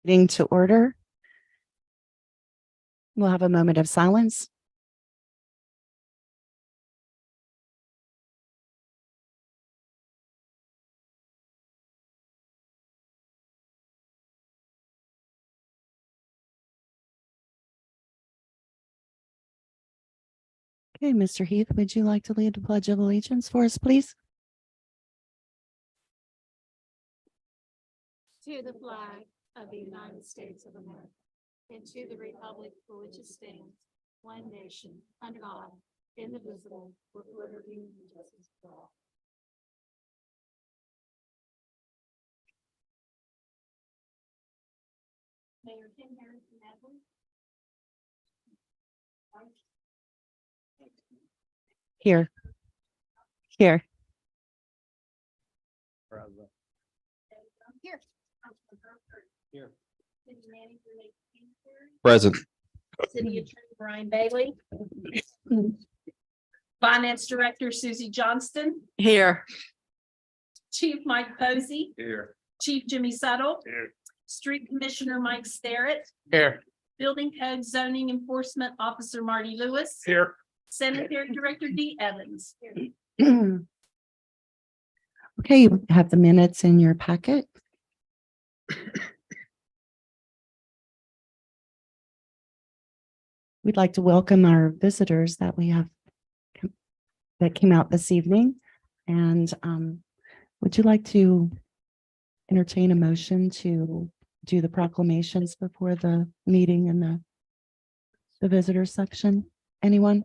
Meeting to order. We'll have a moment of silence. Okay, Mr. Heath, would you like to lead the Pledge of Allegiance for us, please? To the flag of the United States of America and to the republic for which it stands, one nation, under God, indivisible, with liberty and justice for all. Mayor Kim Harrison Edwards. Here. Here. Here. Here. City manager Nate Kingsbury. Present. City attorney Brian Bailey. Finance director Susie Johnston. Here. Chief Mike Posey. Here. Chief Jimmy Settle. Here. Street Commissioner Mike Starrett. Here. Building Code Zoning Enforcement Officer Marty Lewis. Here. Sanitary Director Dee Evans. Okay, you have the minutes in your packet. We'd like to welcome our visitors that we have that came out this evening. And would you like to entertain a motion to do the proclamations before the meeting in the visitor section? Anyone?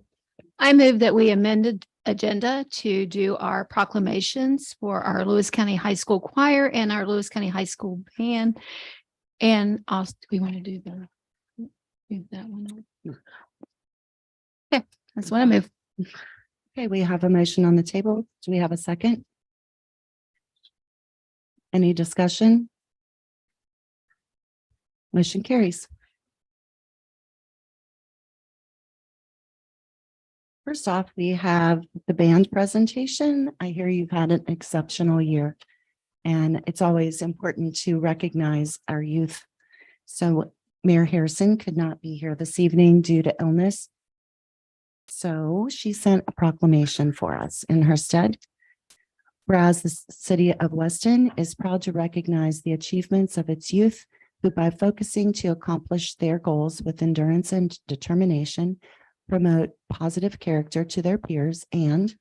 I move that we amended agenda to do our proclamations for our Lewis County High School Choir and our Lewis County High School Band. And also, we want to do that one. Okay, that's what I move. Okay, we have a motion on the table. Do we have a second? Any discussion? Motion carries. First off, we have the band presentation. I hear you've had an exceptional year, and it's always important to recognize our youth. So Mayor Harrison could not be here this evening due to illness. So she sent a proclamation for us in her stead. Whereas the city of Weston is proud to recognize the achievements of its youth who, by focusing to accomplish their goals with endurance and determination, promote positive character to their peers. And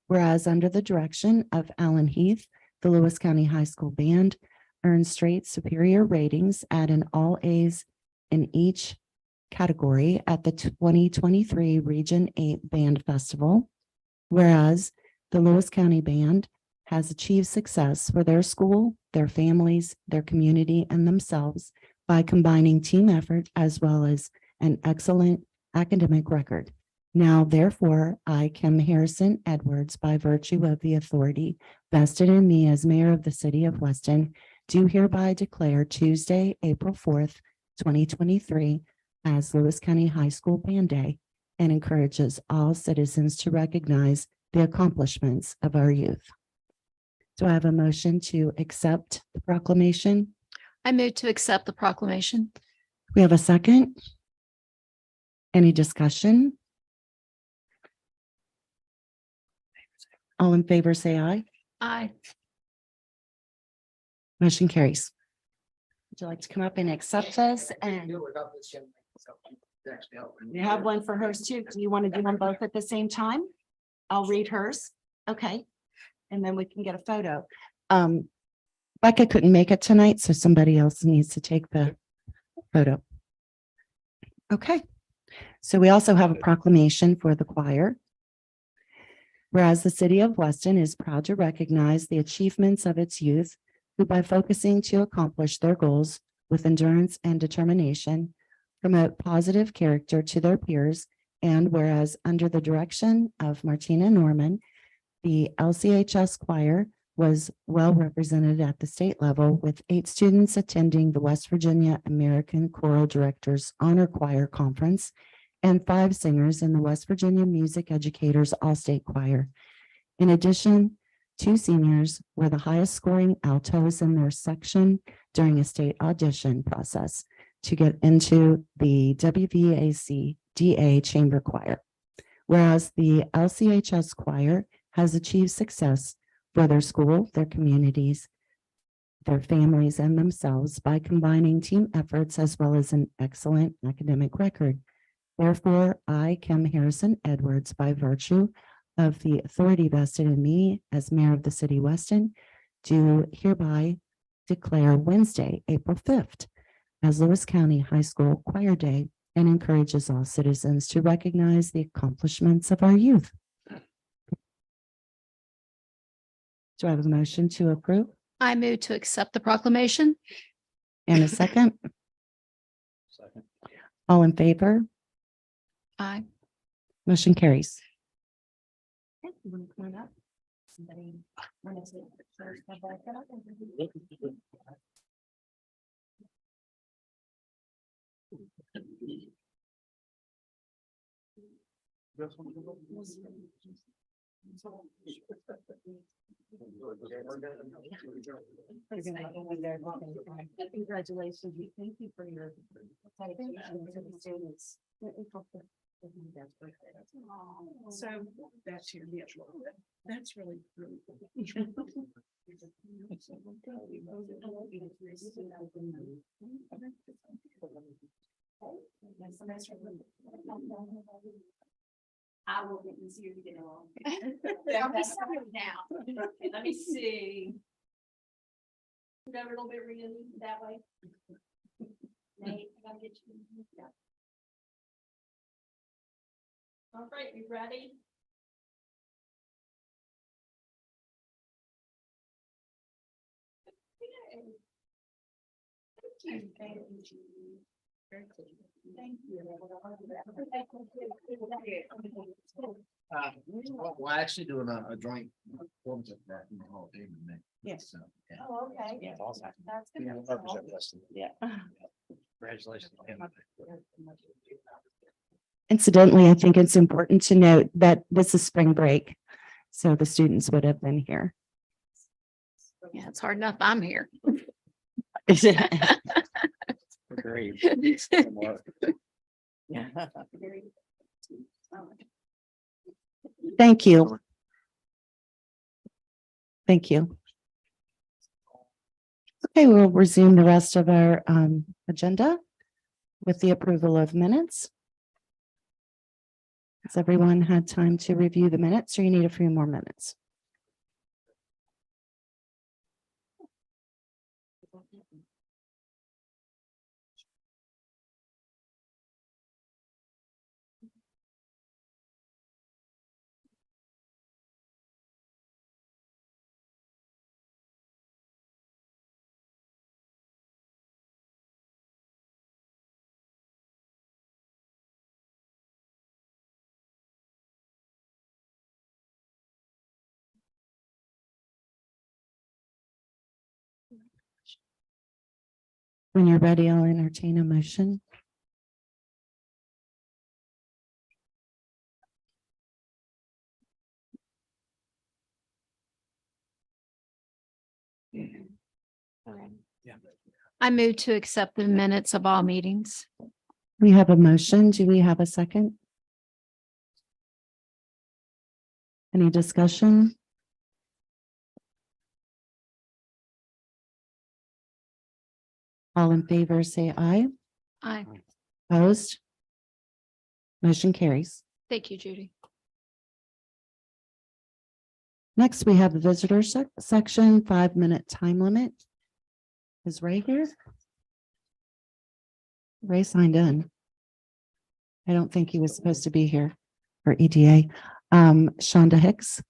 whereas under the direction of Alan Heath, the Lewis County High School Band earned straight superior ratings at an all A's in each category at the 2023 Region 8 Band Festival. Whereas the Lewis County Band has achieved success for their school, their families, their community, and themselves by combining team effort as well as an excellent academic record. Now, therefore, I, Kim Harrison Edwards, by virtue of the authority vested in me as mayor of the city of Weston, do hereby declare Tuesday, April 4th, 2023, as Lewis County High School Band Day, and encourages all citizens to recognize the accomplishments of our youth. Do I have a motion to accept the proclamation? I move to accept the proclamation. We have a second. Any discussion? All in favor, say aye. Aye. Motion carries. Would you like to come up and accept this? And we have one for hers too. Do you want to do them both at the same time? I'll read hers. Okay. And then we can get a photo. Becca couldn't make it tonight, so somebody else needs to take the photo. Okay. So we also have a proclamation for the choir. Whereas the city of Weston is proud to recognize the achievements of its youth who, by focusing to accomplish their goals with endurance and determination, promote positive character to their peers. And whereas under the direction of Martina Norman, the LCHS choir was well represented at the state level, with 8 students attending the West Virginia American Choral Directors Honor Choir Conference and 5 singers in the West Virginia Music Educators All-State Choir. In addition Two seniors were the highest scoring altos in their section during a state audition process to get into the WVAC DA Chamber Choir. Whereas the LCHS Choir has achieved success for their school, their communities, their families, and themselves by combining team efforts as well as an excellent academic record. Therefore, I, Kim Harrison Edwards, by virtue of the authority vested in me as mayor of the city of Weston, do hereby declare Wednesday, April 5th, as Lewis County High School Choir Day, and encourages all citizens to recognize the accomplishments of our youth. Do I have a motion to approve? I move to accept the proclamation. And a second? Second. All in favor? Aye. Motion carries. Congratulations. Thank you for your dedication to the students. So that's your deal. That's really true. I will get easier to get along. I'll be sorry now. Let me see. Go a little bit really that way. Nate, I gotta get you. Yeah. All right, you ready? Okay. Thank you. Very cool. Thank you. We're actually doing a joint performance of that in the Hall of Fame in May. Yes. So, yeah. Oh, okay. Yeah, it's awesome. That's good. Yeah, we'll represent Weston. Yeah. Congratulations. to him. Incidentally, I think it's important to note that this is spring break, so the students would have been here. Yeah, it's hard enough. I'm here. Great. Yeah. Thank you. Thank you. Okay, we'll resume the rest of our agenda with the approval of minutes. Has everyone had time to review the minutes, or you need a few more minutes? When you're ready, I'll entertain a motion. Yeah. I move to accept the minutes of all meetings. We have a motion. Do we have a second? Any discussion? All in favor, say aye. Aye. Opposed? Motion carries. Thank you, Judy. Next, we have the visitor section, 5-minute time limit. Is Ray here? Ray signed in. I don't think he was supposed to be here for EDA. Shonda Hicks.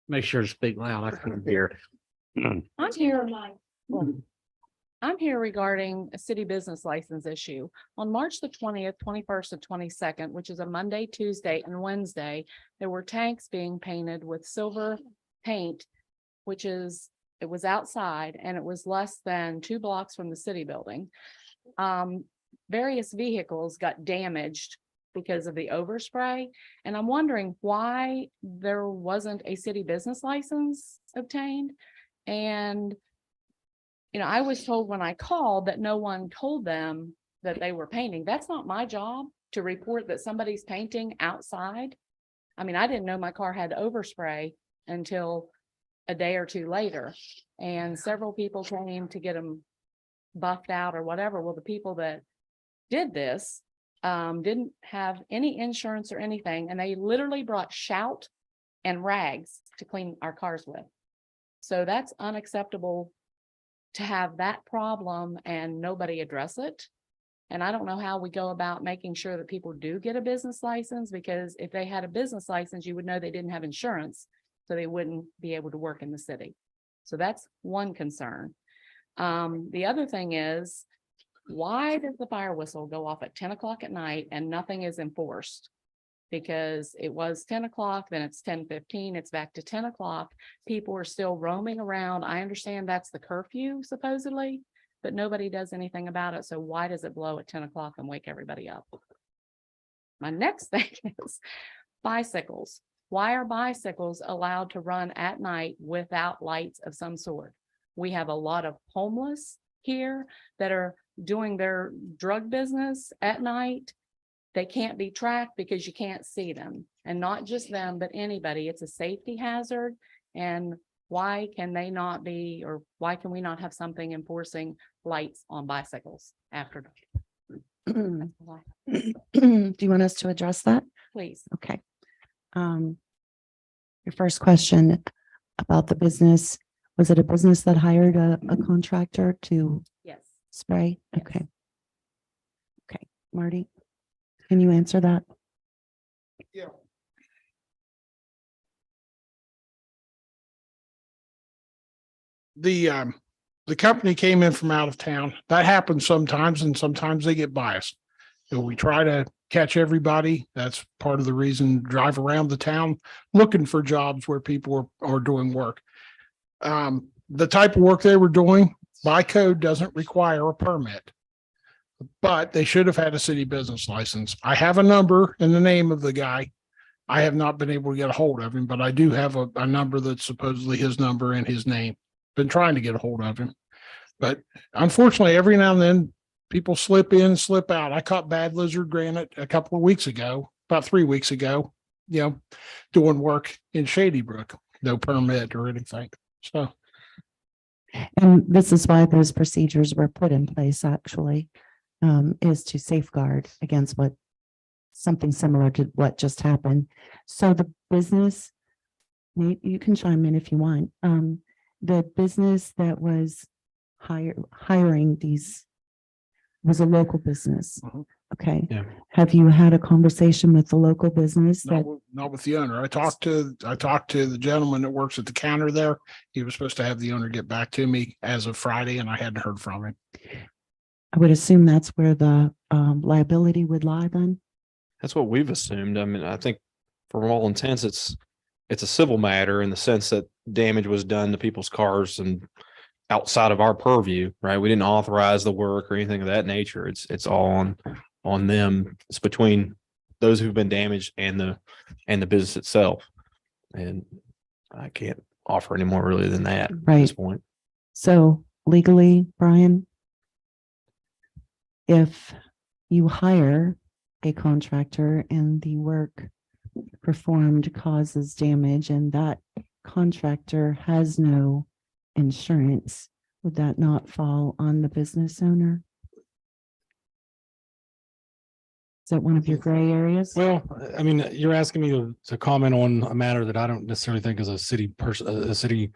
Make sure to speak loud. I couldn't hear. I'm here. I'm here regarding a city business license issue. On March the 20th, 21st, and 22nd, which is a Monday, Tuesday, and Wednesday, there were tanks being painted with silver paint, it was outside and it was less than 2 blocks from the city building. various vehicles got damaged because of the overspray. And I'm wondering why there wasn't a city business license obtained. And, I was told when I called that no one told them that they were painting. That's not my job to report that somebody's painting outside. I mean, I didn't know my car had overspray until a day or two later. And several people came to get them buffed out or whatever. Well, the people that did this didn't have any insurance or anything, and they literally brought shout and rags to clean our cars with. So that's unacceptable to have that problem and nobody address it. And I don't know how we go about making sure that people do get a business license, because if they had a business license, you would know they didn't have insurance, so they wouldn't be able to work in the city. So that's one concern. The other thing is, why does the fire whistle go off at 10 o'clock at night and nothing is enforced? Because it was 10 o'clock, then it's 10:15, it's back to 10 o'clock. People are still roaming around. I understand that's the curfew supposedly, but nobody does anything about it. So why does it blow at 10 o'clock and wake everybody up? My next thing is bicycles. Why are bicycles allowed to run at night without lights of some sort? We have a lot of homeless here that are doing their drug business at night. They can't be tracked because you can't see them, and not just them, but anybody. It's a safety hazard. And why can they not be, or why can we not have something enforcing lights on bicycles after? Do you want us to address that? Please. Okay. Your first question about the business, was it a business that hired a contractor to Yes. spray? Yes. Okay. Okay, Marty, can you answer that? Yeah. The company came in from out of town. That happens sometimes, and sometimes they get biased. So we try to catch everybody. That's part of the reason, drive around the town looking for jobs where people are doing work. The type of work they were doing by code doesn't require a permit, but they should have had a city business license. I have a number and the name of the guy. I have not been able to get a hold of him, but I do have a number that's supposedly his number and his name. Been trying to get a hold of him, but unfortunately, every now and then people slip in, slip out. I caught bad lizard granite a couple of weeks ago, about 3 weeks ago, doing work in Shady Brook, no permit or anything. So. And this is why those procedures were put in place, actually, is to safeguard against something similar to what just happened. So the business, Nate, you can chime in if you want. The business that was hiring these was a local business. Mhm. Okay. Yeah. Have you had a conversation with the local business that? Not with the owner. I talked to the gentleman that works at the counter there. He was supposed to have the owner get back to me as of Friday, and I hadn't heard from him. I would assume that's where the liability would lie then. That's what we've assumed. I mean, I think for all intents, it's a civil matter in the sense that damage was done to people's cars and outside of our purview, right? We didn't authorize the work or anything of that nature. It's all on them. It's between those who've been damaged and the business itself. And I can't offer any more really than that at this point. So legally, Brian, if you hire a contractor and the work performed causes damage and that contractor has no insurance, would that not fall on the business owner? Is that one of your gray areas? Well, I mean, you're asking me to comment on a matter that I don't necessarily think is a city person, a city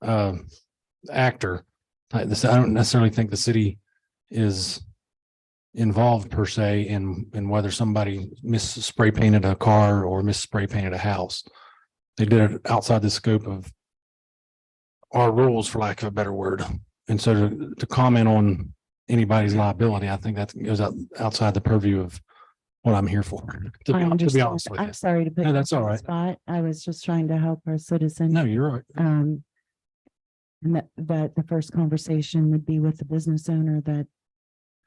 actor. I don't necessarily think the city is involved per se in whether somebody spray painted a car or spray painted a house. They did it outside the scope of our rules, for lack of a better word. And so to comment on anybody's liability, I think that goes outside the purview of what I'm here for. To I be understand. honest with I'm you. sorry to put No, you that's on all the right. spot. I was just trying to help our citizen. No, you're right. And that the first conversation would be with the business owner that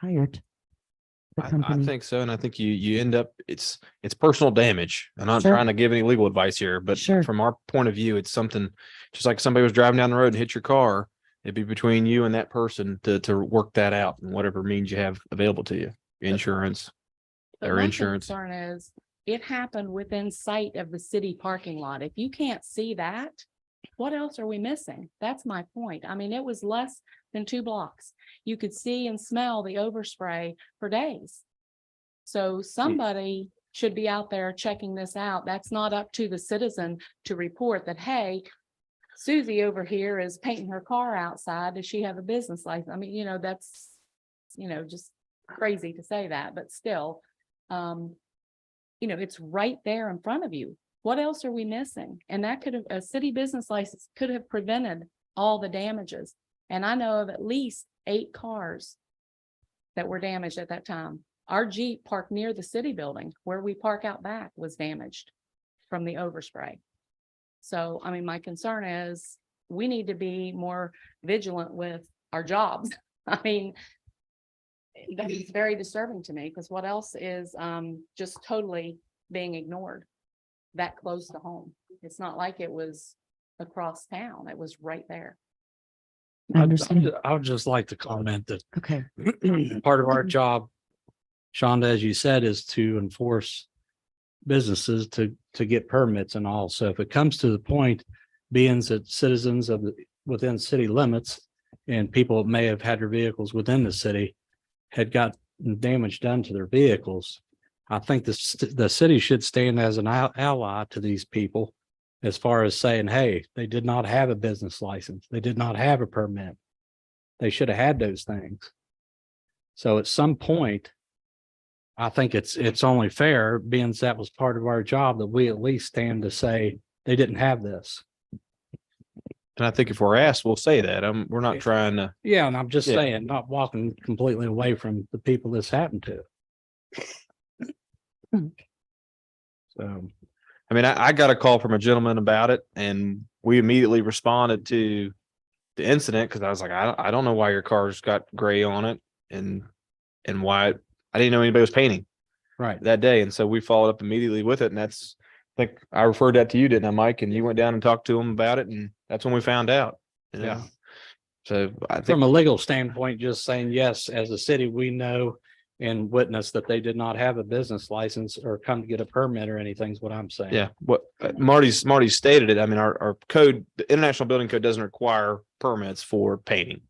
hired the I company. think so. And I think you end up, it's personal damage. I'm not Sure. trying to give any legal advice here, but Sure. from our point of view, it's something just like somebody was driving down the road and hit your car. It'd be between you and that person to work that out and whatever means you have available to you, insurance. But Or my insurance. concern is it happened within sight of the city parking lot. If you can't see that, what else are we missing? That's my point. I mean, it was less than 2 blocks. You could see and smell the overspray for days. So somebody should be out there checking this out. That's not up to the citizen to report that, hey, Susie over here is painting her car outside. Does she have a business license? I mean, that's, just crazy to say that, but still, it's right there in front of you. What else are we missing? And that could have, a city business license could have prevented all the damages. And I know of at least 8 cars that were damaged at that time. Our Jeep parked near the city building where we park out back was damaged from the overspray. So, I mean, my concern is we need to be more vigilant with our jobs. I mean, that is very disturbing to me because what else is just totally being ignored that close to home? It's not like it was across town. It was right there. I understand. I would just like to comment that Okay. part of our job, Shonda, as you said, is to enforce businesses to get permits and all. So if it comes to the point, being that citizens within city limits and people may have had their vehicles within the city had got damage done to their vehicles, I think the city should stand as an ally to these people as far as saying, hey, they did not have a business license. They did not have a permit. They should have had those things. So at some point, I think it's only fair, being that was part of our job, that we at least stand to say they didn't have this. And I think if we're asked, we'll say that. We're not trying to. Yeah, and I'm just Yeah. saying, not walking completely away from the people this happened to. So, I mean, I got a call from a gentleman about it and we immediately responded to the incident because I was like, I don't know why your car's got gray on it and why I didn't know anybody was painting right. that day. And so we followed up immediately with it. And I think I referred that to you, didn't I, Mike? And you went down and talked to him about it. And that's when we found out. Yeah. So I think From a legal standpoint, just saying, yes, as a city, we know and witness that they did not have a business license or come to get a permit or anything is what I'm saying. yeah, what Marty stated it. I mean, our code, the International Building Code doesn't require permits for painting.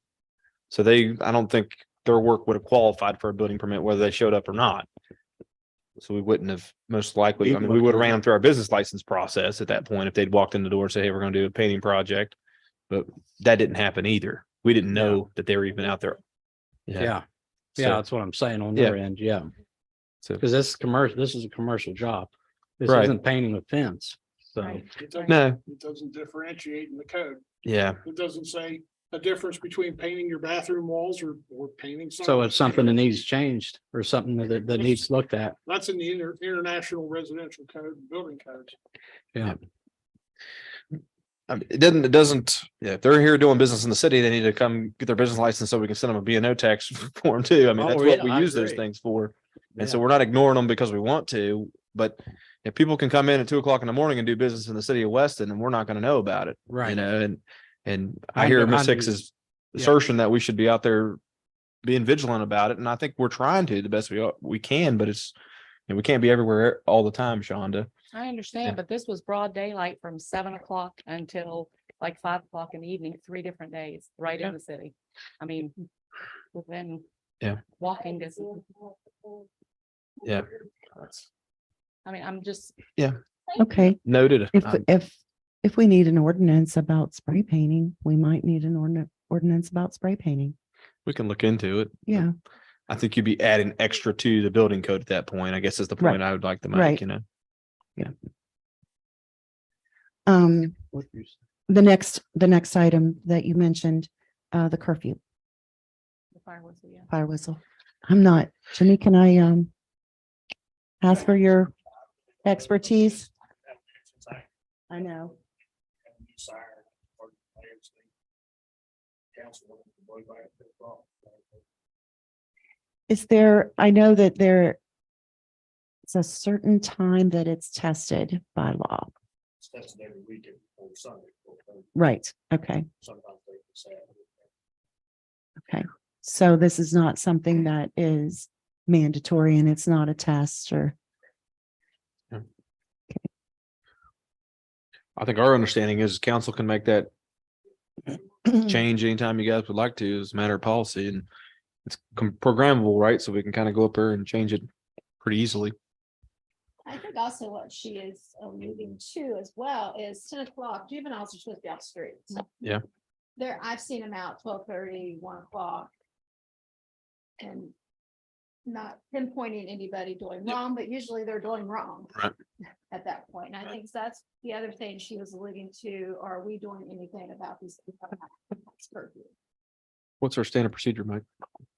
So I don't think their work would have qualified for a building permit, whether they showed up or not. So we wouldn't have most likely, I mean, we would have ran them through our business license process at that point if they'd walked in the door and say, hey, we're going to do a painting project. But that didn't happen either. We didn't know that they were even out there. Yeah. So- Yeah, that's what I'm saying on Yeah. their end. Yeah. So, Because this is a commercial job. This Right. isn't painting a fence. So, no, It doesn't differentiate in the code. yeah, It doesn't say a difference between painting your bathroom walls or painting. so it's something that needs changed or something that needs looked at. That's in the international residential code, building codes. Yeah. I mean, it doesn't, yeah, if they're here doing business in the city, they need to come get their business license so we can send them a B&O tax form too. I mean, that's Oh, what yeah, we I use those agree. things for. And so Yeah. we're not ignoring them because we want to, but if people can come in at 2:00 in the morning and do business in the city of Weston, and we're not going to know about it, you Right. know, and I I hear know- Ms. I knew- Hicks's yeah. assertion that we should be out there being vigilant about it. And I think we're trying to the best we can, but we can't be everywhere all the time, Shonda. I understand, Yeah. but this was broad daylight from 7 o'clock until like 5 o'clock in the evening, 3 different days, right in the city. I mean, within walking distance. Yeah. I mean, I'm just, Okay. Noted. If we need an ordinance about spray painting, we might need an ordinance about spray painting. We can look into it. Yeah. I think you'd be adding extra to the building code at that point, I guess is the Right. point I would like to make, Right. you know? The next item that you mentioned, the curfew, the fire whistle, yeah. fire whistle. I'm not, Jimmy, can I, ask for your expertise? I know. Is there, I know that there it's a certain time that it's tested by law. It's tested every weekend on Sunday. Right. Okay. Sometimes they can say. Okay. So this is not something that is mandatory and it's not a test or. I think our understanding is council can make that change anytime you guys would like to. It's a matter of policy and it's programmable, right? So we can kind of go up there and change it pretty easily. I think also what she is alluding to as well is 10 o'clock, juveniles are supposed to be off the streets. Yeah. There, I've seen them out 12:30, 1 o'clock. And not pinpointing anybody doing wrong, but usually they're doing wrong. Right. At that point, and I think that's the other thing she was alluding to, are we doing anything about these? Curfew? What's our standard procedure, Mike?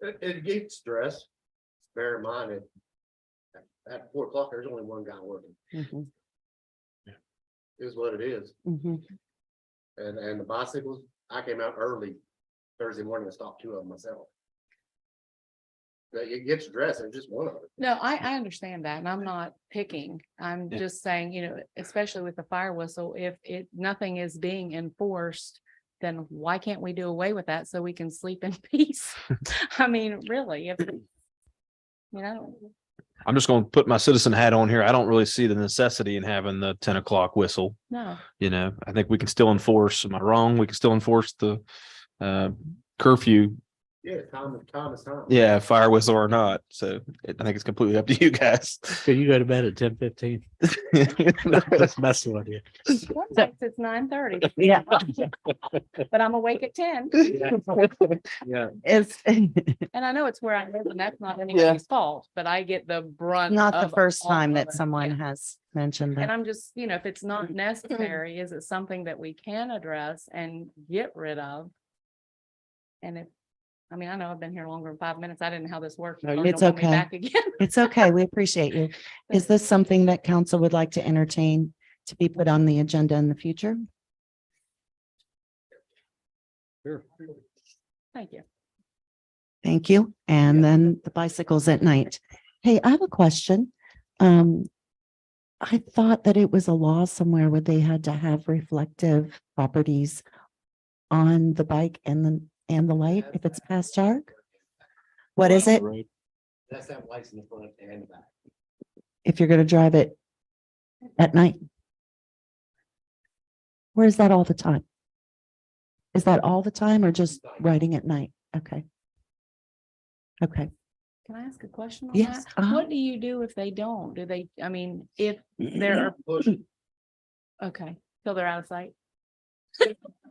It gets stressed. Bear in mind that at 4 o'clock, there's only one guy working, Mhm, is what it is. mhm. And the bicycles, I came out early Thursday morning and stopped 2 of them myself. But it gets stressed, it's just one of it. No, I understand that, and I'm not picking. I'm Yeah. just saying, especially with the fire whistle, if nothing is being enforced, then why can't we do away with that so we can sleep in peace? I mean, really, I'm just going to put my citizen hat on here. I don't really see the necessity in having the 10 o'clock whistle. no. I think we can still enforce, am I wrong? We can still enforce the curfew. Yeah, time is time. Yeah, fire whistle or not. So I think it's completely up to you guys. Could you go to bed at 10:15? Just messing with you. Some nights it's 9:30, Yeah. but I'm awake at 10. Yeah. It's And I know it's where I live and that's not anybody's fault, but I get the brunt. not the of first all time of that it. someone Yeah. has mentioned And that. I'm just, if it's not necessary, is it something that we can address and get rid of? And I know I've been here longer than 5 minutes. I didn't know how this worked. No, You're it's gonna want me okay. Back again. It's okay. We appreciate you. Is this something that council would like to entertain to be put on the agenda in the future? Sure. Thank you. Thank you. And then the bicycles at night. Hey, I have a question. I thought that it was a law somewhere where they had to have reflective properties on the bike and the light if it's past dark. What is it? That's that lights in the front and the back. If you're going to drive it at night? Where is that all the time? Is that all the time or just riding at night? Okay. Okay. Can I ask a question on Yes. that? What do you do if they don't? Do they, if they're, Push. okay, till they're out of sight?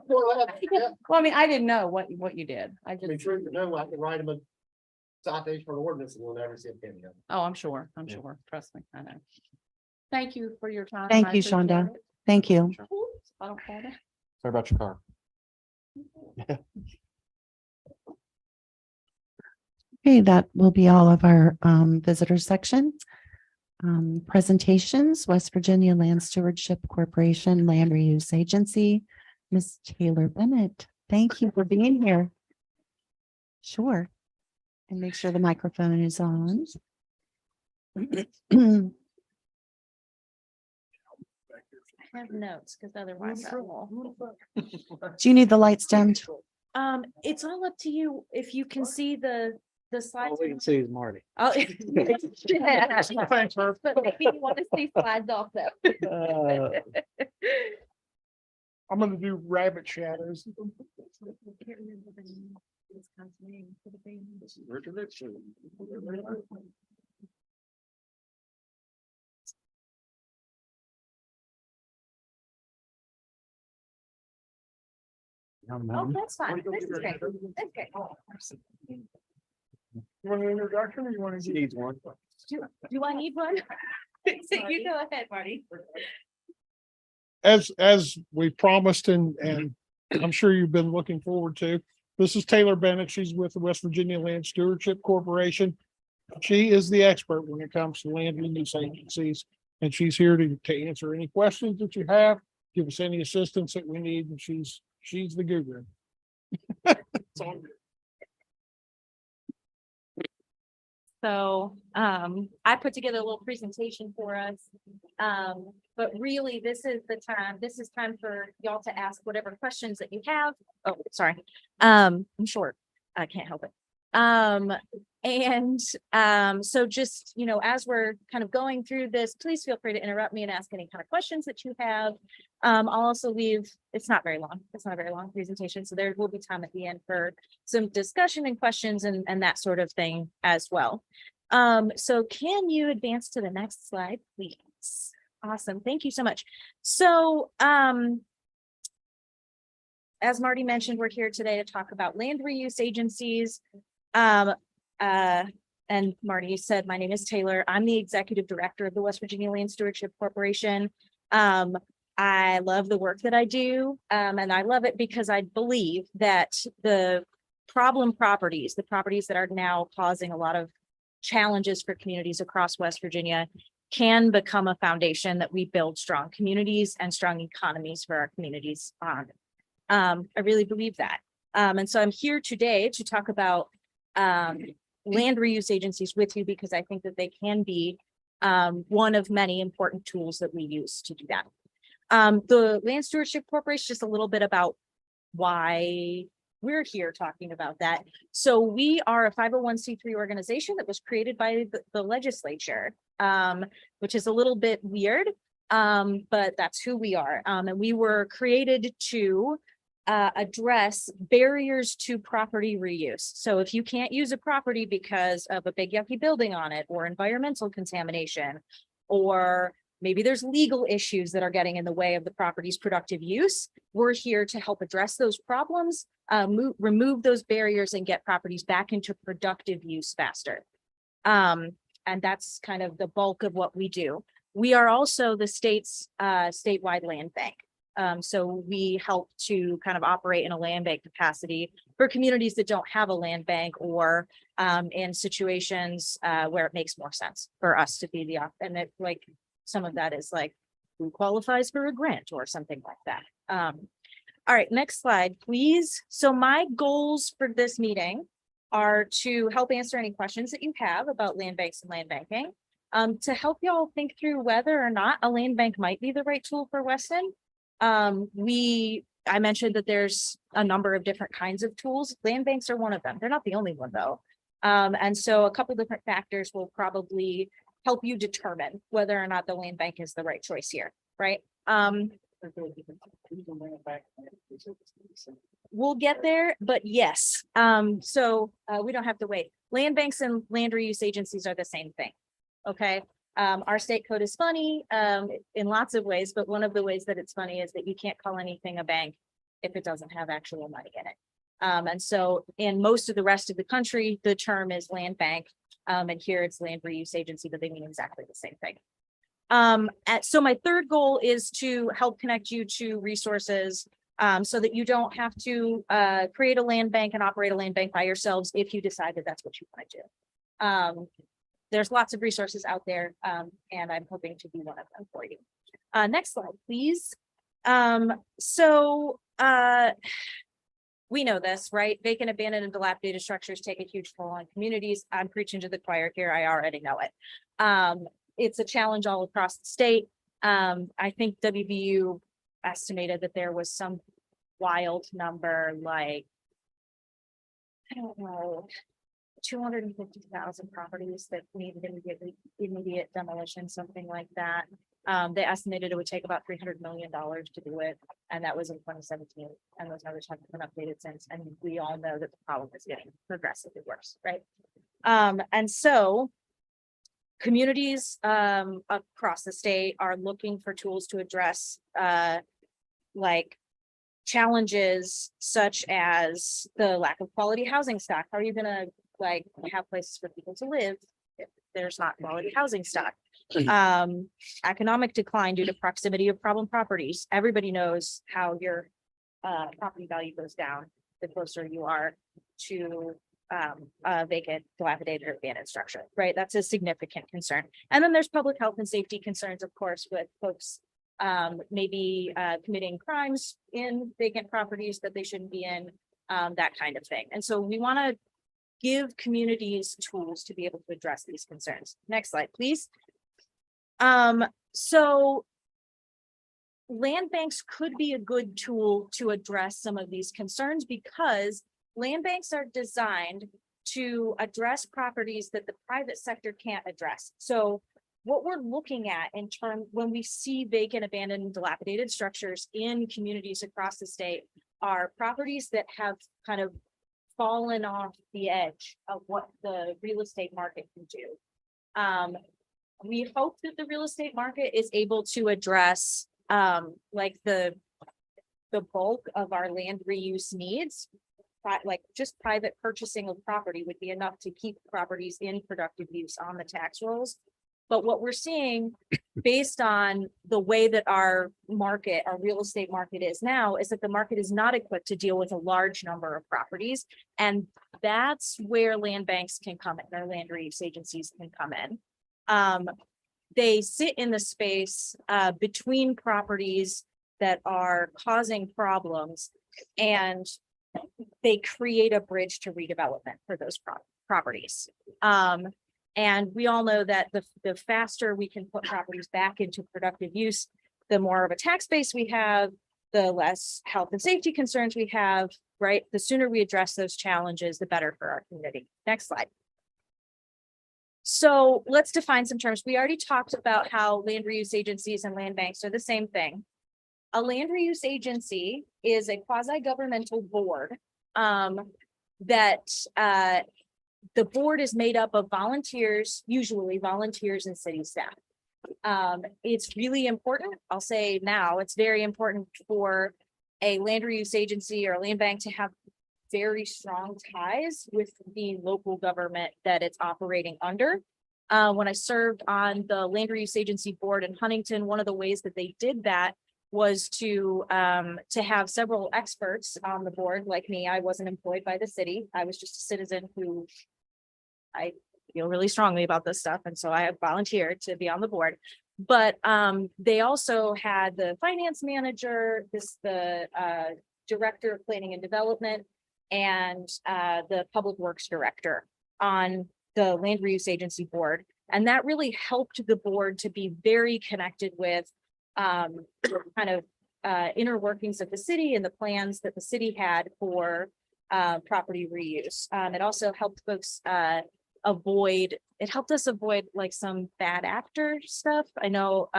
Well, yeah. Well, I didn't know what you did. I I mean, just, true, no, I can write them a citation for an ordinance and we'll never see a penny of it. oh, I'm sure. Trust me, I know. Thank you for your time. Thank I you, appreciate Shonda. it. Thank you. Oops, I don't fall down. Sorry about your car. Okay, that will be all of our visitor section. Presentations, West Virginia Land Stewardship Corporation Land Reuse Agency, Ms. Taylor Bennett. Thank you for being here. Sure. And make sure the microphone is on. I have notes, because otherwise I will. Do you need the lights dimmed? It's all up to you, if you can see the slides. All we can see is Marty. Oh. Thanks, Herb. But maybe you want to see slides off though. I'm gonna do rabbit shadows. Oh, that's fine. This is great. That's great. You want an introduction or you want to? Needs one. Do I need one? So you go ahead, Marty. As we promised and I'm sure you've been looking forward to, this is Taylor Bennett. She's with the West Virginia Land Stewardship Corporation. She is the expert when it comes to land use agencies, and she's here to answer any questions that you have, give us any assistance that we need, and she's the guru. It's all good. So I put together a little presentation for us. But really, this is time for y'all to ask whatever questions that you have. Oh, sorry. I'm short. I can't help it. So just, as we're kind of going through this, please feel free to interrupt me and ask any kind of questions that you have. I'll also leave, it's not very long. It's not a very long presentation. So there will be time at the end for some discussion and questions and that sort of thing as well. So can you advance to the next slide, please? Awesome. Thank you so much. So, as Marty mentioned, we're here today to talk about land reuse agencies. And Marty said, my name is Taylor. I'm the executive director of the West Virginia Land Stewardship Corporation. I love the work that I do. And I love it because I believe that the problem properties, the properties that are now causing a lot of challenges for communities across West Virginia, can become a foundation that we build strong communities and strong economies for our communities on. I really believe that. And so I'm here today to talk about land reuse agencies with you because I think that they can be one of many important tools that we use to do that. The Land Stewardship Corporation, just a little bit about why we're here talking about that. So we are a 501c3 organization that was created by the legislature, which is a little bit weird, but that's who we are. And we were created to address barriers to property reuse. So if you can't use a property because of a big yucky building on it or environmental contamination, or maybe there's legal issues that are getting in the way of the property's productive use, we're here to help address those problems, remove those barriers and get properties back into productive use faster. And that's kind of the bulk of what we do. We are also the state's statewide land bank. So we help to kind of operate in a land bank capacity for communities that don't have a land bank or in situations where it makes more sense for us to be and it, like some of that is like who qualifies for a grant or something like that. All right, next slide, please. So my goals for this meeting are to help answer any questions that you have about land banks and land banking, to help y'all think through whether or not a land bank might be the right tool for Weston. I mentioned that there's a number of different kinds of tools. Land banks are one of them. They're not the only one though. And so a couple different factors will probably help you determine whether or not the land bank is the right choice here, right? We'll get there, but yes. So we don't have to wait. Land banks and land reuse agencies are the same thing, okay? Our state code is funny in lots of ways, but one of the ways that it's funny is that you can't call anything a bank if it doesn't have actual money in it. And so in most of the rest of the country, the term is land bank. And here it's land reuse agency, but they mean exactly the same thing. So my third goal is to help connect you to resources so that you don't have to create a land bank and operate a land bank by yourselves if you decide that that's what you want to do. There's lots of resources out there, and I'm hoping to be one of them for you. Next slide, please. We know this, right? Vacant, abandoned, and dilapidated structures take a huge toll on communities. I'm preaching to the choir here. I already know it. It's a challenge all across the state. I think WVU estimated that there was some wild number, like, I don't know, 250,000 properties that needed immediate demolition, something like that. They estimated it would take about $300 million to do it. And that was in 2017. And those numbers haven't been updated since. And we all know that the problem is getting progressively worse, right? And so communities across the state are looking for tools to address like challenges such as the lack of quality housing stock. How are you gonna like have places for people to live if there's not quality housing stock? Economic decline due to proximity of problem properties. Everybody knows how your property value goes down the closer you are to a vacant, dilapidated, or abandoned structure, right? That's a significant concern. And then there's public health and safety concerns, of course, with folks maybe committing crimes in vacant properties that they shouldn't be in, that kind of thing. And so we want to give communities tools to be able to address these concerns. Next slide, please. So land banks could be a good tool to address some of these concerns because land banks are designed to address properties that the private sector can't address. So what we're looking at in terms when we see vacant, abandoned, and dilapidated structures in communities across the state are properties that have kind of fallen off the edge of what the real estate market can do. We hope that the real estate market is able to address like the bulk of our land reuse needs. Like just private purchasing of property would be enough to keep properties in productive use on the tax rolls. But what we're seeing based on the way that our market, our real estate market is now, is that the market is not equipped to deal with a large number of properties. And that's where land banks can come in, or land reuse agencies can come in. They sit in the space between properties that are causing problems, and they create a bridge to redevelopment for those properties. And we all know that the faster we can put properties back into productive use, the more of a tax base we have, the less health and safety concerns we have, right? The sooner we address those challenges, the better for our community. Next slide. So let's define some terms. We already talked about how land reuse agencies and land banks are the same thing. A land reuse agency is a quasi-governmental board that the board is made up of volunteers, usually volunteers and city staff. It's really important. I'll say now, it's very important for a land reuse agency or a land bank to have very strong ties with the local government that it's operating under. When I served on the land reuse agency board in Huntington, one of the ways that they did that was to have several experts on the board. Like me, I wasn't employed by the city. I was just a citizen who I feel really strongly about this stuff. And so I have volunteered to be on the board. But they also had the finance manager, the director of planning and development, and the public works director on the land reuse agency board. And that really helped the board to be very connected with kind of inner workings of the city and the plans that the city had for property reuse. It also helped folks it helped us avoid like some bad actor stuff. I know.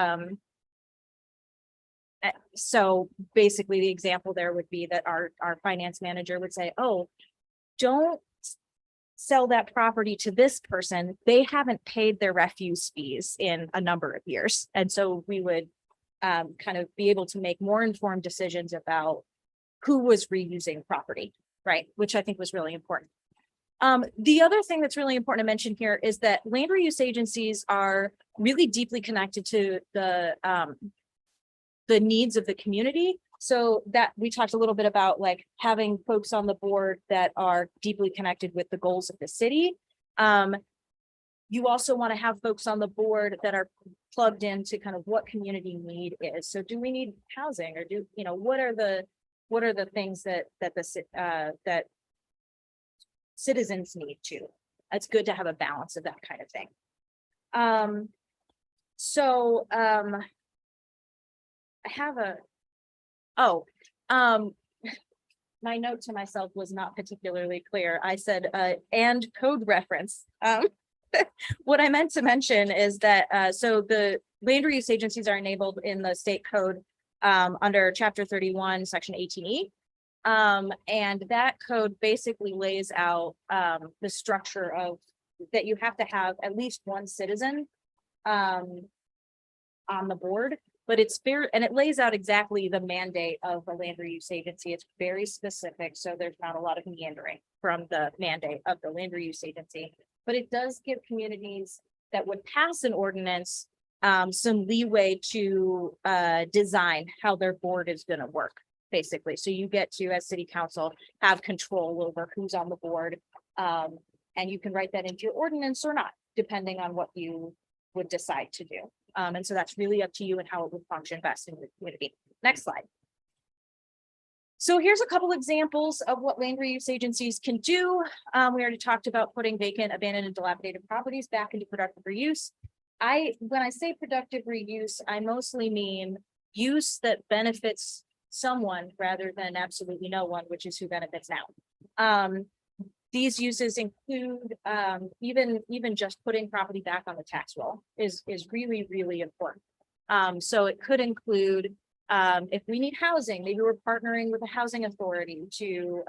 So basically the example there would be that our finance manager would say, oh, don't sell that property to this person. They haven't paid their refuse fees in a number of years. And so we would kind of be able to make more informed decisions about who was reusing property, right? Which I think was really important. The other thing that's really important to mention here is that land reuse agencies are really deeply connected to the needs of the community. So that we talked a little bit about like having folks on the board that are deeply connected with the goals of the city. You also want to have folks on the board that are plugged into kind of what community need is. So do we need housing, or what are the things that that citizens need to? It's good to have a balance of that kind of thing. I have my note to myself was not particularly clear. I said, and code reference. What I meant to mention is that, so the land reuse agencies are enabled in the state code under chapter 31, section 18E. And that code basically lays out the structure of that you have to have at least one citizen on the board. But it's fair, and it lays out exactly the mandate of the land reuse agency. It's very specific, so there's not a lot of meandering from the mandate of the land reuse agency. But it does give communities that would pass an ordinance some leeway to design how their board is going to work, basically. So you get to, as city council, have control over who's on the board, and you can write that into your ordinance or not, depending on what you would decide to do. And so that's really up to you and how it would function best in the community. Next slide. So here's a couple examples of what land reuse agencies can do. We already talked about putting vacant, abandoned, and dilapidated properties back into productive reuse. When I say productive reuse, I mostly mean use that benefits someone rather than absolutely no one, which is who benefits now. These uses include even just putting property back on the tax roll is really, really important. So it could include if we need housing, maybe we're partnering with a housing authority to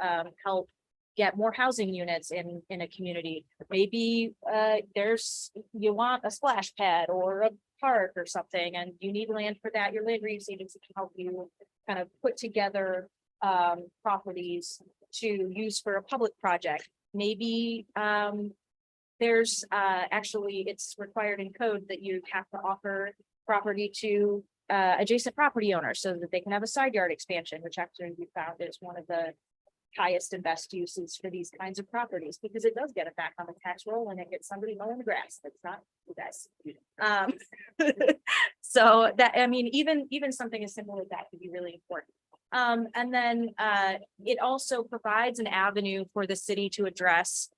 help get more housing units in a community. Maybe you want a splash pad or a park or something, and you need land for that. Your land reuse agency can help you kind of put together properties to use for a public project. Maybe there's actually, it's required in code that you have to offer property to adjacent property owners so that they can have a side yard expansion, which actually we found is one of the highest and best uses for these kinds of properties, because it does get it back on the tax roll and it gets somebody mowing the grass. That's not you guys. So that, I mean, even something as simple as that could be really important. And then it also provides an avenue for the city to address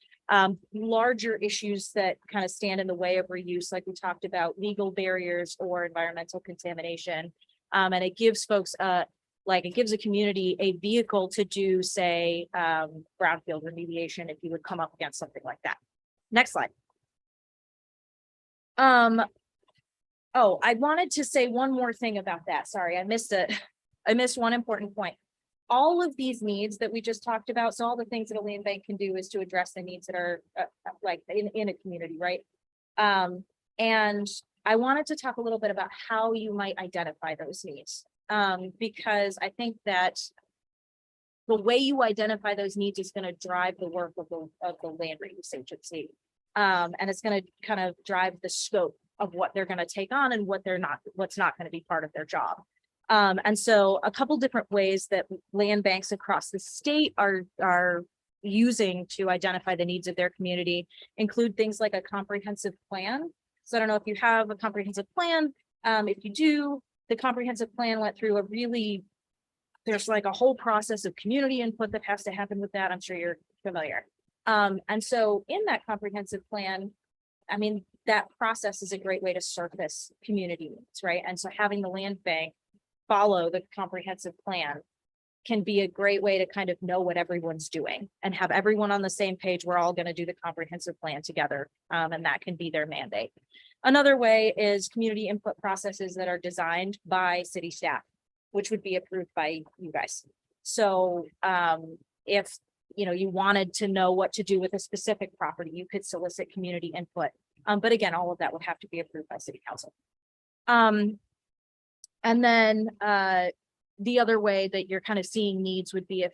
larger issues that kind of stand in the way of reuse, like we talked about, legal barriers or environmental contamination. And it gives folks it gives a community a vehicle to do, say, brownfield remediation if you would come up against something like that. Next slide. Oh, I wanted to say one more thing about that. Sorry, I missed it. I missed one important point. All of these needs that we just talked about, so all the things that a land bank can do is to address the needs that are like in a community, right? And I wanted to talk a little bit about how you might identify those needs, because I think that the way you identify those needs is going to drive the work of the land reuse agency, and it's going to kind of drive the scope of what they're going to take on and what's not going to be part of their job. And so a couple different ways that land banks across the state are using to identify the needs of their community include things like a comprehensive plan. So I don't know if you have a comprehensive plan. If you do, the comprehensive plan went through there's like a whole process of community input that has to happen with that. I'm sure you're familiar. And so in that comprehensive plan, I mean, that process is a great way to surface community needs, right? And so having the land bank follow the comprehensive plan can be a great way to kind of know what everyone's doing and have everyone on the same page. We're all going to do the comprehensive plan together, and that can be their mandate. Another way is community input processes that are designed by city staff, which would be approved by you guys. So if you wanted to know what to do with a specific property, you could solicit community input. But again, all of that would have to be approved by city council. And then the other way that you're kind of seeing needs would be if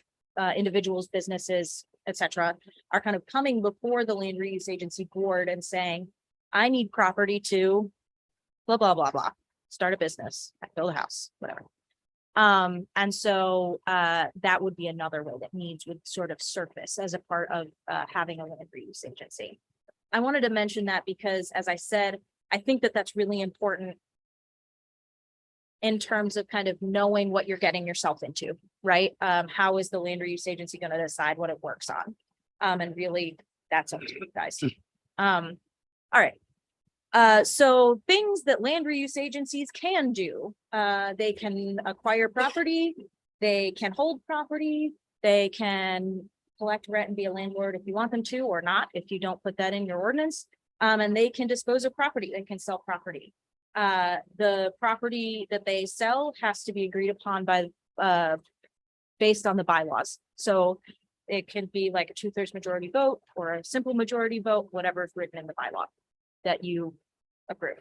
individuals, businesses, et cetera, are kind of coming before the land reuse agency board and saying, I need property to blah, blah, blah, blah, start a business, build a house, whatever. And so that would be another way that needs would sort of surface as a part of having a land reuse agency. I wanted to mention that because, as I said, I think that that's really important in terms of kind of knowing what you're getting yourself into, right? How is the land reuse agency going to decide what it works on? And really, that's up to you guys. All right. So things that land reuse agencies can do, they can acquire property, they can hold property, they can collect rent and be a landlord if you want them to, or not, if you don't put that in your ordinance, and they can dispose of property, they can sell property. The property that they sell has to be agreed upon by, based on the bylaws. So it can be like a 2/3 majority vote or a simple majority vote, whatever is written in the bylaw that you approve.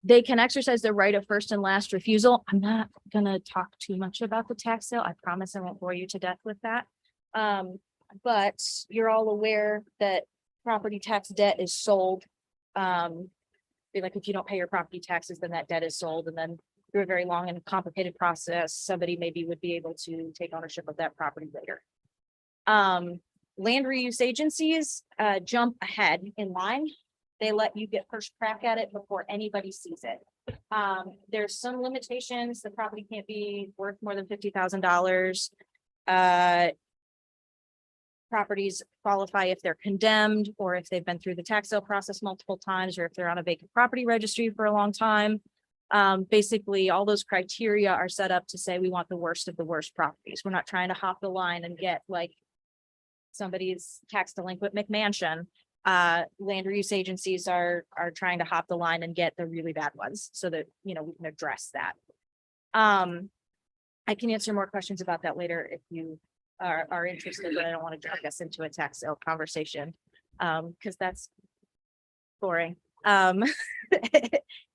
They can exercise their right of first and last refusal. I'm not gonna talk too much about the tax sale. I promise I won't bore you to death with that. But you're all aware that property tax debt is sold. Like if you don't pay your property taxes, then that debt is sold, and then through a very long and complicated process, somebody maybe would be able to take ownership of that property later. Land reuse agencies jump ahead in line. They let you get first crack at it before anybody sees it. There's some limitations. The property can't be worth more than $50,000. Properties qualify if they're condemned or if they've been through the tax sale process multiple times, or if they're on a vacant property registry for a long time. Basically, all those criteria are set up to say we want the worst of the worst properties. We're not trying to hop the line and get like somebody's tax delinquent McMansion. Land reuse agencies are trying to hop the line and get the really bad ones so that, you know, we can address that. I can answer more questions about that later if you are interested, but I don't want to drag us into a tax sale conversation. Because that's boring.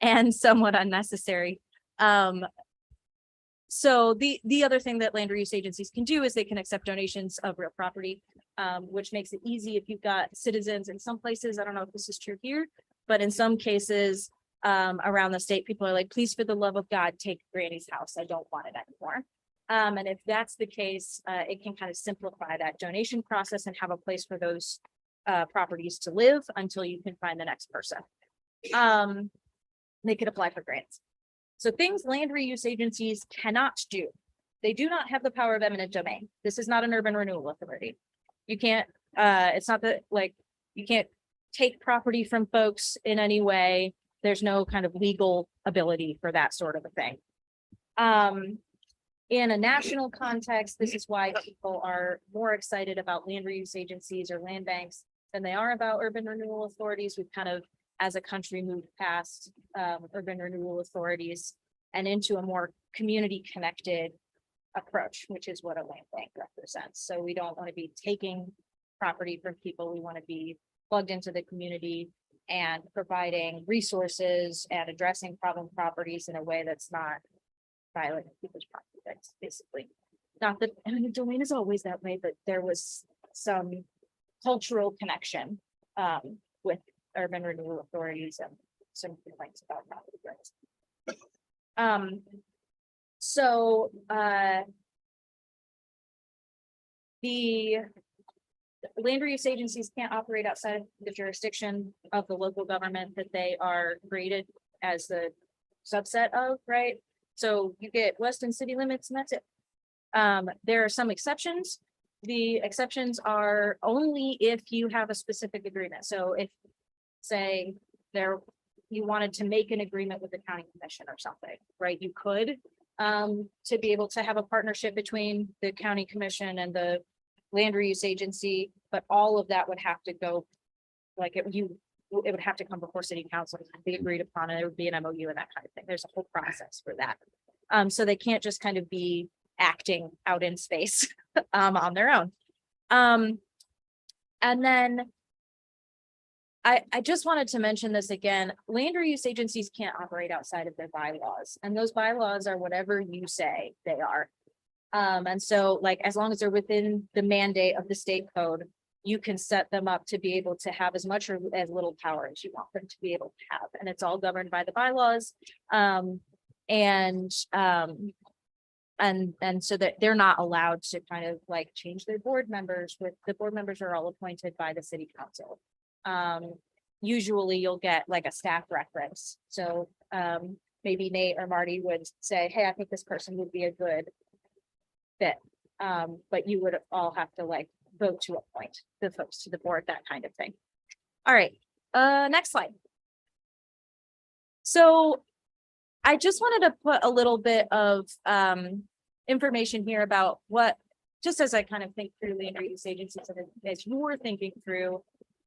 And somewhat unnecessary. So the other thing that land reuse agencies can do is they can accept donations of real property, which makes it easy if you've got citizens in some places. I don't know if this is true here, but in some cases around the state, people are like, please, for the love of God, take Granny's house. I don't want it anymore. And if that's the case, it can kind of simplify that donation process and have a place for those properties to live until you can find the next person. They could apply for grants. So things land reuse agencies cannot do. They do not have the power of eminent domain. This is not an urban renewal authority. You can't, it's not that like, you can't take property from folks in any way. There's no kind of legal ability for that sort of a thing. In a national context, this is why people are more excited about land reuse agencies or land banks than they are about urban renewal authorities. We've kind of, as a country, moved past urban renewal authorities and into a more community connected approach, which is what a land bank represents. So we don't want to be taking property from people. We want to be plugged into the community and providing resources and addressing problem properties in a way that's not violating people's property rights, basically. Not that eminent domain is always that way, but there was some cultural connection with urban renewal authorities and some complaints about property rights. The land reuse agencies can't operate outside of the jurisdiction of the local government that they are created as the subset of, right? So you get Weston city limits and that's it. There are some exceptions. The exceptions are only if you have a specific agreement. So if, say, you wanted to make an agreement with the county commission or something, right? You could to be able to have a partnership between the county commission and the land reuse agency, but all of that would have to go like it would have to come before city council and be agreed upon, and there would be an MOU and that kind of thing. There's a whole process for that. So they can't just kind of be acting out in space on their own. And then I just wanted to mention this again, land reuse agencies can't operate outside of their bylaws, and those bylaws are whatever you say they are. And so like, as long as they're within the mandate of the state code, you can set them up to be able to have as much or as little power as you want them to be able to have. And it's all governed by the bylaws. And so that they're not allowed to kind of like change their board members. With the board members are all appointed by the city council. Usually you'll get like a staff reference. So maybe Nate or Marty would say, hey, I think this person would be a good fit. But you would all have to like vote to appoint the folks to the board, that kind of thing. All right, next slide. So I just wanted to put a little bit of information here about what, just as I kind of think through land reuse agencies, and as you were thinking through,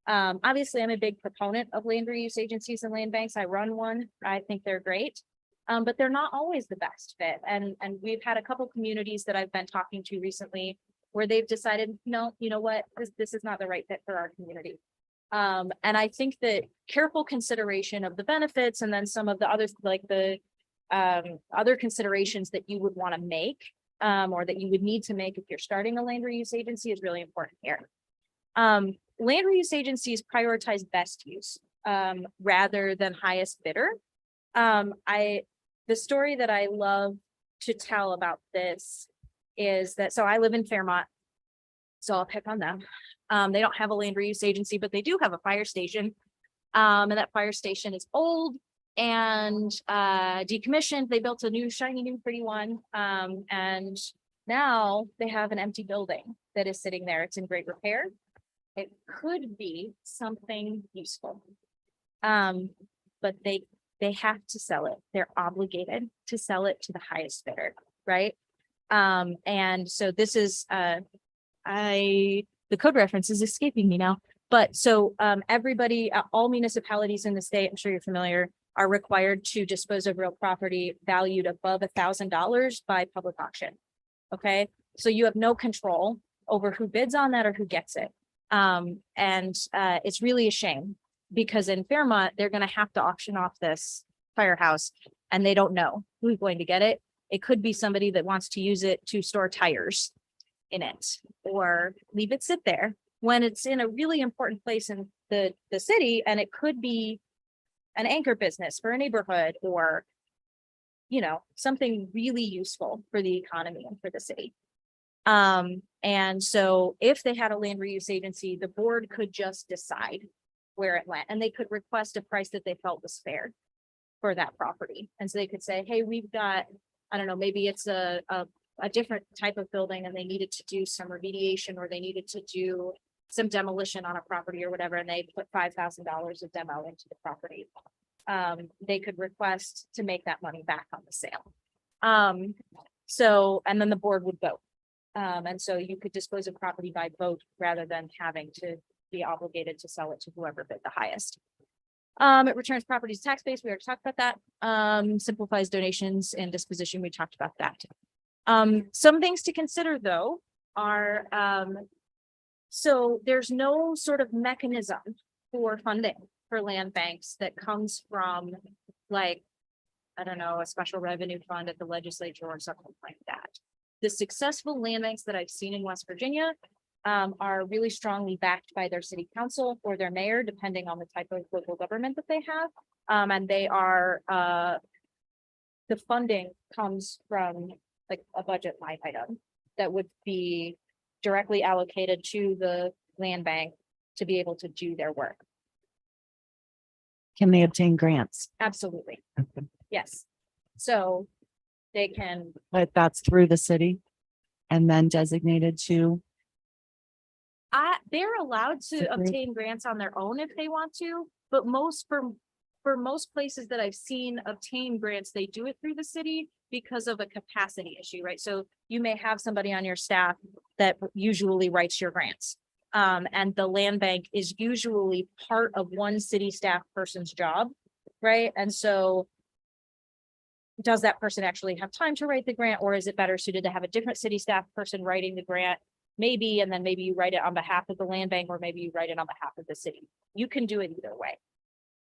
obviously I'm a big proponent of land reuse agencies and land banks. I run one, I think they're great. But they're not always the best fit. And we've had a couple communities that I've been talking to recently where they've decided, no, you know what, this is not the right fit for our community. And I think that careful consideration of the benefits and then some of the others, like the other considerations that you would want to make or that you would need to make if you're starting a land reuse agency is really important here. Land reuse agencies prioritize best use rather than highest bidder. The story that I love to tell about this is that, so I live in Fairmont, so I'll pick on them. They don't have a land reuse agency, but they do have a fire station. And that fire station is old. and decommissioned. They built a new shiny new pretty one. And now they have an empty building that is sitting there. It's in great repair. It could be something useful. But they have to sell it. They're obligated to sell it to the highest bidder, right? And so this is the code reference is escaping me now. But so everybody, all municipalities in the state, I'm sure you're familiar, are required to dispose of real property valued above $1,000 by public auction. Okay, so you have no control over who bids on that or who gets it. It's really a shame because in Fairmont, they're going to have to auction off this firehouse and they don't know who's going to get it. It could be somebody that wants to use it to store tires in it or leave it sit there when it's in a really important place in the city, and it could be an anchor business for a neighborhood or, you know, something really useful for the economy and for the city. And so if they had a land reuse agency, the board could just decide where it went and they could request a price that they felt was fair for that property. And so they could say, hey, we've got, I don't know, maybe it's a different type of building and they needed to do some remediation or they needed to do some demolition on a property or whatever, and they put $5,000 of demo into the property. They could request to make that money back on the sale. And then the board would vote. And so you could dispose of property by vote rather than having to be obligated to sell it to whoever bid the highest. It returns property to tax base. We already talked about that. Simplifies donations and disposition. We talked about that. Some things to consider though are, so there's no sort of mechanism for funding for land banks that comes from like, I don't know, a special revenue fund at the legislature or something like that. The successful land banks that I've seen in West Virginia are really strongly backed by their city council or their mayor, depending on the type of local government that they have. And they are, the funding comes from like a budget line item that would be directly allocated to the land bank to be able to do their work. Can they obtain grants? Absolutely. Yes. So they can, But that's through the city and then designated to, they're allowed to Agree. obtain grants on their own if they want to, but for most places that I've seen obtain grants, they do it through the city because of a capacity issue, right? So you may have somebody on your staff that usually writes your grants. And the land bank is usually part of one city staff person's job, right? And so does that person actually have time to write the grant, or is it better suited to have a different city staff person writing the grant? Maybe, and then maybe you write it on behalf of the land bank, or maybe you write it on behalf of the city. You can do it either way.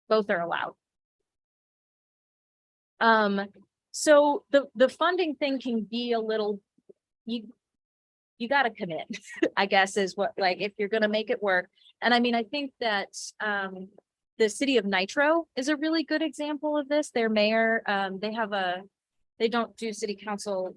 Both are allowed. So the funding thing can be a little, you got to commit, I guess, is what, like, if you're going to make it work. And I mean, I think that the city of Nitro is a really good example of this. Their mayor, they don't do city council,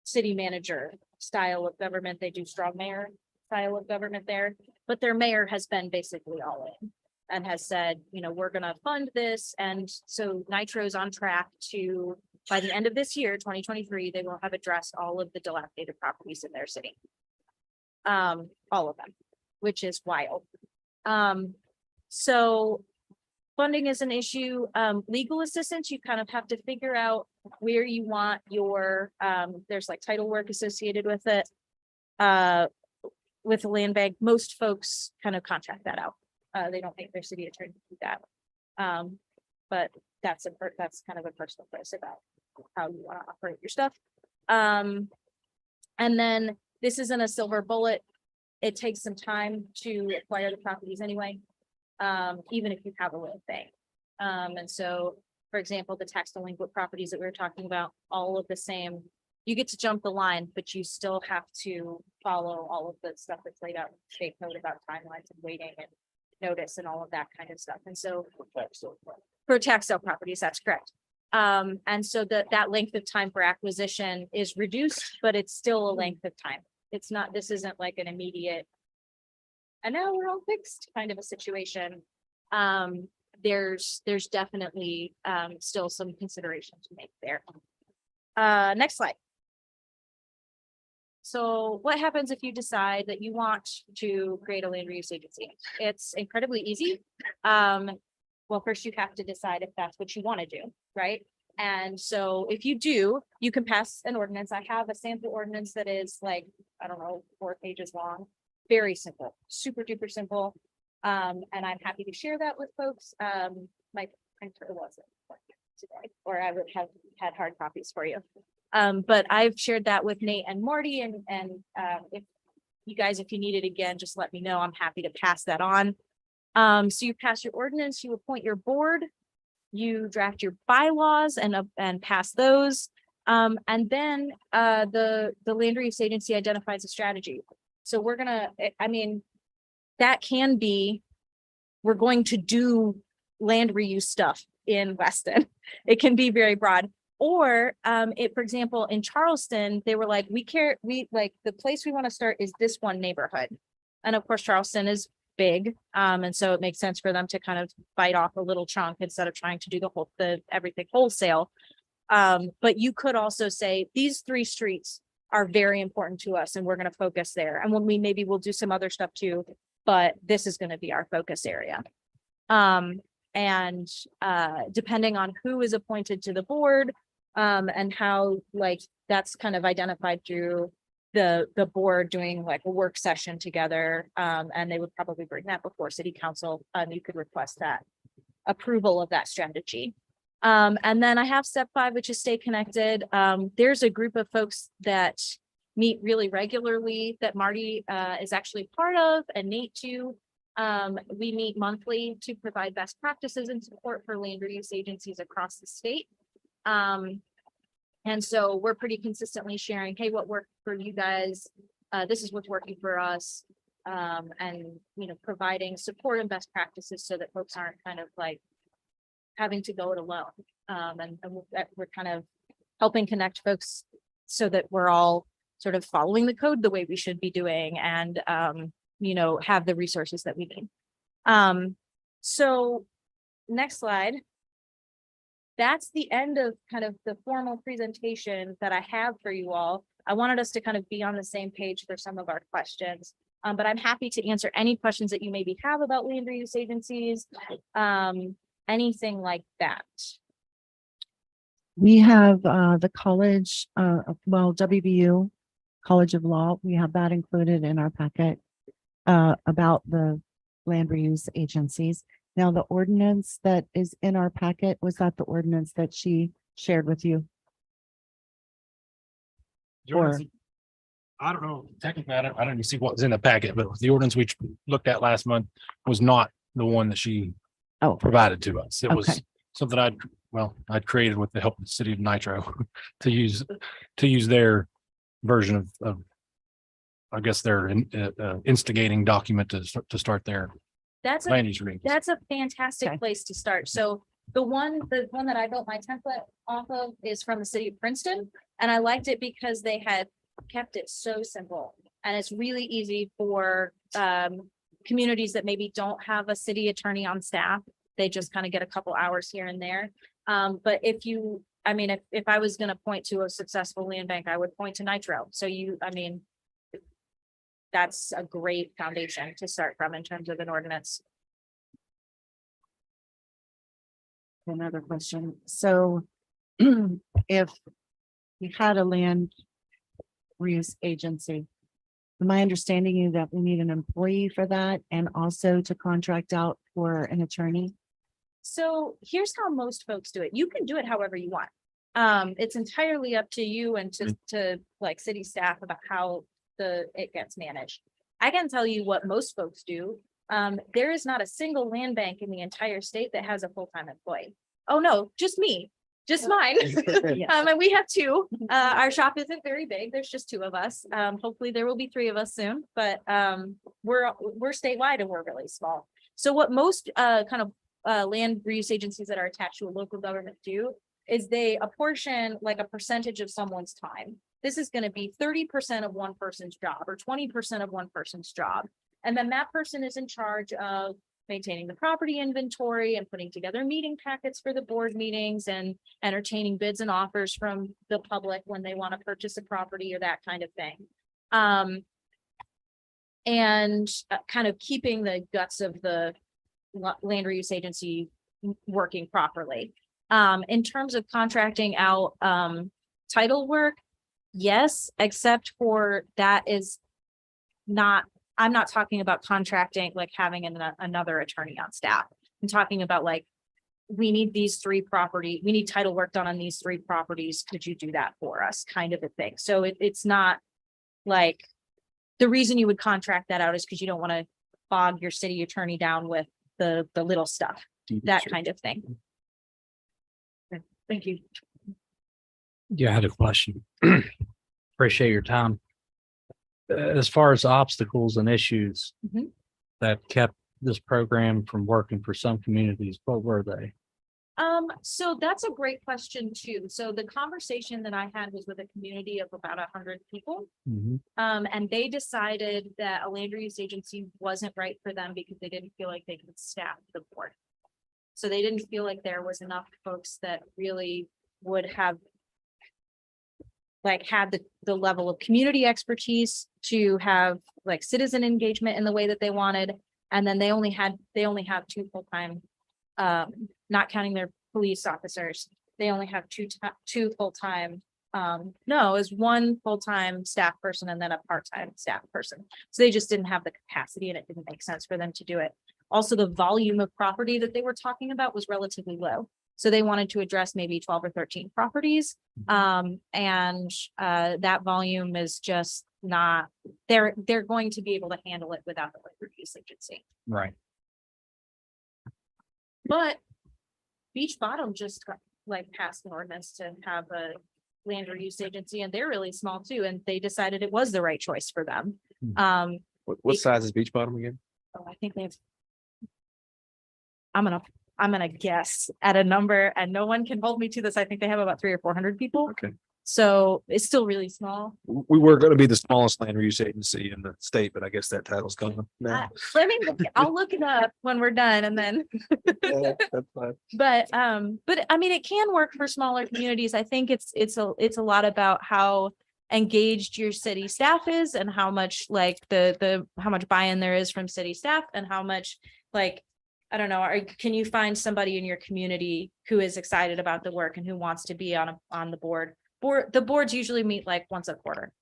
city manager style of government. They do strong mayor style of government there, but their mayor has been basically all in and has said, you know, we're going to fund this. And so Nitro's on track to, by the end of this year, 2023, they will have addressed all of the dilapidated properties in their city. All of them, which is wild. So funding is an issue. Legal assistance, you kind of have to figure out where you want your, there's like title work associated with it. With the land bank, most folks kind of contract that out. They don't make their city attorney do that. But that's kind of a personal choice about how you want to operate your stuff. And then this isn't a silver bullet. It takes some time to acquire the properties anyway, even if you have a land bank. And so, for example, the tax delinquent properties that we were talking about, all of the same, you get to jump the line, but you still have to follow all of the stuff that's laid out in state code about timelines and waiting and notice and all of that kind of stuff. And so for tax sale properties, that's correct. And so that length of time for acquisition is reduced, but it's still a length of time. It's not, this isn't like an immediate, and now we're all fixed kind of a situation. there's definitely still some consideration to make there. Next slide. So what happens if you decide that you want to create a land reuse agency? It's incredibly easy. Well, first you have to decide if that's what you want to do, right? And so if you do, you can pass an ordinance. I have a sample ordinance that is like, I don't know, 4 pages long. Very simple, super duper simple. And I'm happy to share that with folks. My printer wasn't working today, or I would have had hard copies for you. But I've shared that with Nate and Marty, and if you guys, if you need it again, just let me know. I'm happy to pass that on. So you pass your ordinance, you appoint your board, you draft your bylaws and pass those. And then the land reuse agency identifies a strategy. So we're gonna, I mean, that can be, we're going to do land reuse stuff in Weston. It can be very broad. Or for example, in Charleston, they were like, we like the place we want to start is this one neighborhood. And of course, Charleston is big. And so it makes sense for them to kind of bite off a little chunk instead of trying to do everything wholesale. But you could also say these 3 streets are very important to us and we're going to focus there. And when maybe we'll do some other stuff too, but this is going to be our focus area. And depending on who is appointed to the board, and how like that's kind of identified through the board doing like a work session together. And they would probably bring that before city council. You could request that approval of that strategy. And then I have step 5, which is stay connected. There's a group of folks that meet really regularly that Marty is actually part of, and Nate too. We meet monthly to provide best practices and support for land reuse agencies across the state. And so we're pretty consistently sharing, hey, what worked for you guys? This is what's working for us. And, providing support and best practices so that folks aren't kind of like having to go it alone. And we're kind of helping connect folks so that we're all sort of following the code the way we should be doing, and, have the resources that we need. So next slide. That's the end of kind of the formal presentation that I have for you all. I wanted us to kind of be on the same page for some of our questions, but I'm happy to answer any questions that you maybe have about land reuse agencies, anything like that. We have the college, WVU, College of Law. We have that included in our packet about the land reuse agencies. Now, the ordinance that is in our packet, was that the ordinance that she shared with you? Or, I don't know, technically, I don't even see what was in the packet, but the ordinance we looked at last month was not the one that she provided to us. It was Okay. something I'd created with the help of the city of Nitro to use their version of I guess their instigating document to start their That's land use review. That's a fantastic Okay. place to start. So the one that I built my template off of is from the city of Princeton. And I liked it because they had kept it so simple. And it's really easy for communities that maybe don't have a city attorney on staff. They just kind of get a couple hours here and there. But if I was going to point to a successful land bank, I would point to Nitro. So that's a great foundation to start from in terms of an ordinance. another question. So if we had a land reuse agency, my understanding is that we need an employee for that and also to contract out for an attorney. So here's how most folks do it. You can do it however you want. It's entirely up to you and to like city staff about how it gets managed. I can tell you what most folks do. There is not a single land bank in the entire state that has a full-time employee. Oh no, just me, just mine. And we have 2. Our shop isn't very big. There's just 2 of us. Hopefully there will be 3 of us soon, but we're statewide and we're really small. So what most land reuse agencies that are attached to a local government do is they apportion like a percentage of someone's time. This is going to be 30% of one person's job or 20% of one person's job. And then that person is in charge of maintaining the property inventory and putting together meeting packets for the board meetings and entertaining bids and offers from the public when they want to purchase a property or that kind of thing. And kind of keeping the guts of the land reuse agency working properly. In terms of contracting out title work, yes, except for that is not, I'm not talking about contracting, like having another attorney on staff. I'm talking about like, we need these 3 property, we need title work done on these 3 properties. Could you do that for us? Kind of a thing. So it's not like, the reason you would contract that out is because you don't want to bog your city attorney down with the little stuff, that kind of thing. Okay, thank you. Yeah, I had a question. Appreciate your time. As far as obstacles and issues Mhm. that kept this program from working for some communities, what were they? So that's a great question too. So the conversation that I had was with a community of about 100 people. And they decided that a land reuse agency wasn't right for them because they didn't feel like they could staff the board. So they didn't feel like there was enough folks that really would have like had the level of community expertise to have like citizen engagement in the way that they wanted. And then they only have 2 full-time, not counting their police officers. They only have two full-time, no, it was 1 full-time staff person and then a part-time staff person. So they just didn't have the capacity and it didn't make sense for them to do it. Also, the volume of property that they were talking about was relatively low. So they wanted to address maybe 12 or 13 properties. That volume is just not, they're going to be able to handle it without the land reuse agency. Right. But Beach Bottom just got like passed an ordinance to have a land reuse agency and they're really small too. And they decided it was the right choice for them. What size is Beach Bottom again? I think they have. I'm gonna guess at a number and no one can hold me to this. I think they have about 300 or 400 people. Okay. So it's still really small. We were going to be the smallest land reuse agency in the state, but I guess that title's gone now. I'll look it up when we're done and then. Yeah, that's fine. But I mean, it can work for smaller communities. I think it's a lot about how engaged your city staff is and how much like how much buy-in there is from city staff and how much like, I don't know, can you find somebody in your community who is excited about the work and who wants to be on the board? The boards usually meet like once a quarter.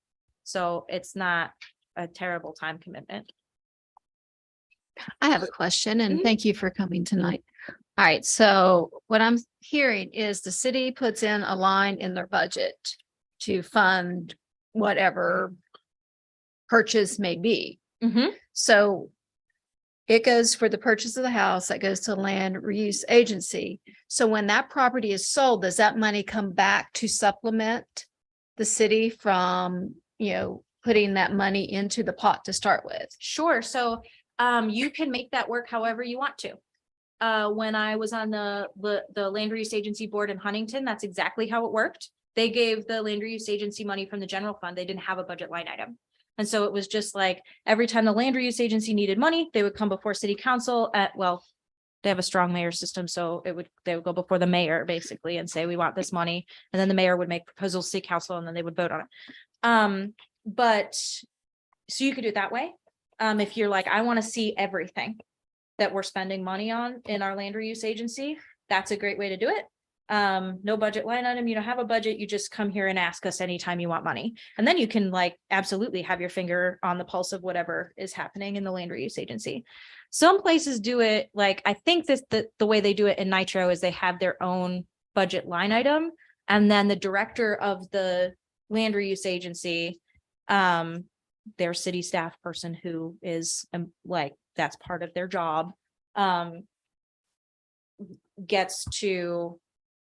So it's not a terrible time commitment. I have a question and thank you for coming tonight. All right, so what I'm hearing is the city puts in a line in their budget to fund whatever purchase may be. So it goes for the purchase of the house, that goes to land reuse agency. So when that property is sold, does that money come back to supplement the city from, putting that money into the pot to start with? Sure. So you can make that work however you want to. When I was on the land reuse agency board in Huntington, that's exactly how it worked. They gave the land reuse agency money from the general fund. They didn't have a budget line item. And so it was just like every time the land reuse agency needed money, they would come before city council they have a strong mayor system. So they would go before the mayor basically and say, we want this money. And then the mayor would make proposals to city council and then they would vote on it. But so you could do it that way. If you're like, I want to see everything that we're spending money on in our land reuse agency, that's a great way to do it. No budget line item, you don't have a budget, you just come here and ask us anytime you want money. And then you can like absolutely have your finger on the pulse of whatever is happening in the land reuse agency. Some places do it like, I think the way they do it in Nitro is they have their own budget line item. And then the director of the land reuse agency, their city staff person who is like, that's part of their job, gets to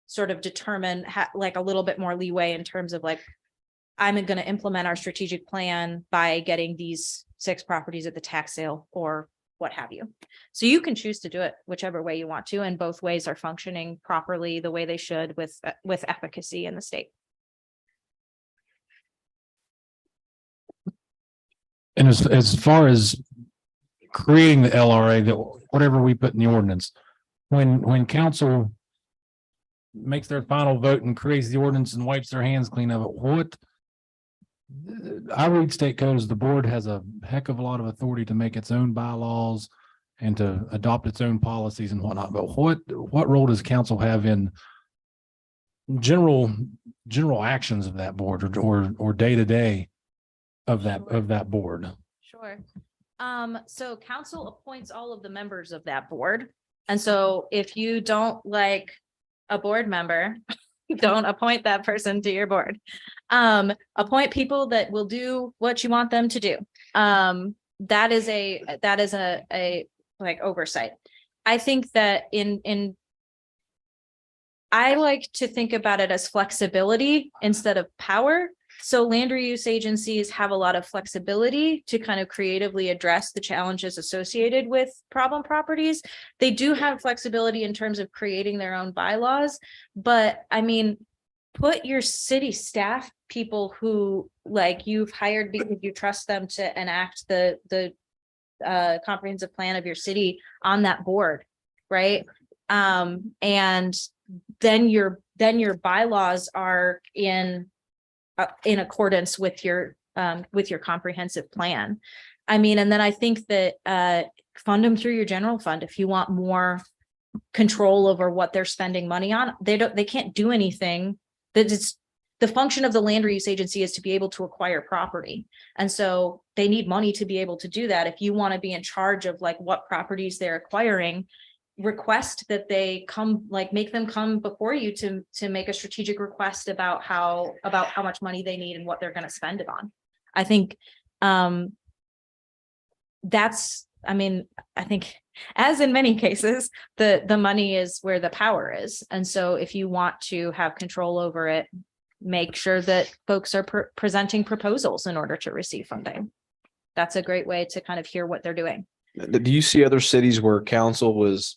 sort of determine like a little bit more leeway in terms of like, I'm going to implement our strategic plan by getting these 6 properties at the tax sale or what have you. So you can choose to do it whichever way you want to, and both ways are functioning properly the way they should with efficacy in the state. And as far as creating the LRA, that whatever we put in the ordinance, when council makes their final vote and creates the ordinance and wipes their hands clean of it, what? I read state code as the board has a heck of a lot of authority to make its own bylaws and to adopt its own policies and whatnot, but what role does council have in general actions of that board or day to day of that board? Sure. So council appoints all of the members of that board. And so if you don't like a board member, don't appoint that person to your board. Appoint people that will do what you want them to do. That is a like oversight. I think that I like to think about it as flexibility instead of power. So land reuse agencies have a lot of flexibility to kind of creatively address the challenges associated with problem properties. They do have flexibility in terms of creating their own bylaws, but I mean, put your city staff people who like you've hired because you trust them to enact the comprehensive plan of your city on that board, right? And then your bylaws are in accordance with your comprehensive plan. I mean, and then I think that fund them through your general fund if you want more control over what they're spending money on. They can't do anything. That it's the function of the land reuse agency is to be able to acquire property. And so they need money to be able to do that. If you want to be in charge of like what properties they're acquiring, request that they come, like make them come before you to make a strategic request about how much money they need and what they're going to spend it on. I think I think as in many cases, the money is where the power is. And so if you want to have control over it, make sure that folks are presenting proposals in order to receive funding. That's a great way to kind of hear what they're doing. Do you see other cities where council was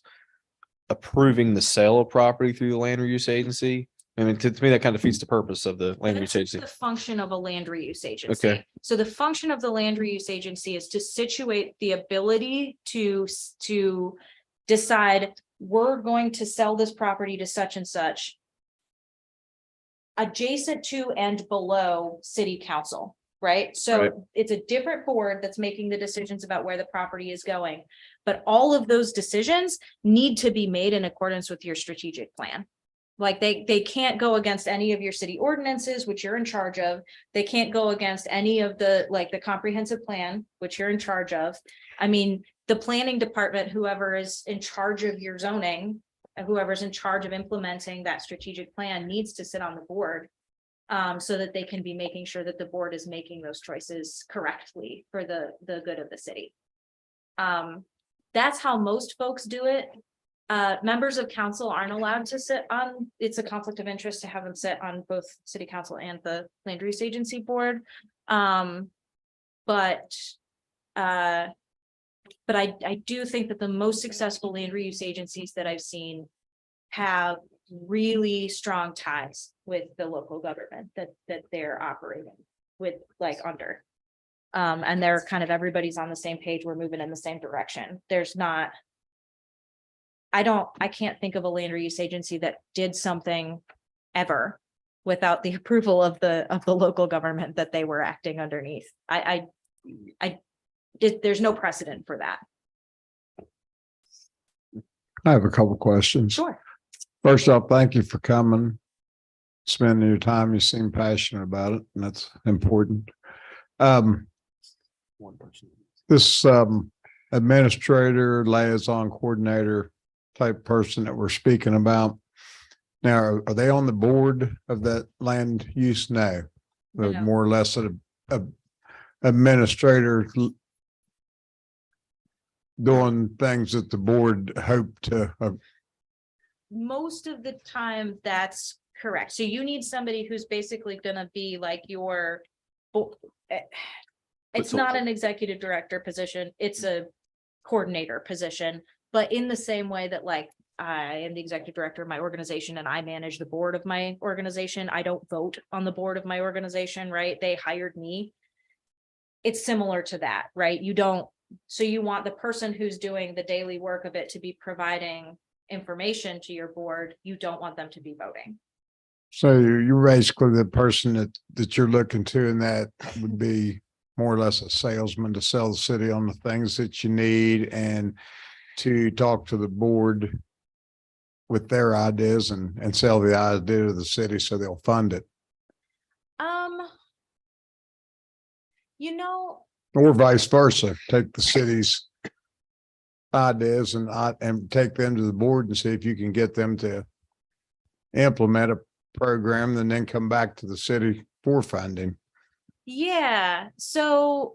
approving the sale of property through the land reuse agency? I mean, to me, that kind of defeats the purpose of the land That's reuse agency. the function of a land reuse agency. Okay. So the function of the land reuse agency is to situate the ability to decide we're going to sell this property to such and such adjacent to and below city council, right? So Right. it's a different board that's making the decisions about where the property is going. But all of those decisions need to be made in accordance with your strategic plan. Like they can't go against any of your city ordinances, which you're in charge of. They can't go against any of the comprehensive plan, which you're in charge of. I mean, the planning department, whoever is in charge of your zoning, whoever's in charge of implementing that strategic plan needs to sit on the board so that they can be making sure that the board is making those choices correctly for the good of the city. That's how most folks do it. Members of council aren't allowed to sit on, it's a conflict of interest to have them sit on both city council and the land use agency board. But I do think that the most successful land reuse agencies that I've seen have really strong ties with the local government that they're operating with under. And they're kind of everybody's on the same page. We're moving in the same direction. There's not. I can't think of a land reuse agency that did something ever without the approval of the local government that they were acting underneath. There's no precedent for that. I have a couple questions. Sure. First off, thank you for coming, spending your time. You seem passionate about it, and that's important. This administrator, liaison coordinator type person that we're speaking about. Now, are they on the board of that land use now? Or No. more or less a administrator doing things that the board hoped to. Most of the time, that's correct. So you need somebody who's basically gonna be like your. It's not an executive director position, it's a coordinator position, but in the same way that like I am the executive director of my organization and I manage the board of my organization. I don't vote on the board of my organization, right? They hired me. It's similar to that, right? You don't So you want the person who's doing the daily work of it to be providing information to your board. You don't want them to be voting. So you're basically the person that you're looking to, and that would be more or less a salesman to sell the city on the things that you need and to talk to the board with their ideas and sell the idea to the city so they'll fund it. You know, Or vice versa, take the city's ideas and take them to the board and see if you can get them to implement a program and then come back to the city for funding. yeah, so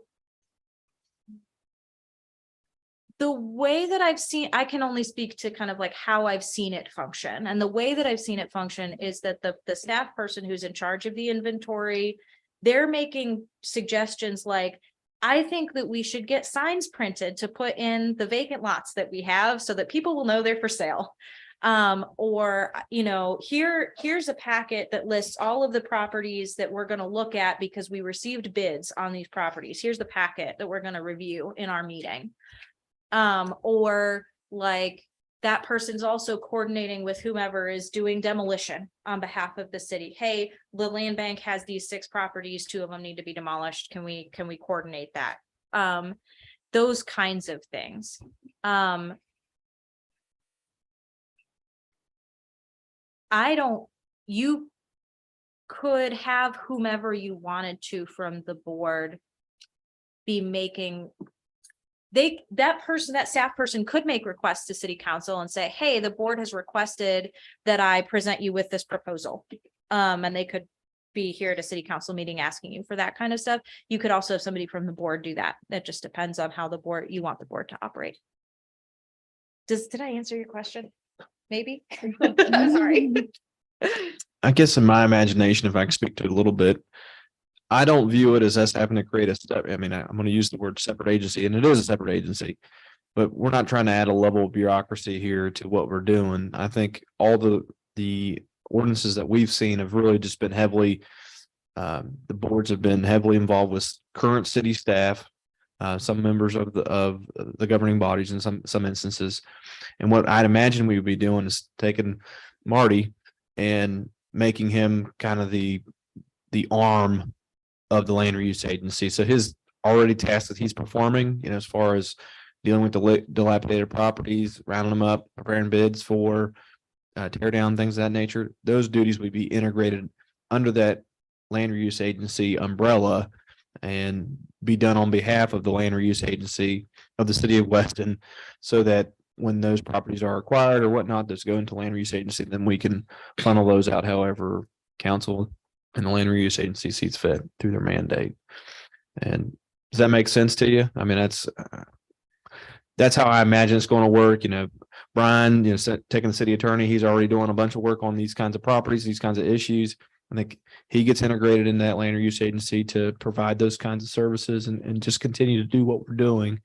the way that I've seen, I can only speak to kind of like how I've seen it function. And the way that I've seen it function is that the staff person who's in charge of the inventory, they're making suggestions like, I think that we should get signs printed to put in the vacant lots that we have so that people will know they're for sale. Or, you know, here's a packet that lists all of the properties that we're going to look at because we received bids on these properties. Here's the packet that we're going to review in our meeting. Or like that person's also coordinating with whomever is doing demolition on behalf of the city. Hey, the land bank has these 6 properties, 2 of them need to be demolished. Can we coordinate that? Those kinds of things. You could have whomever you wanted to from the board be making that staff person could make requests to city council and say, hey, the board has requested that I present you with this proposal. And they could be here at a city council meeting asking you for that kind of stuff. You could also have somebody from the board do that. That just depends on how you want the board to operate. Did I answer your question? Maybe. I'm sorry. I guess in my imagination, if I can speak to it a little bit, I don't view it as us having to create I'm going to use the word separate agency, and it is a separate agency, but we're not trying to add a level of bureaucracy here to what we're doing. I think all the ordinances that we've seen have really just been heavily, the boards have been heavily involved with current city staff, some members of the governing bodies in some instances. And what I'd imagine we would be doing is taking Marty and making him kind of the arm of the land reuse agency. So his already tasks that he's performing, as far as dealing with the dilapidated properties, rounding them up, preparing bids for tear down, things of that nature, those duties would be integrated under that land reuse agency umbrella and be done on behalf of the land reuse agency of the city of Weston, so that when those properties are acquired or whatnot, those go into land reuse agency, then we can funnel those out however council and the land reuse agency sees fit through their mandate. And does that make sense to you? I mean, that's how I imagine it's going to work. Brian, taking the city attorney, he's already doing a bunch of work on these kinds of properties, these kinds of issues. I think he gets integrated in that land reuse agency to provide those kinds of services and just continue to do what we're doing,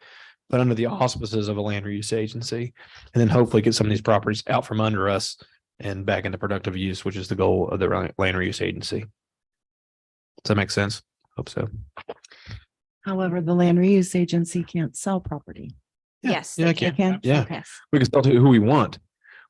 but under the auspices of a land reuse agency, and then hopefully get some of these properties out from under us and back into productive use, which is the goal of the land reuse agency. Does that make sense? Hope so. However, the land reuse agency can't sell property. Yes. Yeah, they I can. can. Yeah. Okay. We can sell to who we want.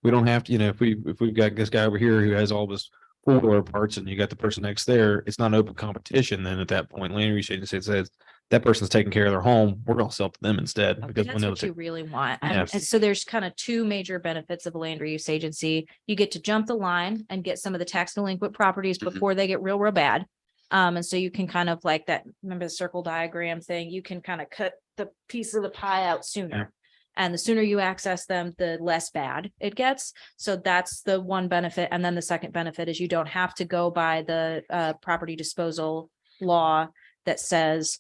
We don't have to, if we've got this guy over here who has all this 4-wheeler parts and you got the person next there, it's not open competition. Then at that point, land reuse agency says that person's taking care of their home. We're going to sell to them instead, because That's what you really want. Yes. And so there's kind of 2 major benefits of a land reuse agency. You get to jump the line and get some of the tax delinquent properties before they get real bad. And so you can kind of like that, remember the circle diagram thing, you can kind of cut the piece of the pie out sooner. Yeah. And the sooner you access them, the less bad it gets. So that's the one benefit. And then the second benefit is you don't have to go by the property disposal law that says,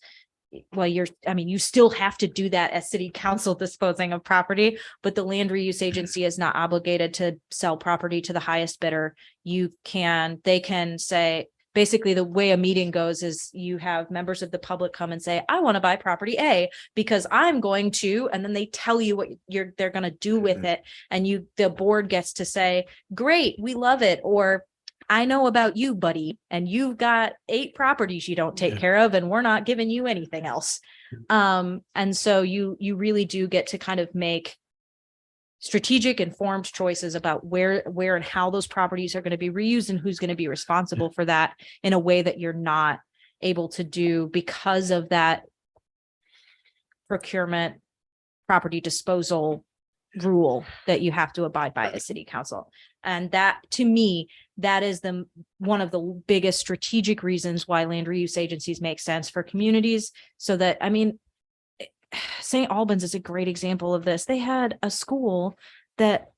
well, you still have to do that as city council disposing of property, but the land reuse agency is not obligated to sell property to the highest bidder. They can say, basically the way a meeting goes is you have members of the public come and say, I want to buy property A because I'm going to, and then they tell you what they're going to do with it. And the board gets to say, great, we love it. Or I know about you, buddy, and you've got 8 properties you don't take care of, and we're not giving you anything else. And so you really do get to kind of make strategic, informed choices about where and how those properties are going to be reused and who's going to be responsible for that in a way that you're not able to do because of that procurement, property disposal rule that you have to abide by as city council. And that, to me, that is one of the biggest strategic reasons why land reuse agencies make sense for communities. So that, I mean, St. Albans is a great example of this. They had a school that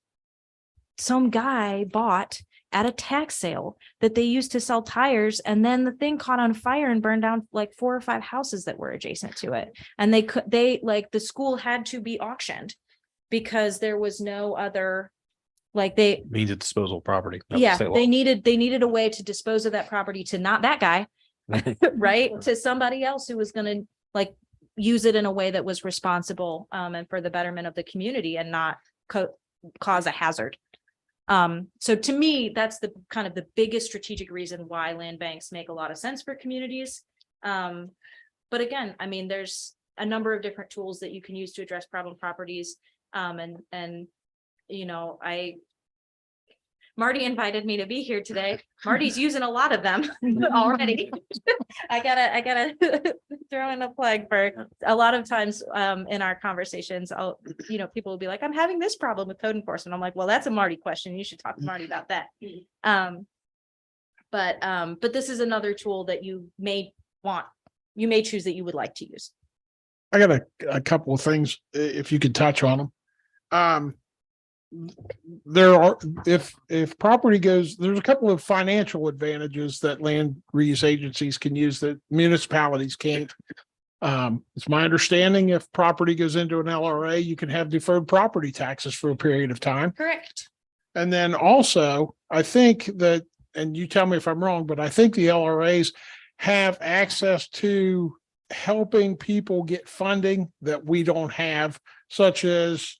some guy bought at a tax sale that they used to sell tires, and then the thing caught on fire and burned down like 4 or 5 houses that were adjacent to it. And the school had to be auctioned because there was no other, Means of disposal property. That was yeah, state law. they needed a way to dispose of that property to not that guy, right? To somebody else who was going to use it in a way that was responsible and for the betterment of the community and not cause a hazard. So to me, that's the kind of the biggest strategic reason why land banks make a lot of sense for communities. But again, I mean, there's a number of different tools that you can use to address problem properties. And you know, Marty invited me to be here today. Marty's using a lot of them already. I gotta throw in a plug for a lot of times in our conversations, people will be like, I'm having this problem with code enforcement. I'm like, well, that's a Marty question. You should talk to Marty about that. But this is another tool that you may choose that you would like to use. I got a couple of things, if you could touch on them. There are, if property goes, there's a couple of financial advantages that land reuse agencies can use that municipalities can't. It's my understanding if property goes into an LRA, you can have deferred property taxes for a period of time. Correct. And then also, I think that, and you tell me if I'm wrong, but I think the LRAs have access to helping people get funding that we don't have, such as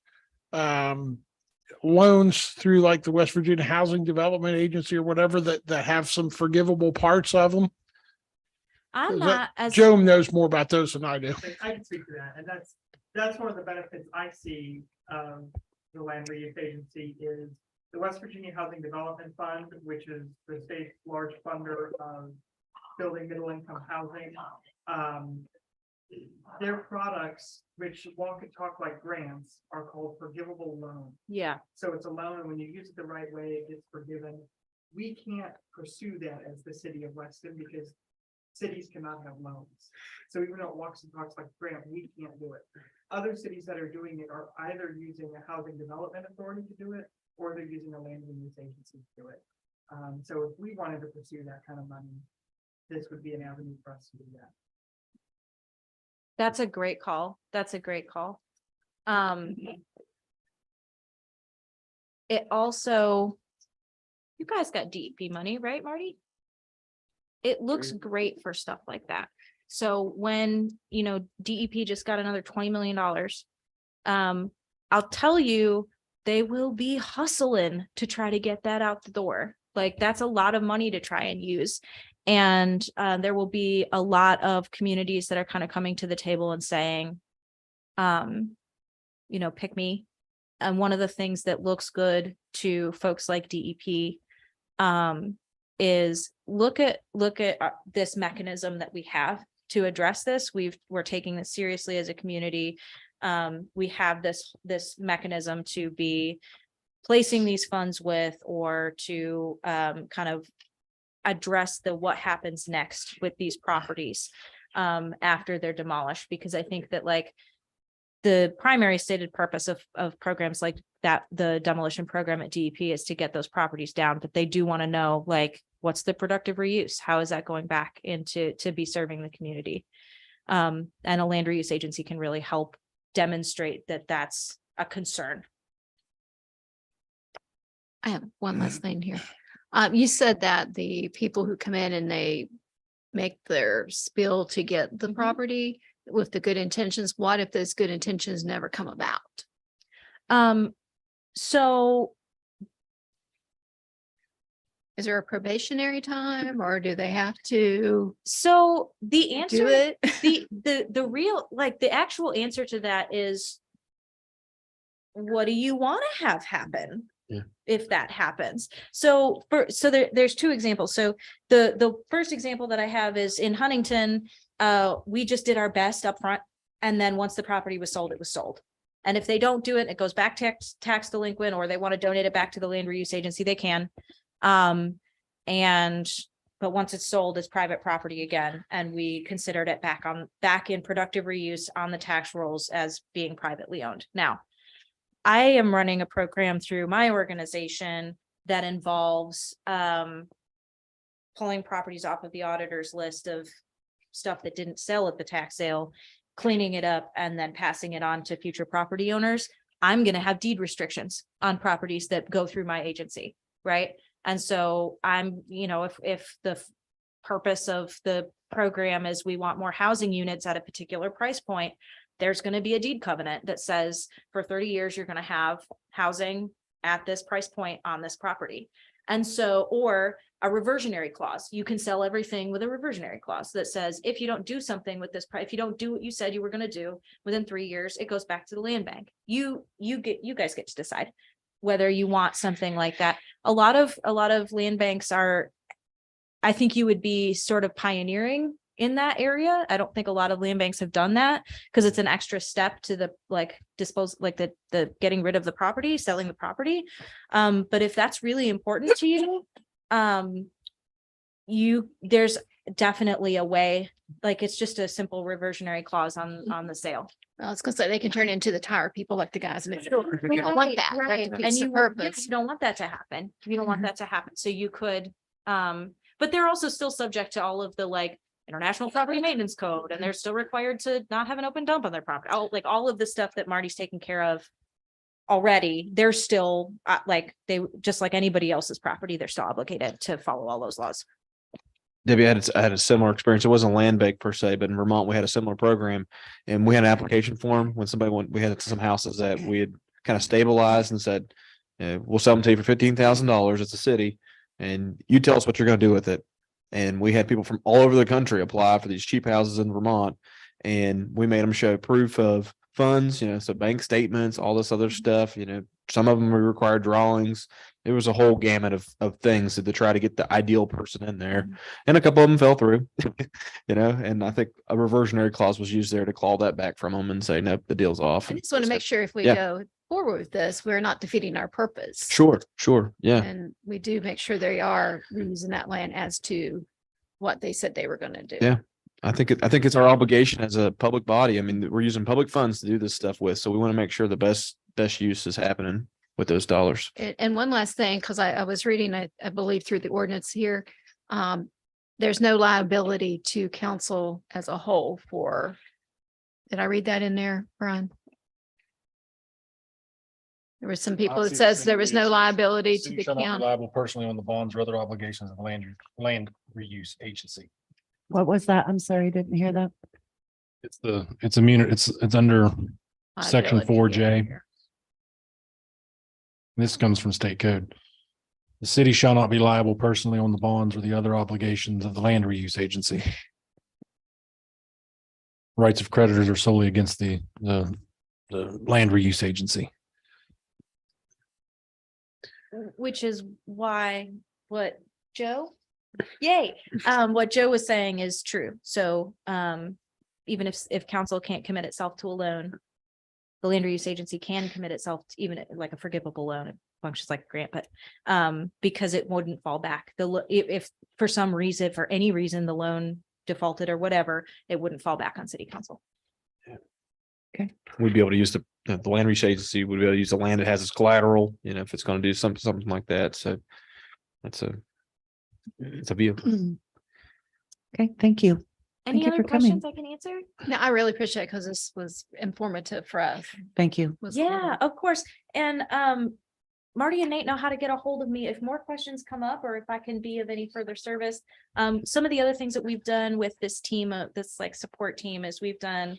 loans through like the West Virginia Housing Development Agency or whatever that have some forgivable parts of them. I'm not as Joe knows more about those than I do. I can speak to that, and that's one of the benefits I see of the land reuse agency is the West Virginia Housing Development Fund, which is the state's large funder of building middle income housing. Their products, which one could talk like grants, are called forgivable loans. Yeah. So it's a loan, and when you use it the right way, it gets forgiven. We can't pursue that as the city of Weston because cities cannot have loans. So even though it walks and talks like a grant, we can't do it. Other cities that are doing it are either using a housing development authority to do it, or they're using a land reuse agency to do it. So if we wanted to pursue that kind of money, this would be an avenue for us to do that. That's a great call. It also, you guys got DEP money, right, Marty? It looks great for stuff like that. So when, DEP just got another $20 million, I'll tell you, they will be hustling to try to get that out the door. Like that's a lot of money to try and use. And there will be a lot of communities that are kind of coming to the table and saying, pick me. And one of the things that looks good to folks like DEP is look at this mechanism that we have to address this. We're taking this seriously as a community. We have this mechanism to be placing these funds with, or to kind of address what happens next with these properties after they're demolished, because I think that the primary stated purpose of programs like that, the demolition program at DEP, is to get those properties down, but they do want to know what's the productive reuse? How is that going back to be serving the community? And a land reuse agency can really help demonstrate that that's a concern. I have one last thing here. You said that the people who come in and they make their spill to get the property with the good intentions, what if those good intentions never come about? So Is there a probationary time or do they have to So the do answer, it? the real, like, the actual answer to that is, what do you want to have happen? Yeah. If that happens. So there's two examples. So the first example that I have is in Huntington, we just did our best up front, and then once the property was sold, it was sold. And if they don't do it, it goes back tax delinquent, or they want to donate it back to the land reuse agency, they can. But once it's sold, it's private property again, and we considered it back in productive reuse on the tax rolls as being privately owned. Now, I am running a program through my organization that involves pulling properties off of the auditor's list of stuff that didn't sell at the tax sale, cleaning it up, and then passing it on to future property owners. I'm going to have deed restrictions on properties that go through my agency, right? And so I'm, if the purpose of the program is we want more housing units at a particular price point, there's going to be a deed covenant that says for 30 years, you're going to have housing at this price point on this property. And so, or a reversionary clause, you can sell everything with a reversionary clause that says, if you don't do something with this, if you don't do what you said you were going to do within 3 years, it goes back to the land bank. You guys get to decide whether you want something like that. A lot of land banks are, I think you would be sort of pioneering in that area. I don't think a lot of land banks have done that because it's an extra step to the the getting rid of the property, selling the property. But if that's really important to you, there's definitely a way, like it's just a simple reversionary clause on the sale. I was gonna say they can turn into the tire people like the guys next door. We don't want that. Right. That And defeats the you purpose. don't want that to happen. You don't want that to happen. So you could, but they're also still subject to all of the International Property Maintenance Code, and they're still required to not have an open dump on their property. All of the stuff that Marty's taking care of already, they're still they just like anybody else's property, they're still obligated to follow all those laws. Debbie, I had a similar experience. It wasn't a land bank per se, but in Vermont, we had a similar program, and we had an application form when somebody went, we had some houses that we had kind of stabilized and said, we'll sell them to you for $15,000. It's a city, and you tell us what you're going to do with it. And we had people from all over the country apply for these cheap houses in Vermont, and we made them show proof of funds, so bank statements, all this other stuff, some of them required drawings. It was a whole gamut of things to try to get the ideal person in there. And a couple of them fell through, and I think a reversionary clause was used there to claw that back from them and say, nope, the deal's off. I just want to make sure if we Yeah. go forward with this, we're not defeating our purpose. Sure. Yeah. And we do make sure they are using that land as to what they said they were going to do. Yeah. I think it's our obligation as a public body. I mean, we're using public funds to do this stuff with, so we want to make sure the best use is happening with those dollars. And one last thing, because I was reading, I believe through the ordinance here, there's no liability to council as a whole for, did I read that in there, Brian? There were some people that says there was no liability to the county. Liable personally on the bonds or other obligations of the land reuse agency. What was that? I'm sorry, didn't hear that. It's under Section Liability, 4J. yeah. This comes from state code. The city shall not be liable personally on the bonds or the other obligations of the land reuse agency. Rights of creditors are solely against the land reuse agency. Which is why what Joe was saying is true. So even if council can't commit itself to a loan, the land reuse agency can commit itself to even like a forgivable loan. It functions like a grant, but because it wouldn't fall back. If for some reason, for any reason, the loan defaulted or whatever, it wouldn't fall back on city council. We'd be able to use the land reuse agency, would be able to use the land that has its collateral, if it's going to do something like that. So it's a view. Okay, thank you. Any Thank you other for coming. questions I can answer? No, I really appreciate it because this was informative for us. Thank you. Yeah, of course. And Marty and Nate know how to get a hold of me if more questions come up or if I can be of any further service. Some of the other things that we've done with this team, this support team, is we've done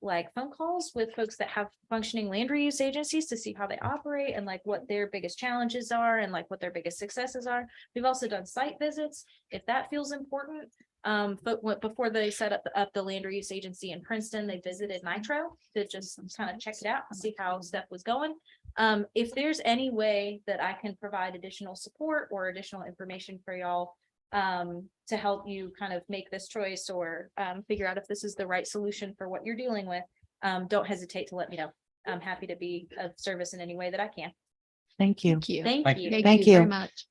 like phone calls with folks that have functioning land reuse agencies to see how they operate and like what their biggest challenges are and like what their biggest successes are. We've also done site visits, if that feels important. But before they set up the land reuse agency in Princeton, they visited Nitro to just kind of check it out and see how stuff was going. If there's any way that I can provide additional support or additional information for y'all to help you kind of make this choice or figure out if this is the right solution for what you're dealing with, don't hesitate to let me know. I'm happy to be of service in any way that I can. Thank you. Thank you. Thank you. Thank very you. much.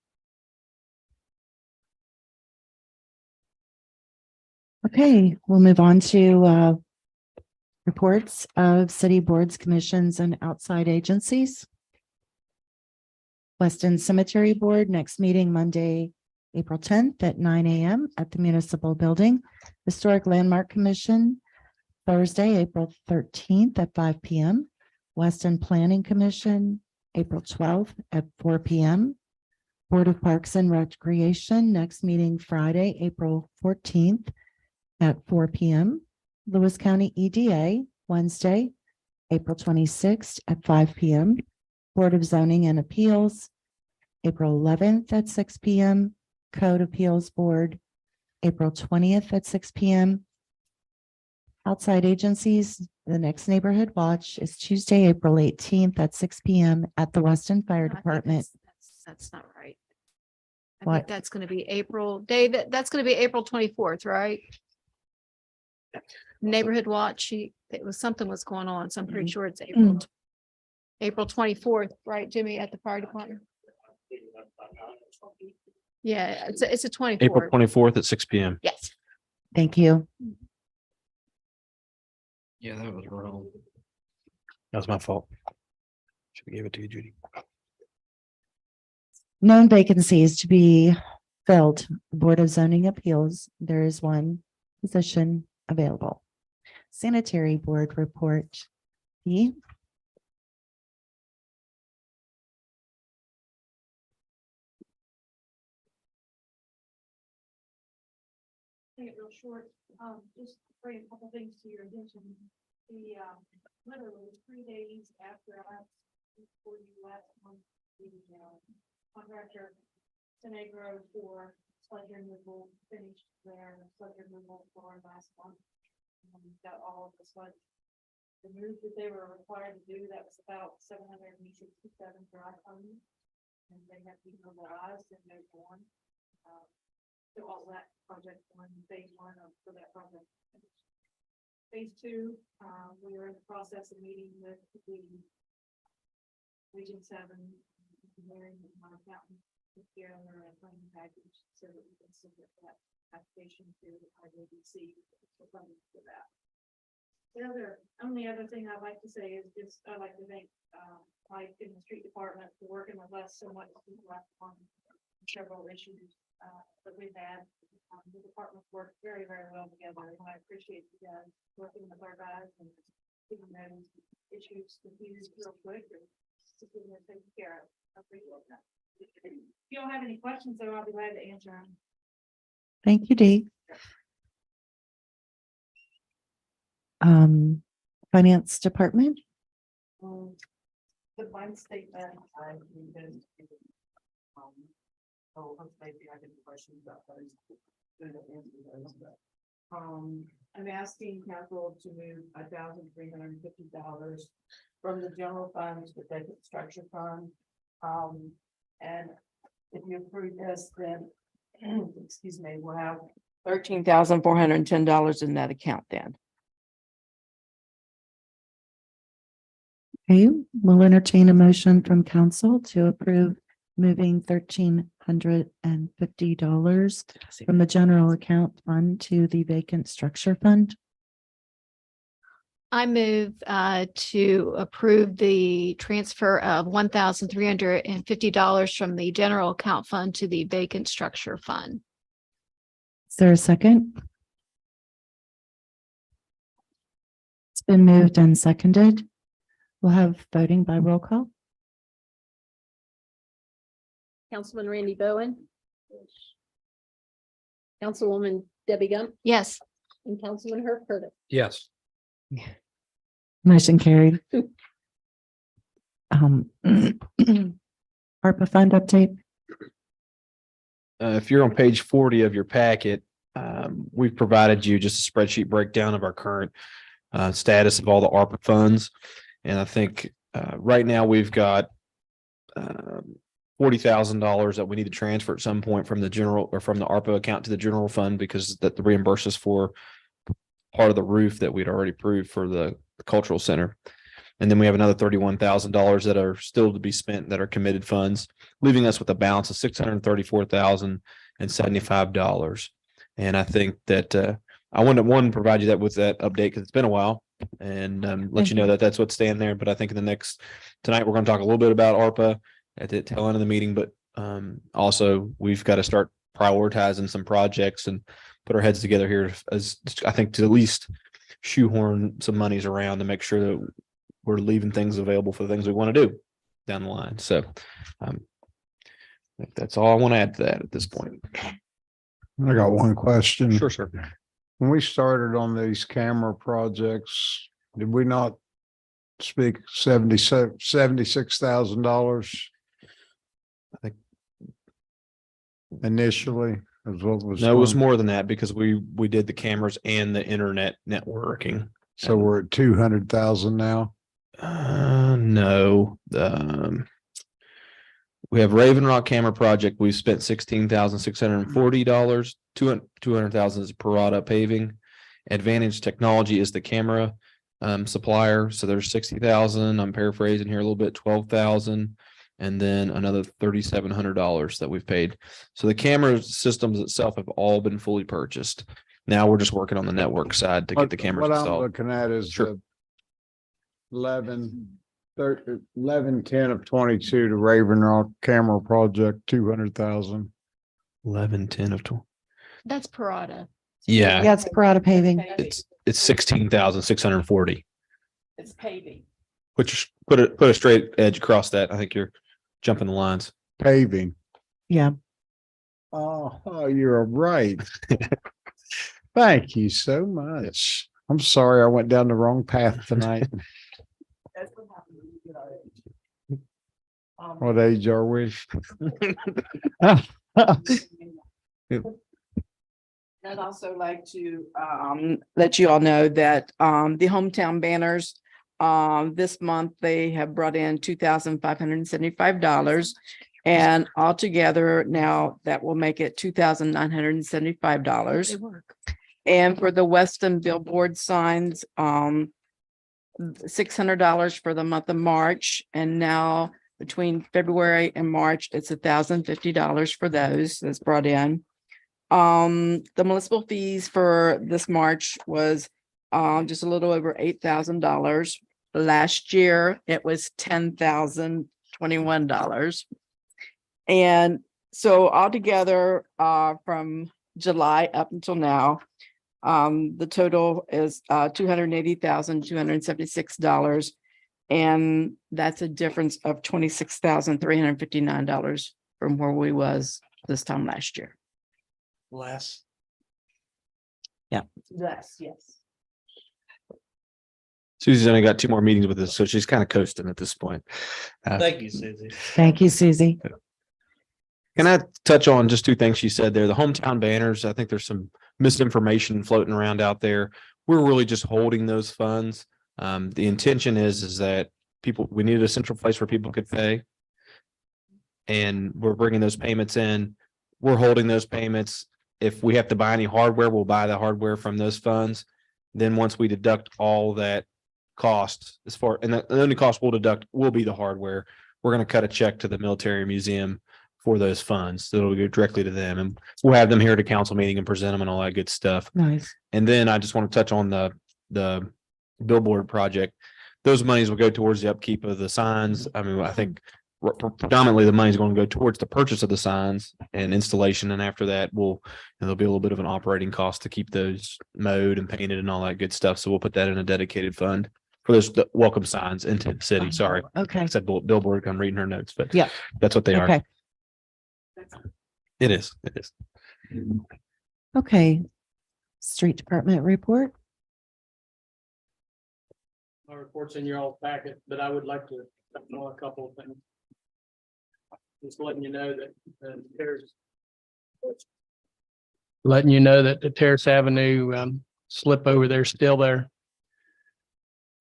Okay, we'll move on to reports of city boards, commissions, and outside agencies. Weston Cemetery Board, next meeting Monday, April 10th at 9 a.m. at the Municipal Building. Historic Landmark Commission, Thursday, April 13th at 5 p.m. Weston Planning Commission, April 12th at 4 p.m. Board of Parks and Recreation, next meeting Friday, April 14th at 4 p.m. Lewis County EDA, Wednesday, April 26th at 5 p.m. Board of Zoning and Appeals, April 11th at 6 p.m. Code Appeals Board, April 20th at 6 p.m. Outside agencies, the next Neighborhood Watch is Tuesday, April 18th at 6 p.m. at the Weston Fire I think Department. That's not right. I What? think that's gonna be April, David, that's gonna be April 24th, right? Neighborhood Watch, it was something was going on, so I'm pretty sure it's April. April 24th, right, Jimmy, at the fire department? Yeah, it's a April 24th. 24th at 6 p.m. Yes. Thank you. Yeah, that was wrong. That was my fault. Should have gave it to you, Judy. Known vacancies to be filled. Board of Zoning Appeals, there is one position available. Sanitary Board report. E. Make it real short, just bring a couple things to your attention. The, literally 3 days after I, before you last month, the, contractor, Senegro for sludge removal finished their sludge removal for last month. Got all of the sludge removed that they were required to do. That was about 767 dry tons. And they have to be mobilized and they're born. So all that project one, phase one of for that project. Phase two, we are in the process of meeting with the Region 7 engineering and my accountant to get our planning package so that we can submit that application to the IBC for funding for that. The only other thing I'd like to say is just I'd like to thank Mike in the street department for working with us so much on several issues that we've had. The departments work very, very well together, and I appreciate you guys working with our guys and getting those issues diffused real quick and just getting them taken care of. I appreciate that. If you don't have any questions, though, I'll be glad to answer them. Thank you, Dee. Finance Department. The bank statement, I can, so maybe I get questions about those. I'm asking council to move $1,350 from the general fund to the vacant structure fund. And if you approve this, then, excuse me, we'll have $13,410 in that account then. Okay, we'll entertain a motion from council to approve moving $1,350 from the general account fund to the vacant structure fund. I move to approve the transfer of $1,350 from the general account fund to the vacant structure fund. Is there a second? It's been moved and seconded. We'll have voting by roll call. Councilman Randy Bowen. Councilwoman Debbie Gump Yes. and Councilman Herb Curtis. Yes. Motion carried. ARPA fund update. If you're on page 40 of your packet, we've provided you just a spreadsheet breakdown of our current status of all the ARPA funds. And I think right now we've got $40,000 that we need to transfer at some point from the general or from the ARPA account to the general fund, because that reimburses for part of the roof that we'd already approved for the cultural center. And then we have another $31,000 that are still to be spent that are committed funds, leaving us with a balance of $634,075. And I think that I wanted to provide you that with that update because it's been a while, and let you know that that's what's staying there. But I think in the next tonight we're going to talk a little bit about ARPA at the tail end of the meeting, but also we've got to start prioritizing some projects and put our heads together here as I think to at least shoehorn some monies around to make sure that we're leaving things available for the things we want to do down the line. So I think that's all I want to add to that at this point. I got one question. Sure, sir. When we started on these camera projects, did we not speak $76,000? I think initially is what was. No, it was more than that because we did the cameras and the internet networking. So we're at 200,000 now. No, we have Raven Rock camera project. We've spent $16,640. 200,000 is Parada paving. Advantage Technology is the camera supplier. So there's 60,000. I'm paraphrasing here a little bit, 12,000, and then another $3,700 that we've paid. So the camera systems itself have all been fully purchased. Now we're just working on the network side to get the cameras What I'm installed. looking at is Sure. the 11/10 of 22 to Raven Rock camera project, 200,000. 11/10 of 20. That's Parada. Yeah, Yeah, it's Parada paving. it's 16,640. It's paving. Which put a straight edge across that. I think you're jumping the lines. Paving. Yeah. Oh, you're right. Thank you so much. I'm sorry I went down the wrong path tonight. That's what happened when you get our age. What age are we? I'd also like to let you all know that the hometown banners this month, they have brought in $2,575. And altogether now that will make it $2,975. They work. And for the Weston billboard signs, $600 for the month of March. And now between February and March, it's $1,050 for those that's brought in. The municipal fees for this March was just a little over $8,000. Last year, it was $10,021. And so altogether, from July up until now, the total is $280,276. And that's a difference of $26,359 from where we was this time last year. Less. Less, yes. Susie's only got 2 more meetings with us, so she's kind of coasting at this point. Thank you, Susie. Thank you, Susie. Can I touch on just 2 things she said there? The hometown banners, I think there's some misinformation floating around out there. We're really just holding those funds. The intention is that we needed a central place where people could pay. And we're bringing those payments in. We're holding those payments. If we have to buy any hardware, we'll buy the hardware from those funds. Then once we deduct all that cost and the only cost we'll deduct will be the hardware. We're going to cut a check to the military museum for those funds. So it'll go directly to them, and we'll have them here at a council meeting and present them and all that good stuff. Nice. And then I just want to touch on the billboard project. Those monies will go towards the upkeep of the signs. I mean, I think predominantly the money is going to go towards the purchase of the signs and installation. And after that, there'll be a little bit of an operating cost to keep those mowed and painted and all that good stuff. So we'll put that in a dedicated fund for those welcome signs into the city. Sorry. Okay. I said billboard. I'm reading her notes, but Yeah. that's what they are. Okay. It is. Okay. Street Department report. My report's in your old packet, but I would like to know a couple of things. Just letting you know that the Terrace Avenue slip over there still there.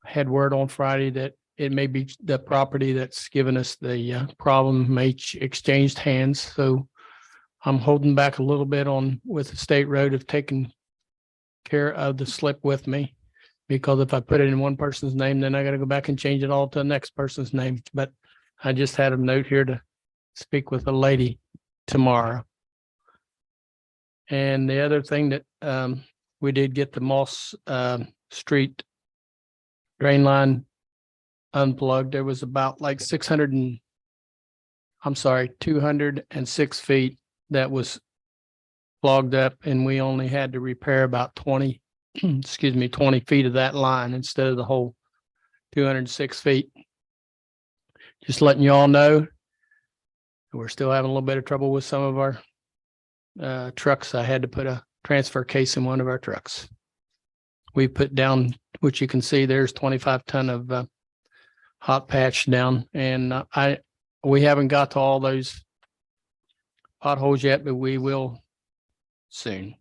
Had word on Friday that it may be the property that's given us the problem may exchanged hands, so I'm holding back a little bit on with the state road of taking care of the slip with me. Because if I put it in one person's name, then I gotta go back and change it all to the next person's name. But I just had a note here to speak with a lady tomorrow. And the other thing that we did get the Moss Street drain line unplugged. There was about like 206 feet that was clogged up, and we only had to repair about 20 feet of that line instead of the whole 206 feet. Just letting you all know, we're still having a little bit of trouble with some of our trucks. I had to put a transfer case in one of our trucks. We put down, which you can see there's 25 ton of hot patch down, and we haven't got to all those potholes yet, but we will soon.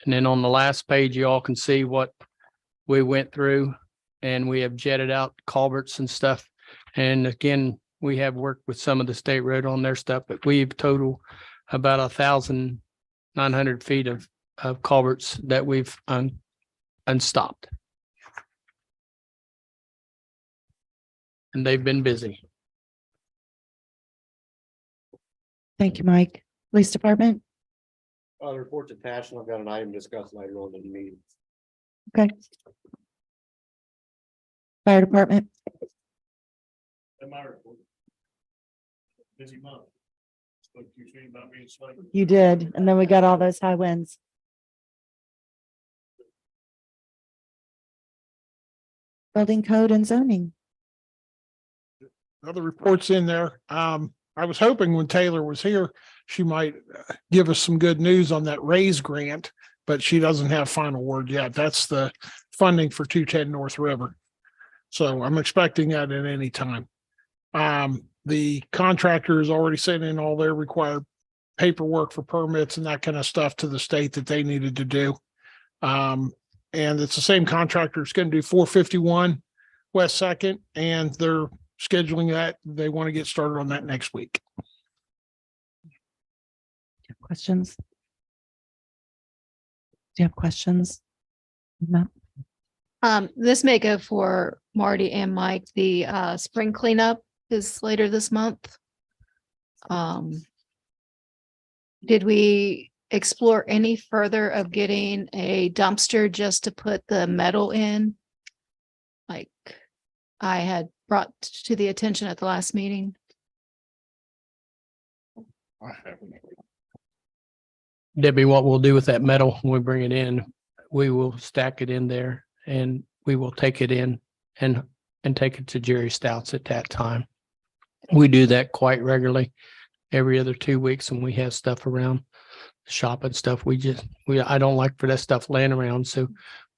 And then on the last page, you all can see what we went through, and we have jetted out culverts and stuff. And again, we have worked with some of the state road on their stuff, but we've total about 1,900 feet of culverts that we've unstopped. And they've been busy. Thank you, Mike. Police Department? The report's attached, and I've got an item discussed later on in the meeting. Okay. Fire Department? My report. Busy month. Spoke to you about being slow. You did, and then we got all those high winds. Building code and zoning. Other reports in there. I was hoping when Taylor was here, she might give us some good news on that raise grant, but she doesn't have final word yet. That's the funding for 210 North River. So I'm expecting that at any time. The contractor has already sent in all their required paperwork for permits and that kind of stuff to the state that they needed to do. And it's the same contractor that's going to do 451 West Second, and they're scheduling that. They want to get started on that next week. Questions? Do you have questions? No. This may go for Marty and Mike. The spring cleanup is later this month. Did we explore any further of getting a dumpster just to put the metal in? Like I had brought to the attention at the last meeting. Debbie, what we'll do with that metal when we bring it in, we will stack it in there and we will take it in and take it to Jerry Stouts at that time. We do that quite regularly, every other 2 weeks when we have stuff around the shop and stuff. I don't like for that stuff laying around, so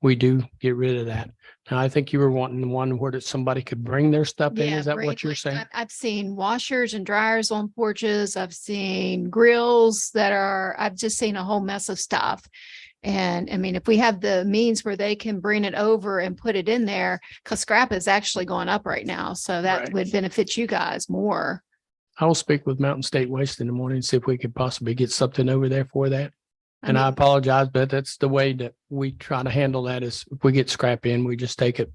we do get rid of that. Now, I think you were wanting the one where somebody could bring their stuff in. Is that what you're saying? I've seen washers and dryers on porches. I've seen grills I've just seen a whole mess of stuff. And I mean, if we have the means where they can bring it over and put it in there, because scrap is actually going up right now. So that Right. would benefit you guys more. I will speak with Mountain State Waste in the morning, see if we could possibly get something over there for that. And I mean, apologize, but that's the way that we try to handle that is if we get scrap in, we just take it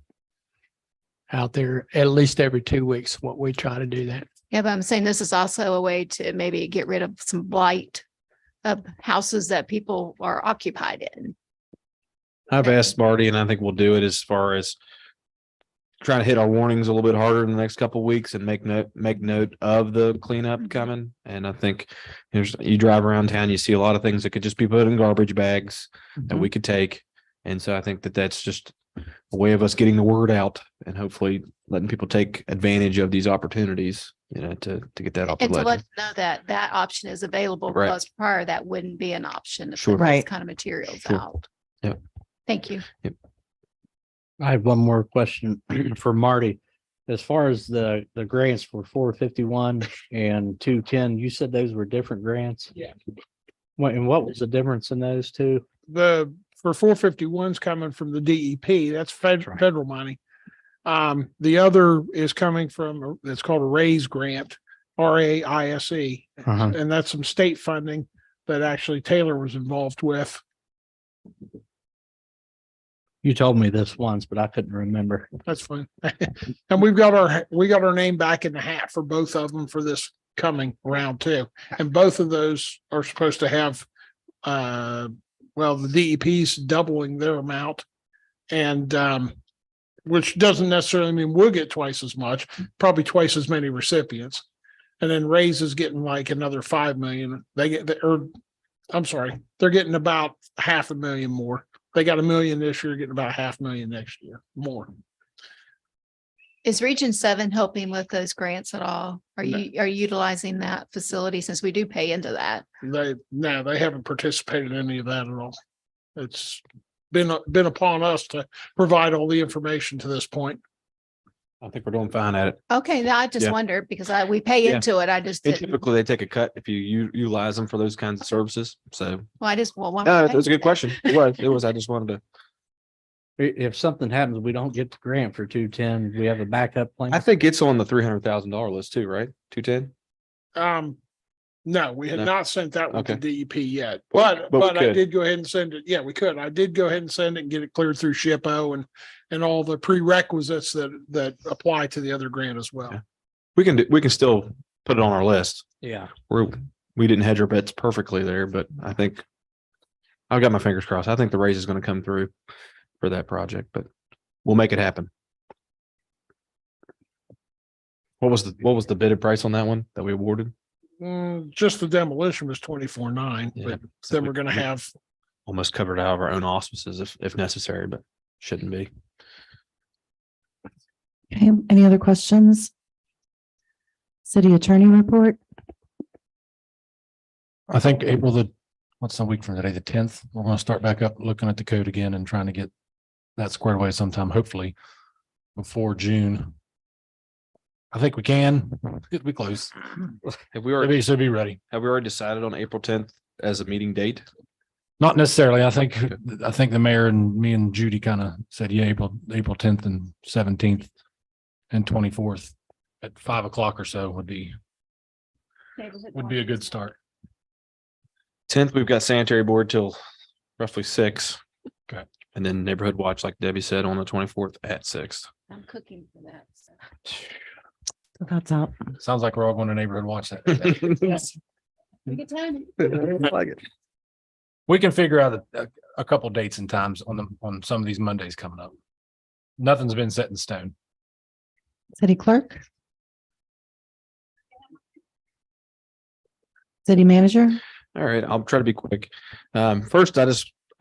out there at least every 2 weeks, what we try to do that. Yeah, but I'm saying this is also a way to maybe get rid of some blight of houses that people are occupied in. I've asked Marty, and I think we'll do it as far as trying to hit our warnings a little bit harder in the next couple of weeks and make note of the cleanup coming. And I think you drive around town, you see a lot of things that could just be put in garbage bags that we could take. And so I think that that's just a way of us getting the word out and hopefully letting people take advantage of these opportunities, to get that off the And to let ledger. them know that that option is available, Right. because prior that wouldn't be an option to Sure. put these Right. kind of materials Sure. out. Yep. Thank you. Yep. I have one more question for Marty. As far as the grants for 451 and 210, you said those were different grants? Yeah. And what was the difference in those two? For 451's coming from the DEP, that's right. federal money. The other is coming from, it's called a RAISE grant, RAISE. Uh-huh. And that's some state funding that actually Taylor was involved with. You told me this once, but I couldn't remember. That's fine. And we got our name back in the hat for both of them for this coming round too. And both of those are supposed to have, the DEP's doubling their amount. And, which doesn't necessarily mean we'll get twice as much, probably twice as many recipients. And then Raise is getting like another 5 million. They're getting about 500,000 more. They got 1 million this year, getting about 500,000 next year more. Is Region 7 helping with those grants at all? Are No. you utilizing that facility since we do pay into that? They haven't participated in any of that at all. It's been upon us to provide all the information to this point. I think we're doing fine at it. Okay, now I just Yeah. wondered because we pay Yeah. into it. I just And didn't. typically they take a cut if you utilize them for those kinds of services. So, Well, I just, well, why no, am I that was a paying good for that? question. It was, I just wanted to, If something happens, we don't get the grant for 210, we have a backup plan. I think it's on the $300,000 list too, right? 210? No, we had No. not sent that one to Okay. DEP yet, But but we I could. did go ahead and send it. Yeah, we could. I did go ahead and send it and get it cleared through SHPO and all the prerequisites that apply to the other grant as well. Yeah. We can still put it on our list. Yeah. We didn't hedge our bets perfectly there, but I think I've got my fingers crossed. I think the raise is going to come through for that project, but we'll make it happen. What was the bidded price on that one that we awarded? Just the demolition was 24.9, Yeah. but then we're gonna have, Almost covered out of our own auspices if necessary, but shouldn't be. Okay, any other questions? City attorney report? I think what's the week from today, the 10th, we're gonna start back up looking at the code again and trying to get that squared away sometime, hopefully before June. I think we can. It'll be close. Have we already Ready. have we already decided on April 10th as a meeting date? Not necessarily. I think the mayor and me and Judy kind of said, yeah, April 10th and 17th and 24th at 5 o'clock or so would be a good start. 10th, we've got sanitary board till roughly 6. Okay. And then neighborhood watch, like Debbie said, on the 24th at 6. I'm cooking for that. so. So that's out. Sounds like we're all going to neighborhood watch that. Yes. We get time. Like it. We can figure out a couple dates and times on some of these Mondays coming up. Nothing's been set in stone. City clerk? City manager? All right, I'll try to be quick. First, I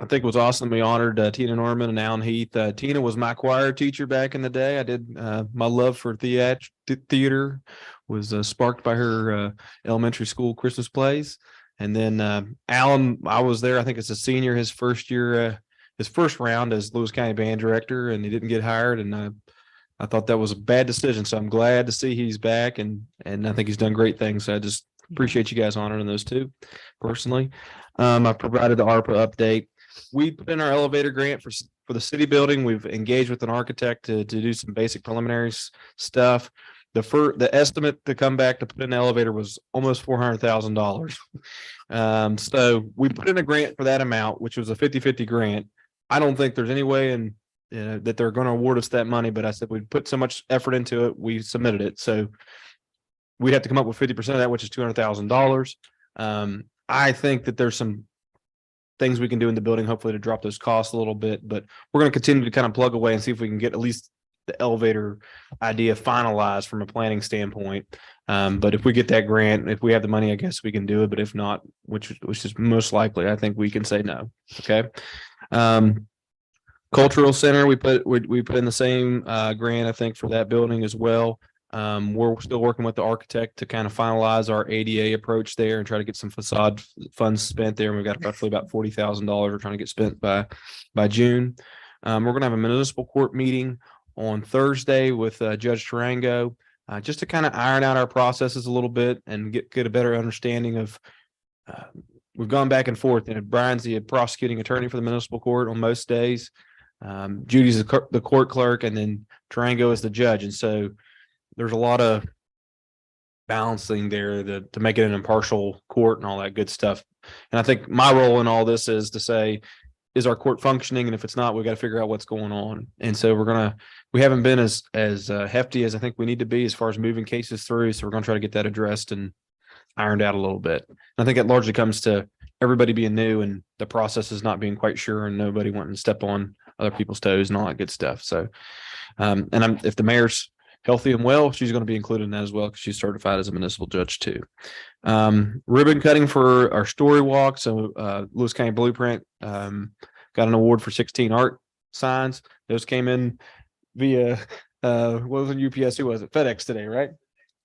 think it was awesome. We honored Tina Norman and Alan Heath. Tina was my choir teacher back in the day. I did my love for theater was sparked by her elementary school Christmas plays. And then Alan, I was there. I think it's a senior, his first year, his first round as Lewis County band director, and he didn't get hired. And I thought that was a bad decision. So I'm glad to see he's back, and I think he's done great things. So I just appreciate you guys honoring those two personally. I provided the ARPA update. We put in our elevator grant for the city building. We've engaged with an architect to do some basic preliminary stuff. The estimate to come back to put in an elevator was almost $400,000. So we put in a grant for that amount, which was a 50-50 grant. I don't think there's any way that they're going to award us that money, but I said we put so much effort into it, we submitted it. So we'd have to come up with 50% of that, which is $200,000. I think that there's some things we can do in the building, hopefully to drop those costs a little bit, but we're going to continue to kind of plug away and see if we can get at least the elevator idea finalized from a planning standpoint. But if we get that grant, if we have the money, I guess we can do it. But if not, which is most likely, I think we can say no. Okay. Cultural center, we put in the same grant, I think, for that building as well. We're still working with the architect to kind of finalize our ADA approach there and try to get some facade funds spent there. And we've got roughly about $40,000 we're trying to get spent by June. We're going to have a municipal court meeting on Thursday with Judge Tarango, just to kind of iron out our processes a little bit and get a better understanding of. We've gone back and forth, and Brian's the prosecuting attorney for the municipal court on most days. Judy's the court clerk, and then Tarango is the judge. And so there's a lot of balancing there to make it an impartial court and all that good stuff. And I think my role in all this is to say, is our court functioning? And if it's not, we got to figure out what's going on. And so we haven't been as hefty as I think we need to be as far as moving cases through. So we're going to try to get that addressed and ironed out a little bit. And I think it largely comes to everybody being new and the process is not being quite sure and nobody wanting to step on other people's toes and all that good stuff. So, if the mayor's healthy and well, she's going to be included in that as well because she's certified as a municipal judge too. Ribbon cutting for our story walk. So Lewis County Blueprint got an award for 16 art signs. Those came in via what was it, UPS? Who was it? FedEx today, right?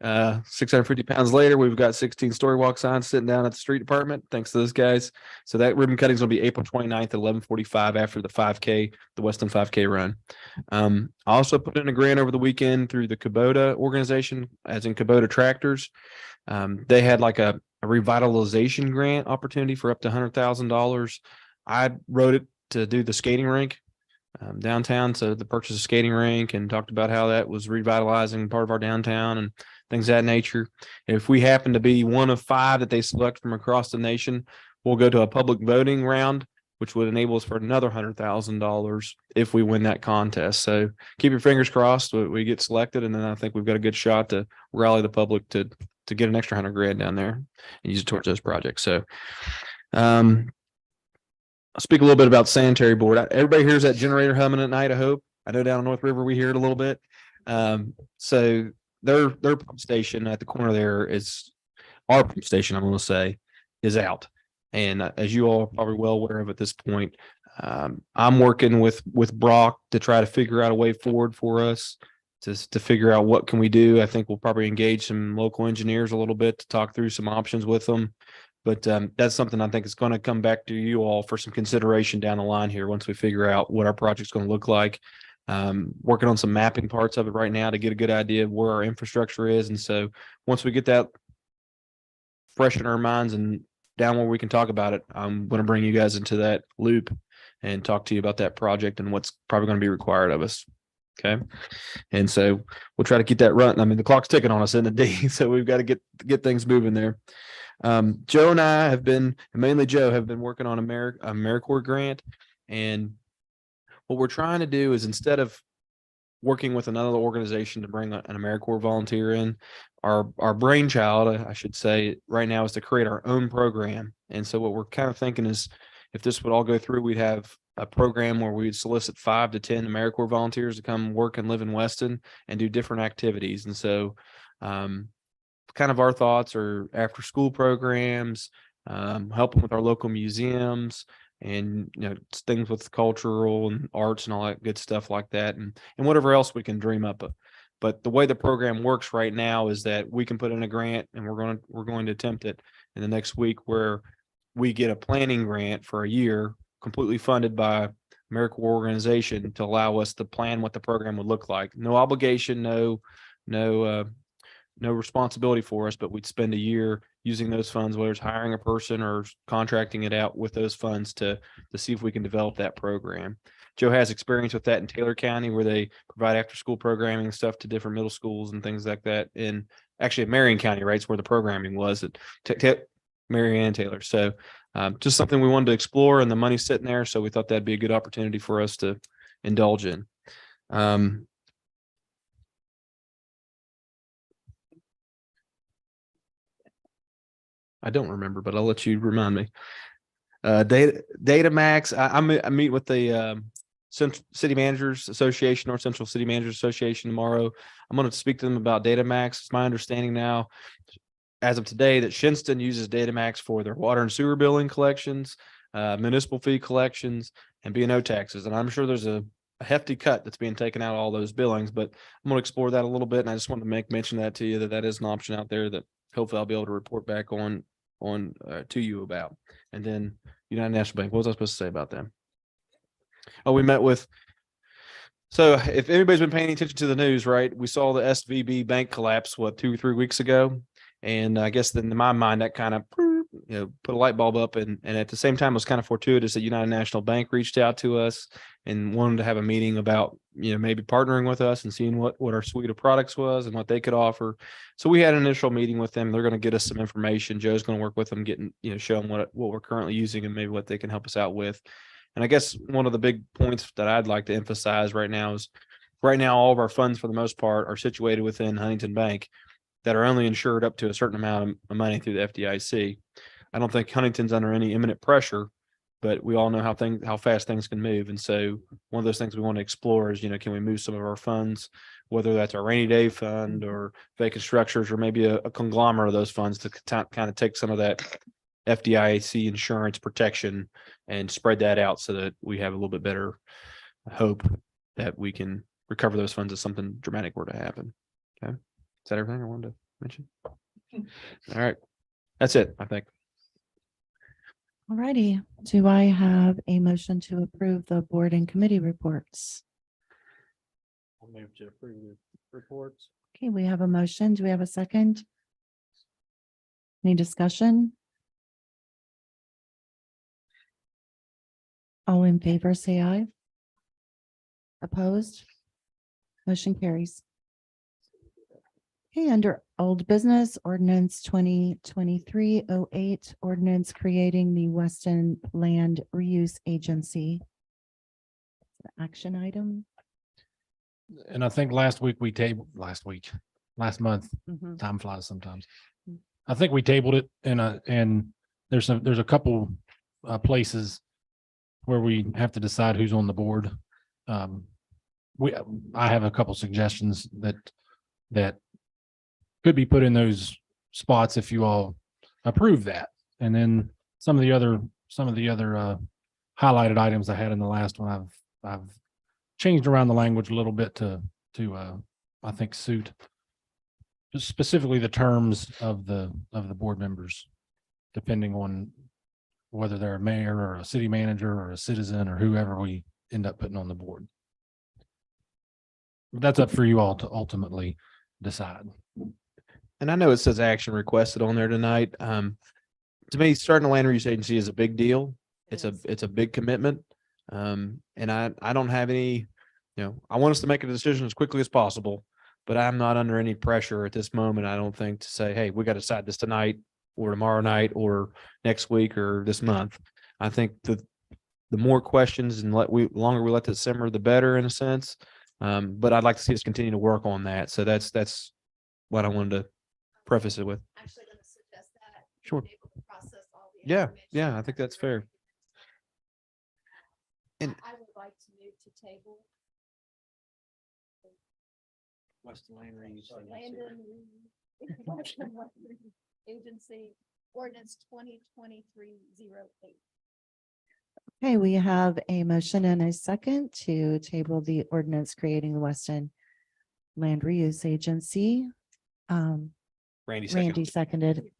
650 pounds later, we've got 16 story walk signs sitting down at the street department. Thanks to those guys. So that ribbon cutting is going to be April 29th at 11:45 after the 5K, the Weston 5K run. I also put in a grant over the weekend through the Kubota organization, as in Kubota Tractors. They had like a revitalization grant opportunity for up to $100,000. I wrote it to do the skating rink downtown, so the purchase of skating rink, and talked about how that was revitalizing part of our downtown and things of that nature. If we happen to be one of 5 that they select from across the nation, we'll go to a public voting round, which would enable us for another $100,000 if we win that contest. So keep your fingers crossed we get selected, and then I think we've got a good shot to rally the public to get an extra $100,000 down there and use it towards those projects. So I'll speak a little bit about sanitary board. Everybody hears that generator humming at night, I hope. I know down in North River we hear it a little bit. So their pump station at the corner there is, our pump station, I'm going to say, is out. And as you all are probably well aware of at this point, I'm working with Brock to try to figure out a way forward for us to figure out what can we do. I think we'll probably engage some local engineers a little bit to talk through some options with them. But that's something I think is going to come back to you all for some consideration down the line here once we figure out what our project's going to look like. Working on some mapping parts of it right now to get a good idea of where our infrastructure is. And so once we get that fresh in our minds and down where we can talk about it, I'm going to bring you guys into that loop and talk to you about that project and what's probably going to be required of us. Okay. And so we'll try to keep that running. I mean, the clock's ticking on us in the D, so we've got to get things moving there. Joe and I have been, and mainly Joe, have been working on a AmeriCorps grant. And what we're trying to do is, instead of working with another organization to bring an AmeriCorps volunteer in, our brainchild, I should say, right now is to create our own program. And so what we're kind of thinking is, if this would all go through, we'd have a program where we'd solicit 5 to 10 AmeriCorps volunteers to come work and live in Weston and do different activities. And so kind of our thoughts are after school programs, helping with our local museums, and things with cultural and arts and all that good stuff like that, and whatever else we can dream up of. But the way the program works right now is that we can put in a grant, and we're going to attempt it in the next week, where we get a planning grant for a year, completely funded by AmeriCorps organization, to allow us to plan what the program would look like. No obligation, no responsibility for us, but we'd spend a year using those funds, whether it's hiring a person or contracting it out with those funds to see if we can develop that program. Joe has experience with that in Taylor County, where they provide after school programming and stuff to different middle schools and things like that. In actually in Marion County, right? It's where the programming was at Marion and Taylor. So just something we wanted to explore, and the money's sitting there. So we thought that'd be a good opportunity for us to indulge in. I don't remember, but I'll let you remind me. Data Max. I meet with the Central City Managers Association, or Central City Managers Association, tomorrow. I'm going to speak to them about Data Max. It's my understanding now, as of today, that Shinston uses Data Max for their water and sewer billing collections, municipal fee collections, and B&O taxes. And I'm sure there's a hefty cut that's being taken out of all those billings, but I'm going to explore that a little bit. And I just wanted to make mention of that to you, that is an option out there that hopefully I'll be able to report back on to you about. And then United National Bank, what was I supposed to say about them? Oh, we met with So if anybody's been paying attention to the news, right, we saw the SVB bank collapse, what, 2 or 3 weeks ago? And I guess then in my mind, that kind of, put a light bulb up. And at the same time, it was kind of fortuitous that United National Bank reached out to us and wanted to have a meeting about, maybe partnering with us and seeing what our suite of products was and what they could offer. So we had an initial meeting with them. They're going to get us some information. Joe's going to work with them, getting, show them what we're currently using and maybe what they can help us out with. And I guess one of the big points that I'd like to emphasize right now is all of our funds for the most part are situated within Huntington Bank that are only insured up to a certain amount of money through the FDIC. I don't think Huntington's under any imminent pressure, but we all know how fast things can move. And so one of those things we want to explore is, can we move some of our funds, whether that's our rainy day fund or vacant structures, or maybe a conglomerate of those funds to kind of take some of that FDIC insurance protection and spread that out so that we have a little bit better hope that we can recover those funds if something dramatic were to happen. Okay. Is that everything I wanted to mention? All right. That's it, I think. All righty. Do I have a motion to approve the board and committee reports? I'll move to approve the reports. Okay, we have a motion. Do we have a second? Any discussion? All in favor, say aye. Opposed? Motion carries. Okay, under old business, ordinance 2023-08, ordinance creating the Weston Land Reuse Agency. Action item. And I think last month, Mhm. time flies sometimes. I think we tabled it and there's a couple places where we have to decide who's on the board. I have a couple suggestions that could be put in those spots if you all approve that. And then some of the other highlighted items I had in the last one, I've changed around the language a little bit to I think suit just specifically the terms of the board members, depending on whether they're a mayor or a city manager or a citizen or whoever we end up putting on the board. But that's up for you all to ultimately decide. And I know it says action requested on there tonight. To me, starting a land reuse agency is a big deal. It's a big commitment. And I don't have any, I want us to make a decision as quickly as possible, but I'm not under any pressure at this moment. I don't think to say, hey, we got to decide this tonight or tomorrow night or next week or this month. I think the more questions and longer we let this simmer, the better in a sense. But I'd like to see us continue to work on that. So that's what I wanted to preface it with. Actually gonna suggest that. Sure. Be able to process all the Yeah, information. yeah, I think that's fair. And I would like to move to table Weston Land Reuse land and Western Agency ordinance 2023-08. Okay, we have a motion and a second to table the ordinance creating the Weston Land Reuse Agency. Randy seconded.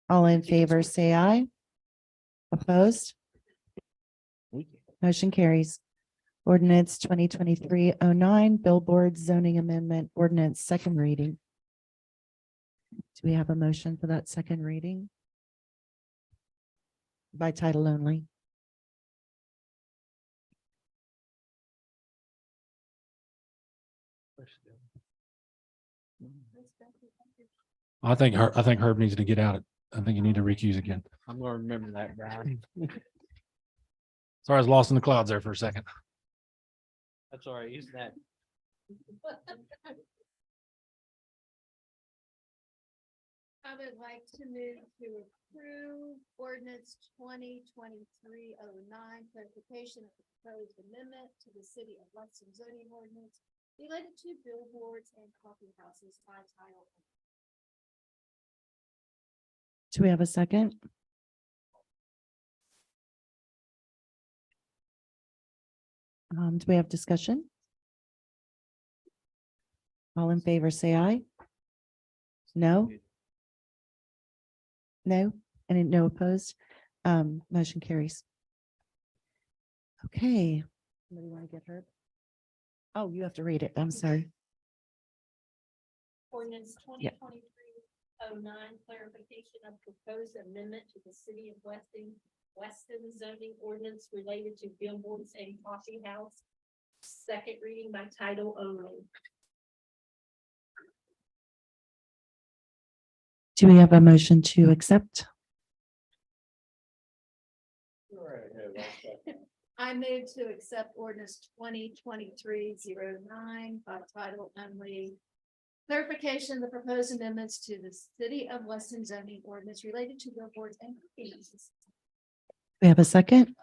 All in favor, say aye. Opposed? Motion carries. Ordinance 2023-09, billboard zoning amendment ordinance, second reading. Do we have a motion for that second reading? By title only. I think Herb needs to get out. I think you need to recuse again. I'm gonna remember that, Brian. Sorry, I was lost in the clouds there for a second. That's all right. Use that. I would like to move to approve ordinance 2023-09, clarification of the proposed amendment to the city of Weston zoning ordinance related to billboards and coffee houses by title. Do we have a second? Do we have discussion? All in favor, say aye. No? No? Any no opposed? Motion carries. Okay. Somebody want to get her? Oh, you have to read it. I'm sorry. Ordinance Yeah. 2023-09, clarification of proposed amendment to the city of Weston zoning ordinance related to billboards and coffee house. Second reading by title only. Do we have a motion to accept? I move to accept ordinance 2023-09 by title only. Clarification of the proposed amendments to the city of Weston zoning ordinance related to billboards and coffee houses. We have a second?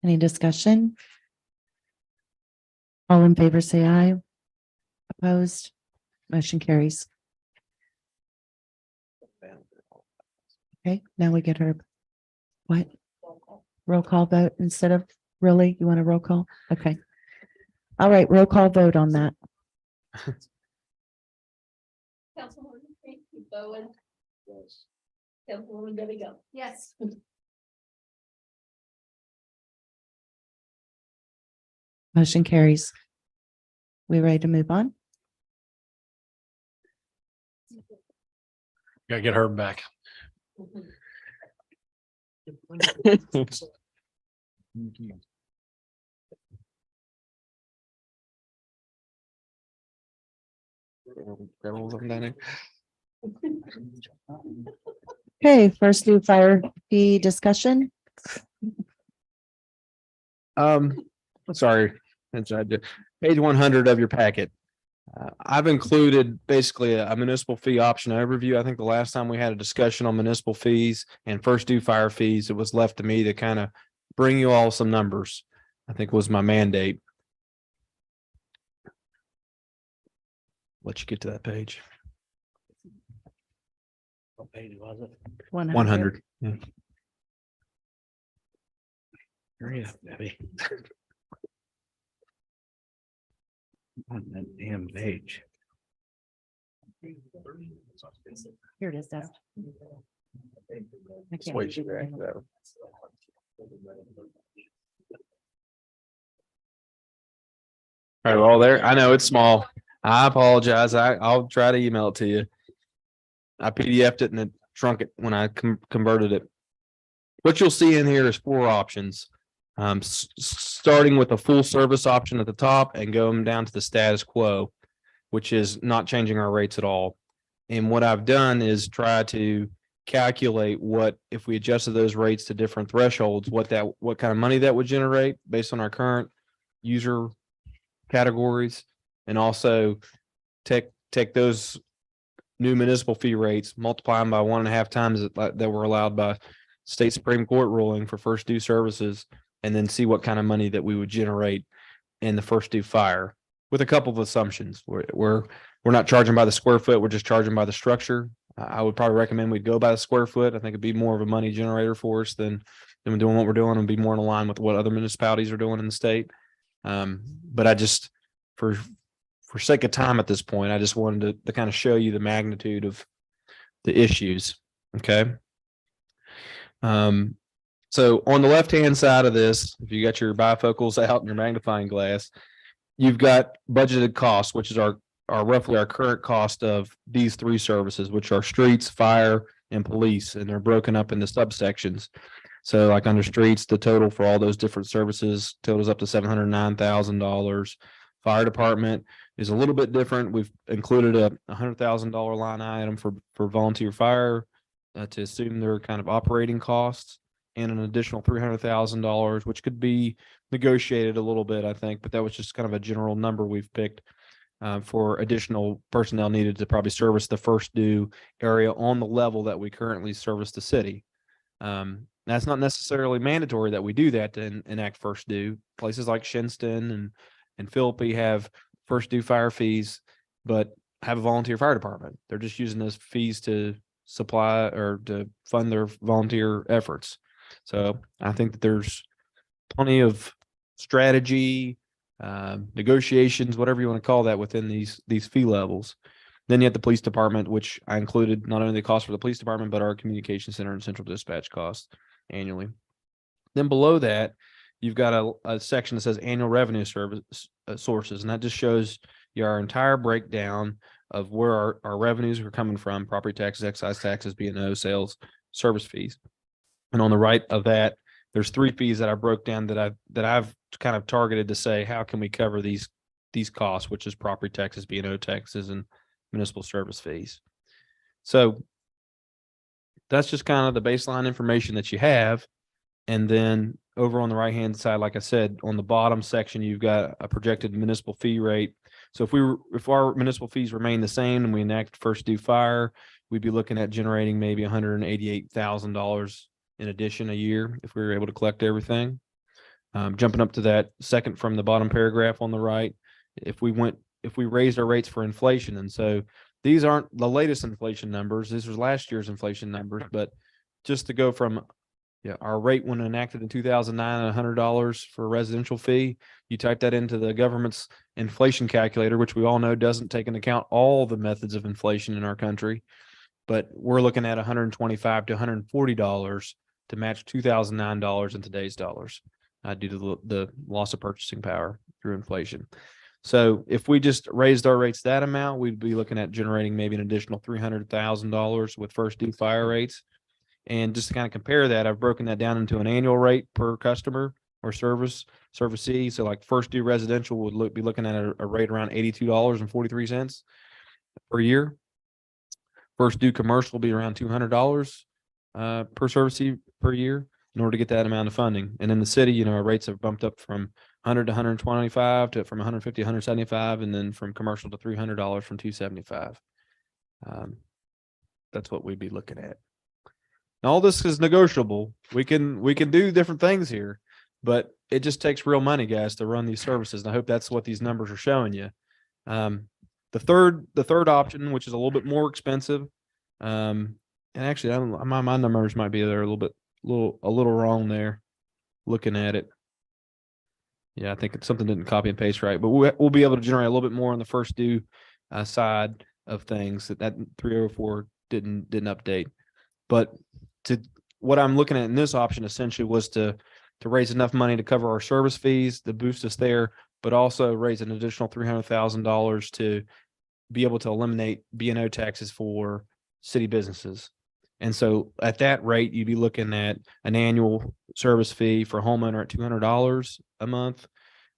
Any discussion? All in favor, say aye. Opposed? Motion carries. Okay, now we get her. What? Roll call vote instead of, really? You want a roll call? Okay. All right, roll call vote on that. Councilwoman Bowen. Yes. Councilwoman Debbie Go. Yes. Motion carries. We ready to move on? Gotta get her back. Okay, first new fire fee discussion. Sorry, page 100 of your packet. I've included basically a municipal fee option overview. I think the last time we had a discussion on municipal fees and first due fire fees, it was left to me to kind of bring you all some numbers. I think was my mandate. Let you get to that page. What page was it? 100. Yeah. Hurry up, Debbie. On that damn page. Here it is, Deb. I can't Wait, read it. All right, well, there, I know it's small. I apologize. I'll try to email it to you. I PDF'd it and it shrunk it when I converted it. What you'll see in here is 4 options. Starting with a full service option at the top and going down to the status quo, which is not changing our rates at all. And what I've done is try to calculate what, if we adjusted those rates to different thresholds, what kind of money that would generate based on our current user categories, and also take those new municipal fee rates, multiply them by 1.5 times that were allowed by state Supreme Court ruling for first due services, and then see what kind of money that we would generate in the first due fire, with a couple of assumptions. We're not charging by the square foot, we're just charging by the structure. I would probably recommend we'd go by the square foot. I think it'd be more of a money generator for us than doing what we're doing, and be more in line with what other municipalities are doing in the state. But I just, for sake of time at this point, I just wanted to kind of show you the magnitude of the issues. Okay. So on the left-hand side of this, if you got your bifocals out and your magnifying glass, you've got budgeted costs, which is our roughly our current cost of these 3 services, which are streets, fire, and police, and they're broken up into subsections. So like under streets, the total for all those different services totals up to $709,000. Fire department is a little bit different. We've included a $100,000 line item for volunteer fire to assume their kind of operating costs, and an additional $300,000, which could be negotiated a little bit, I think, but that was just kind of a general number we've picked for additional personnel needed to probably service the first due area on the level that we currently service the city. That's not necessarily mandatory that we do that to enact first due. Places like Shinston and Philippi have first due fire fees, but have a volunteer fire department. They're just using those fees to supply or to fund their volunteer efforts. So I think that there's plenty of strategy, negotiations, whatever you want to call that, within these fee levels. Then you have the police department, which I included not only the cost for the police department, but our communication center and central dispatch costs annually. Then below that, you've got a section that says annual revenue service sources, and that just shows you our entire breakdown of where our revenues are coming from: property taxes, excise taxes, B&O, sales, service fees. And on the right of that, there's 3 fees that I broke down that I've kind of targeted to say, how can we cover these costs, which is property taxes, B&O taxes, and municipal service fees. So that's just kind of the baseline information that you have. And then over on the right-hand side, like I said, on the bottom section, you've got a projected municipal fee rate. So if our municipal fees remain the same and we enact first due fire, we'd be looking at generating maybe $188,000 in addition a year if we were able to collect everything. Jumping up to that second from the bottom paragraph on the right, if we raised our rates for inflation, and so these aren't the latest inflation numbers, this was last year's inflation numbers, but just to go from our rate when enacted in 2009, $100 for a residential fee, you type that into the government's inflation calculator, which we all know doesn't take into account all the methods of inflation in our country, but we're looking at $125 to $140 to match $2009 in today's dollars, due to the loss of purchasing power through inflation. So if we just raised our rates that amount, we'd be looking at generating maybe an additional $300,000 with first due fire rates. And just to kind of compare that, I've broken that down into an annual rate per customer or servicee. So like first due residential would be looking at a rate around $82.43 per year. First due commercial will be around $200 per servicee per year in order to get that amount of funding. And in the city, our rates have bumped up from 100 to 125 to from 150 to 175, and then from commercial to $300 from 275. That's what we'd be looking at. Now, all this is negotiable. We can do different things here, but it just takes real money, guys, to run these services. And I hope that's what these numbers are showing you. The third option, which is a little bit more expensive, and actually, my numbers might be there a little wrong there. Looking at it, yeah, I think something didn't copy and paste right, but we'll be able to generate a little bit more on the first due side of things that 304 didn't update. But what I'm looking at in this option essentially was to raise enough money to cover our service fees, to boost us there, but also raise an additional $300,000 to be able to eliminate B&O taxes for city businesses. And so at that rate, you'd be looking at an annual service fee for homeowner at $200 a month,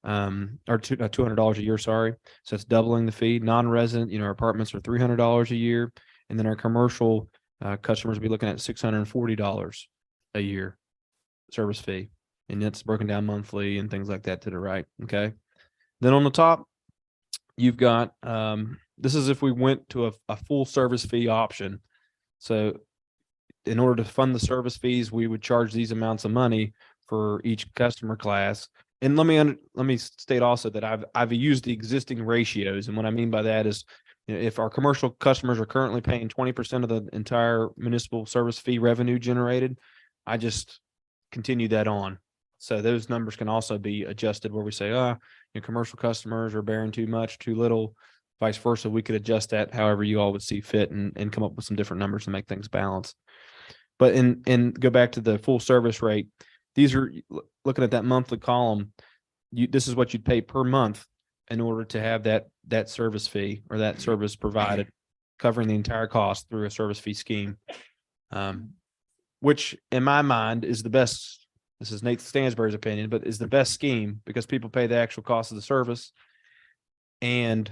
or $200 a year, sorry. So it's doubling the fee. Non-resident, apartments are $300 a year. And then our commercial customers will be looking at $640 a year service fee. And that's broken down monthly and things like that to the right. Okay. Then on the top, you've got, this is if we went to a full service fee option. So in order to fund the service fees, we would charge these amounts of money for each customer class. And let me state also that I've used the existing ratios. And what I mean by that is, if our commercial customers are currently paying 20% of the entire municipal service fee revenue generated, I just continue that on. So those numbers can also be adjusted where we say, commercial customers are bearing too much, too little, vice versa. We could adjust that however you all would see fit and come up with some different numbers to make things balance. But and go back to the full service rate. These are looking at that monthly column. This is what you'd pay per month in order to have that service fee or that service provided, covering the entire cost through a service fee scheme, which in my mind is the best. This is Nate Stansbury's opinion, but is the best scheme because people pay the actual cost of the service. And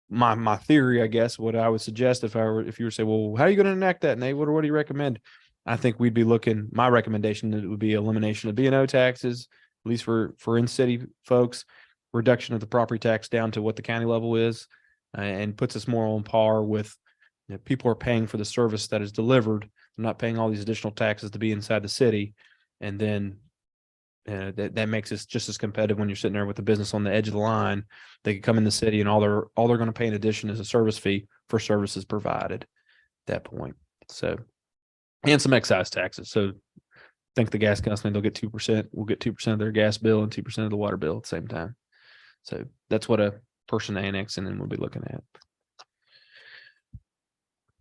my theory, I guess, what I would suggest if you were to say, well, how are you going to enact that, Nate? What do you recommend? I think we'd be my recommendation that it would be elimination of B&O taxes, at least for in-city folks, reduction of the property tax down to what the county level is, and puts us more on par with people are paying for the service that is delivered. They're not paying all these additional taxes to be inside the city. And then that makes us just as competitive when you're sitting there with the business on the edge of the line. They could come in the city and all they're going to pay in addition is a service fee for services provided at that point. So, and some excise taxes. So I think the gas company, they'll get 2%. We'll get 2% of their gas bill and 2% of the water bill at the same time. So that's what a person annexing and we'll be looking at.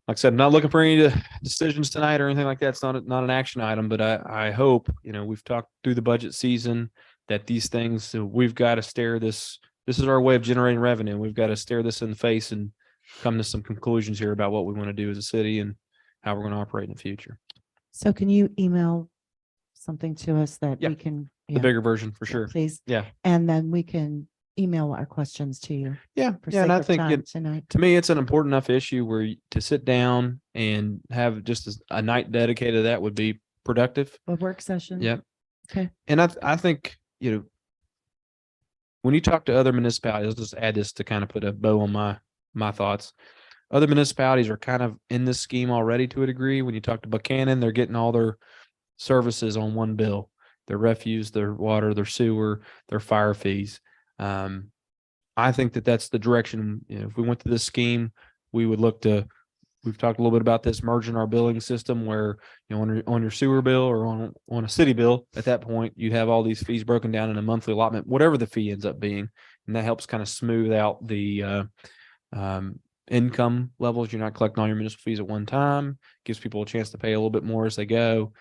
Like I said, I'm not looking for any decisions tonight or anything like that. It's not an action item, but I hope, we've talked through the budget season. that these things, we've got to stare this is our way of generating revenue. We've got to stare this in the face and come to some conclusions here about what we want to do as a city and how we're going to operate in the future. So can you email something to us that Yeah, we can? The bigger version for sure. Please. Yeah. And then we can email our questions to you. Yeah. For Yeah. And sake I of think time tonight. to me, it's an important enough issue where to sit down and have just a night dedicated to that would be productive. A work session. Yeah. Okay. And I think, when you talk to other municipalities, I'll just add this to kind of put a bow on my thoughts. Other municipalities are kind of in this scheme already to a degree. When you talk to Buchanan, they're getting all their services on one bill, their refuse, their water, their sewer, their fire fees. I think that's the direction, if we went to this scheme, we would look to, we've talked a little bit about this, merging our billing system where, on your sewer bill or on a city bill, at that point, you have all these fees broken down in a monthly allotment, whatever the fee ends up being. And that helps kind of smooth out the income levels. You're not collecting all your municipal fees at one time, gives people a chance to pay a little bit more as they go.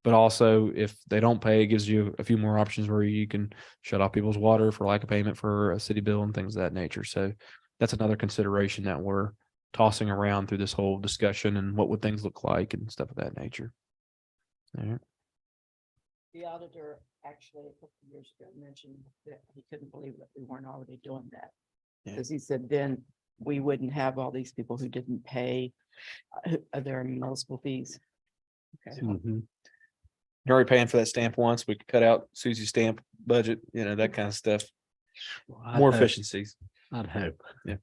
But also, if they don't pay, it gives you a few more options where you can shut off people's water for lack of payment for a city bill and things of that nature. So that's another consideration that we're tossing around through this whole discussion and what would things look like and stuff of that nature. All right. The auditor actually a couple of years ago mentioned that he couldn't believe that we weren't already doing that. Yeah. Because he said then we wouldn't have all these people who didn't pay their municipal fees. Okay. You're already paying for that stamp once. We could cut out Susie's stamp budget, that kind of stuff. More efficiencies. I'd hope. Yeah.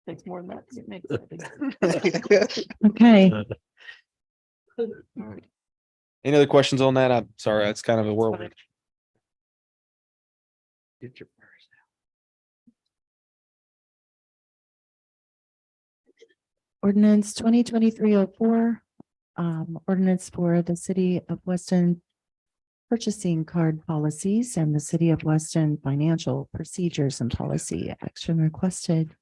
Takes more than that to make something. Okay. All right. Any other questions on that? I'm sorry, that's kind of a whirlwind. Get your purse Ordinance 2023-04. Ordinance for the city of Weston purchasing card policies and the city of Weston financial procedures and policy. Action requested.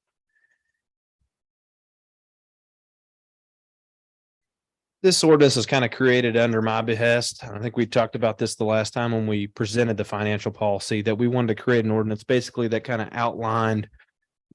This ordinance is kind of created under my behest. I think we talked about this the last time when we presented the financial policy, that we wanted to create an ordinance basically that kind of outlined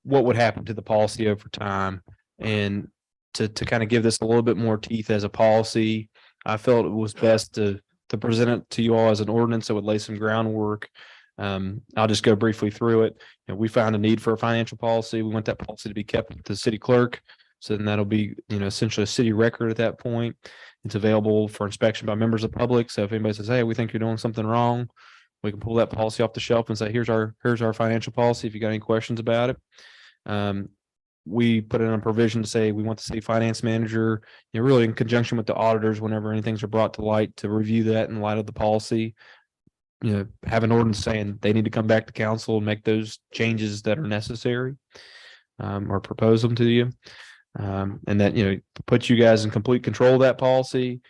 what would happen to the policy over time. And to kind of give this a little bit more teeth as a policy, I felt it was best to present it to you all as an ordinance that would lay some groundwork. I'll just go briefly through it. We found a need for a financial policy. We want that policy to be kept with the city clerk. So then that'll be, essentially a city record at that point. It's available for inspection by members of the public. So if anybody says, hey, we think you're doing something wrong, we can pull that policy off the shelf and say, here's our financial policy. If you got any questions about it. We put in a provision to say we want the city finance manager, really in conjunction with the auditors, whenever anything's are brought to light, to review that in light of the policy. Have an ordinance saying they need to come back to council and make those changes that are necessary, or propose them to you. And that, put you guys in complete control of that policy.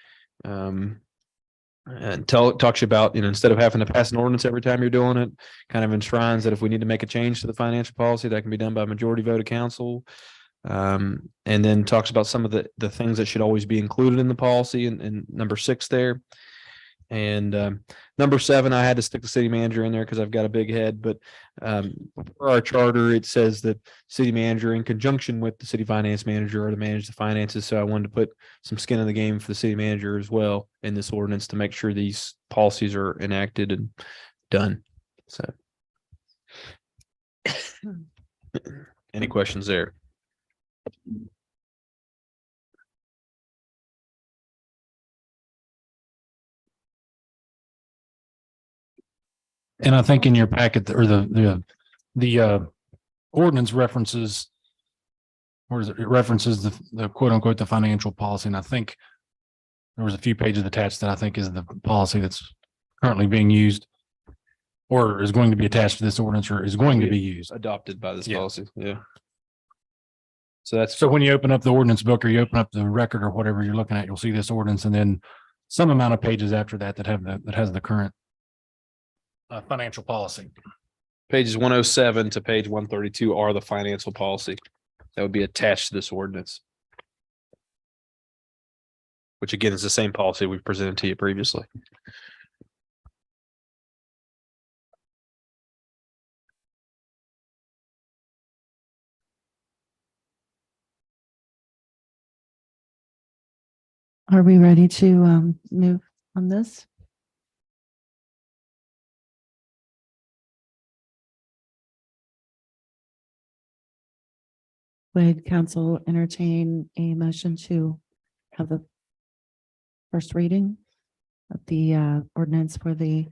And talks about, instead of having to pass an ordinance every time you're doing it, kind of enshrines that if we need to make a change to the financial policy, that can be done by majority vote of council. And then talks about some of the things that should always be included in the policy in number 6 there. And number 7, I had to stick the city manager in there because I've got a big head, but for our charter, it says that city manager in conjunction with the city finance manager are to manage the finances. So I wanted to put some skin in the game for the city manager as well in this ordinance to make sure these policies are enacted and done. So any questions there? And I think in your packet or the ordinance references, or is it, it references the quote unquote, the financial policy. And I think there was a few pages attached that I think is the policy that's currently being used or is going to be attached to this ordinance or is going to be used. Adopted by this Yeah. policy. Yeah. So that's So when you open up the ordinance book or you open up the record or whatever you're looking at, you'll see this ordinance and then some amount of pages after that that has the current financial policy. pages 107 to page 132 are the financial policy that would be attached to this ordinance. Which again is the same policy we've presented to you previously. Are we ready to move on this? Would council entertain a motion to have the first reading of the ordinance for the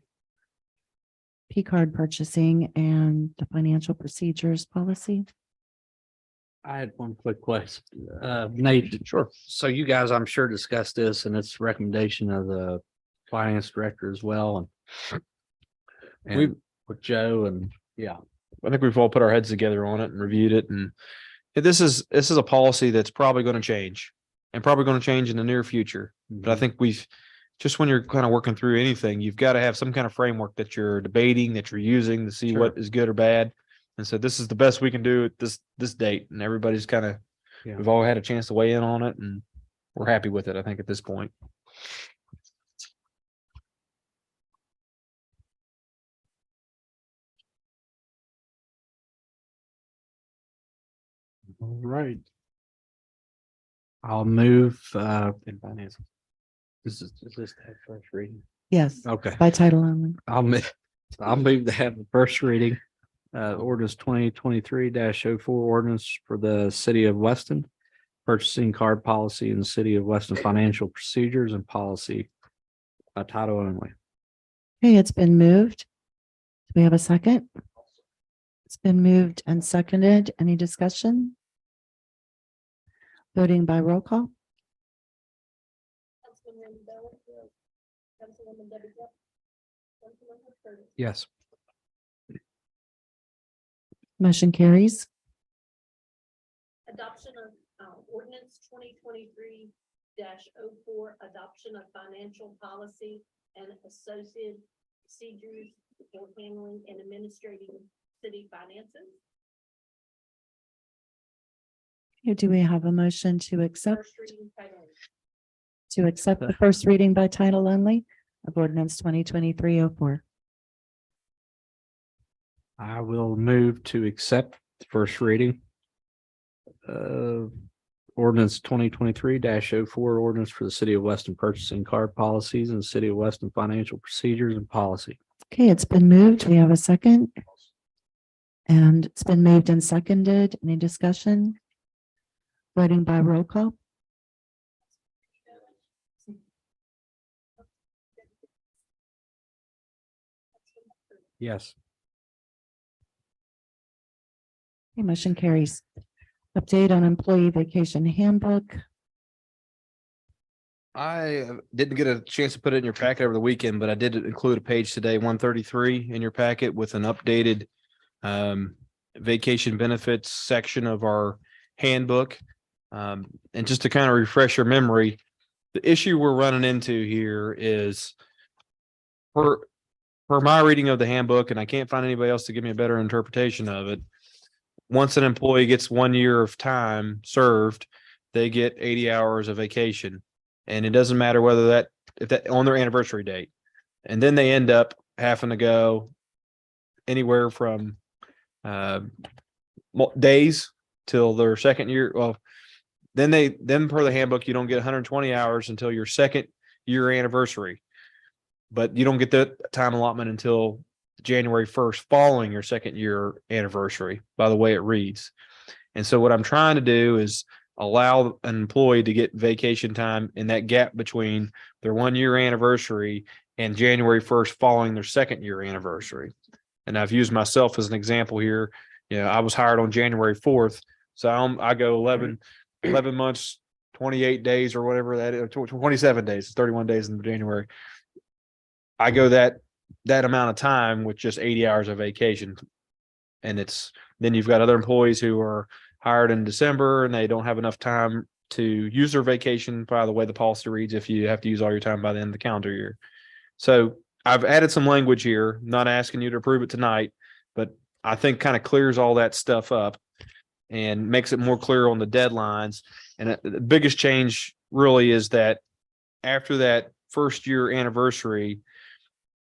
P card purchasing and the financial procedures policy? I had one quick question. Nate, sure. So you guys, I'm sure discussed this and it's recommendation of the finance director as well and We've- with Joe and yeah. I think we've all put our heads together on it and reviewed it, and this is a policy that's probably going to change and probably going to change in the near future. But I think we've just when you're kind of working through anything, you've got to have some kind of framework that you're debating, that you're using to see Sure. what is good or bad. And so this is the best we can do at this date, and everybody's kind of Yeah. we've all had a chance to weigh in on it, and we're happy with it. I think at this point. All right. I'll move, In finance. is this that first reading? Yes, Okay. by title only. I'll move to have the first reading. Ordinance 2023-04 ordinance for the city of Weston. Purchasing card policy in the city of Weston financial procedures and policy. By title only. Okay, it's been moved. Do we have a second? It's been moved and seconded. Any discussion? Voting by roll call? Councilwoman Bell, Councilwoman Debbie Gephardt, Councilwoman Curtis. Yes. Motion carries. Adoption of ordinance 2023-04, adoption of financial policy and associated procedures for handling and administrating city finances. Do we have a motion to accept First reading title. the first reading by title only of ordinance 2023-04? I will move to accept the first reading. Ordinance 2023-04 ordinance for the city of Weston purchasing card policies and the city of Weston financial procedures and policy. Okay, it's been moved. We have a second. And it's been moved and seconded. Any discussion? Voting by roll call? Yes. Okay, motion carries. Update on employee vacation handbook. I didn't get a chance to put it in your packet over the weekend, but I did include a page today, 133 in your packet with an updated vacation benefits section of our handbook. And just to kind of refresh your memory, the issue we're running into here is per my reading of the handbook, and I can't find anybody else to give me a better interpretation of it. Once an employee gets 1 year of time served, they get 80 hours of vacation. And it doesn't matter whether if that on their anniversary date. And then they end up having to go anywhere from days till their second year. Well, then per the handbook, you don't get 120 hours until your second year anniversary. But you don't get that time allotment until January 1st following your second year anniversary, by the way it reads. And so what I'm trying to do is allow an employee to get vacation time in that gap between their 1 year anniversary and January 1st following their second year anniversary. And I've used myself as an example here. You know, I was hired on January 4th. So I go 11 months, 28 days or whatever that is, 27 days, 31 days in January. I go that amount of time with just 80 hours of vacation. And then you've got other employees who are hired in December and they don't have enough time to use their vacation by the way the policy reads if you have to use all your time by the end of the calendar year. So I've added some language here, not asking you to approve it tonight, but I think kind of clears all that stuff up and makes it more clear on the deadlines. And the biggest change really is that after that first year anniversary,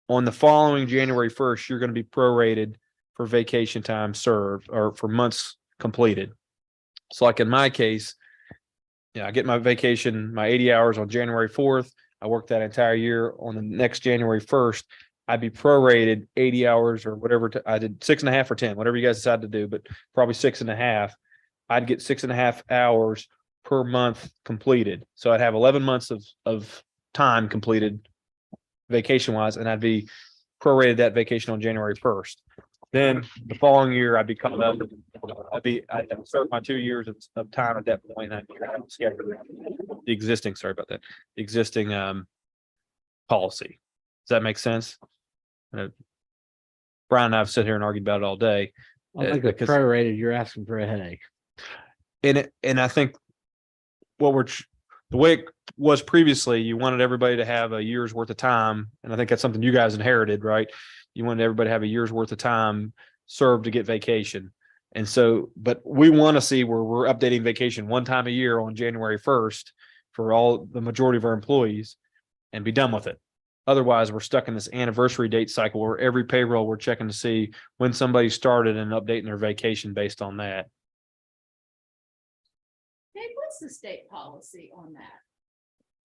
on the following January 1st, you're going to be prorated for vacation time served or for months completed. So like in my case, Yeah, I get my vacation, my 80 hours on January 4th. I work that entire year on the next January 1st. I'd be prorated 80 hours or whatever. I did 6.5 or 10, whatever you guys decide to do, but probably 6.5. I'd get 6.5 hours per month completed. So I'd have 11 months of time completed vacation wise, and I'd be prorated that vacation on January 1st. Then the following year, I'd be coming up. I'd start my 2 years of time at that point. I'd the existing, sorry about that, the existing policy. Does that make sense? Brian and I've sit here and argued about it all day. I think the because- prorated, you're asking for a headache. And I think the way it was previously, you wanted everybody to have a year's worth of time. And I think that's something you guys inherited, right? You wanted everybody to have a year's worth of time served to get vacation. And so, but we want to see where we're updating vacation one time a year on January 1st for the majority of our employees and be done with it. Otherwise, we're stuck in this anniversary date cycle where every payroll we're checking to see when somebody started and updating their vacation based on that. Dave, what's the state policy on that?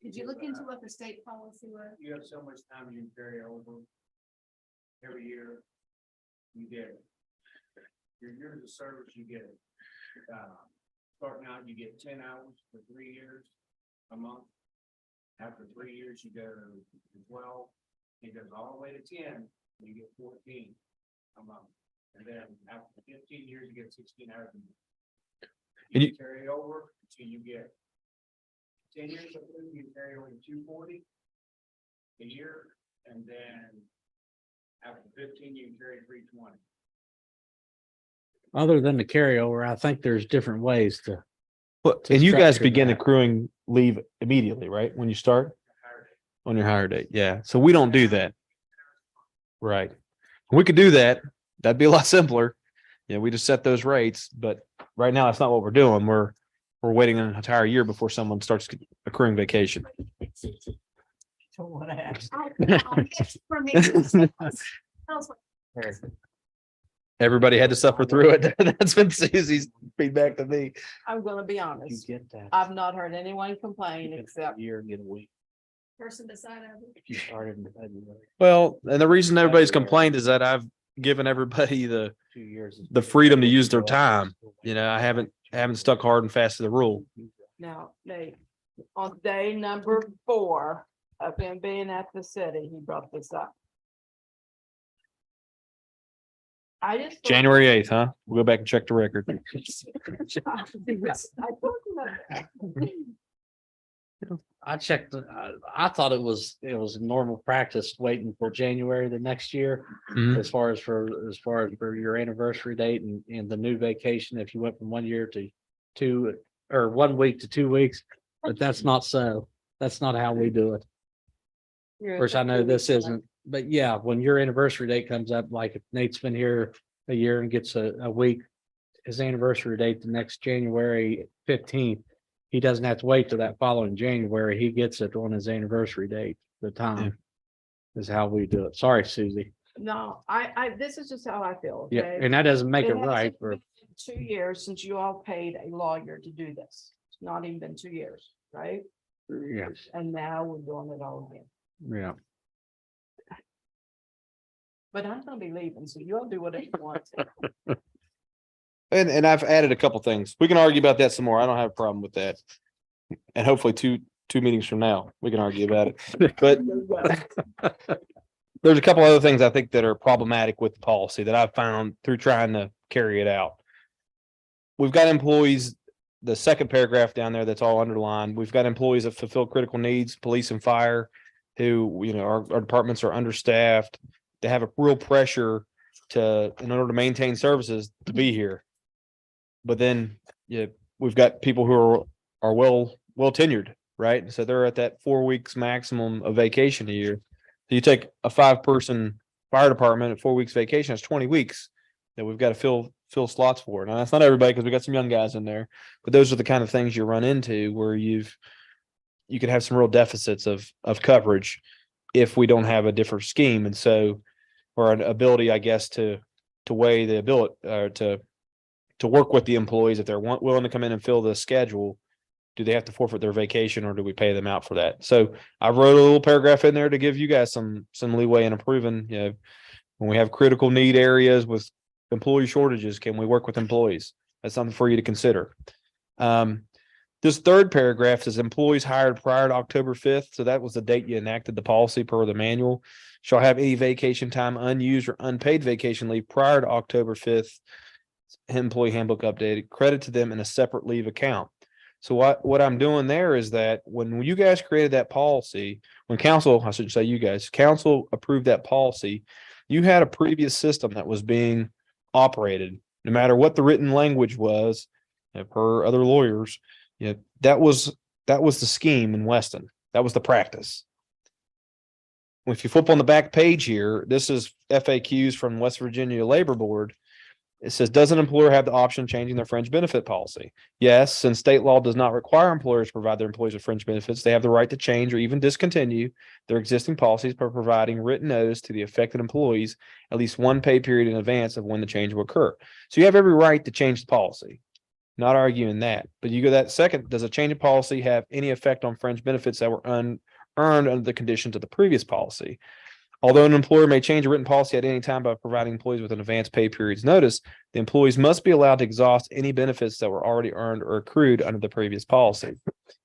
Did you look into what the state policy was? You have so much time you can carry over. Every year, you get it. Your years of service, you get it. Starting out, you get 10 hours for 3 years a month. After 3 years, you go to 12. It goes all the way to 10, you get 14 a month. And then after 15 years, you get 16 hours a month. And You carry over until you get 10 years of food, you carry over 240 a year, and then after 15, you can carry 320. Other than the carryover, I think there's different ways to. And you guys structure begin that. accruing leave immediately, right? When you start on your hire date. Yeah. So we don't do that. Right. We could do that. That'd be a lot simpler. Yeah, we just set those rates, but right now that's not what we're doing. We're waiting an entire year before someone starts accruing vacation. For me. Everybody had to suffer through it. That's been Susie's feedback to me. I'm gonna be You honest. get that. I've not heard anyone complain except Year and get a week. Person beside of it. If you started in February, Well, and the reason everybody's complained is that I've given everybody 2 years. is- the freedom to use their time. You know, I haven't stuck hard and fast to the rule. now, Nate, on day number 4 of him being at the city, he brought this up. I just. January 8th, huh? We'll go back and check the record. I told you that. I checked, I thought it was normal practice waiting for January the next year. Mhm. As far as for your anniversary date and the new vacation, if you went from 1 year to 2 or 1 week to 2 weeks, but that's not so. That's not how we do it. Of course, I know this isn't, but yeah, when your anniversary date comes up, like if Nate's been here a year and gets a week, his anniversary date the next January 15th, he doesn't have to wait till that following January. He gets it on his anniversary date. The time is how we do it. Sorry, Susie. No, this is just how I feel. Yeah, okay? and that doesn't make it hasn't right for, been 2 years since you all paid a lawyer to do this. It's not even been 2 years, right? yeah, And now we're doing it all again. yeah. But I'm gonna be leaving, so you all do whatever you want. And I've added a couple things. We can argue about that some more. I don't have a problem with that. And hopefully two meetings from now, we can argue about it. But there's a couple other things I think that are problematic with the policy that I've found through trying to carry it out. We've got employees, the second paragraph down there that's all underlined. We've got employees that fulfill critical needs, police and fire, who, you know, our departments are understaffed. They have a real pressure in order to maintain services, to be here. But then, yeah, we've got people who are well tenured, right? So they're at that 4 weeks maximum of vacation a year. So you take a 5-person fire department at 4 weeks vacation, that's 20 weeks that we've got to fill slots for. Now that's not everybody, because we got some young guys in there, but those are the kind of things you run into where you can have some real deficits of coverage if we don't have a different scheme. And so, or an ability, I guess, to weigh the ability to work with the employees if they're willing to come in and fill the schedule. do they have to forfeit their vacation or do we pay them out for that? So I wrote a little paragraph in there to give you guys some leeway in approving, you know, when we have critical need areas with employee shortages, can we work with employees? That's something for you to consider. This third paragraph says employees hired prior to October 5th. So that was the date you enacted the policy per the manual. Shall have any vacation time, unused or unpaid vacation leave prior to October 5th. Employee handbook updated, credit to them in a separate leave account. So what I'm doing there is that when you guys created that policy, when council, I should say you guys, council approved that policy, you had a previous system that was being operated, no matter what the written language was, per other lawyers. That was the scheme in Weston. That was the practice. If you flip on the back page here, this is FAQs from West Virginia Labor Board. It says, does an employer have the option of changing their fringe benefit policy? Yes, since state law does not require employers to provide their employees with fringe benefits, they have the right to change or even discontinue their existing policies by providing written notice to the affected employees at least one pay period in advance of when the change will occur. So you have every right to change the policy. Not arguing that, but you go that second, does a change of policy have any effect on fringe benefits that were earned under the conditions of the previous policy? Although an employer may change a written policy at any time by providing employees with an advance pay period's notice, the employees must be allowed to exhaust any benefits that were already earned or accrued under the previous policy.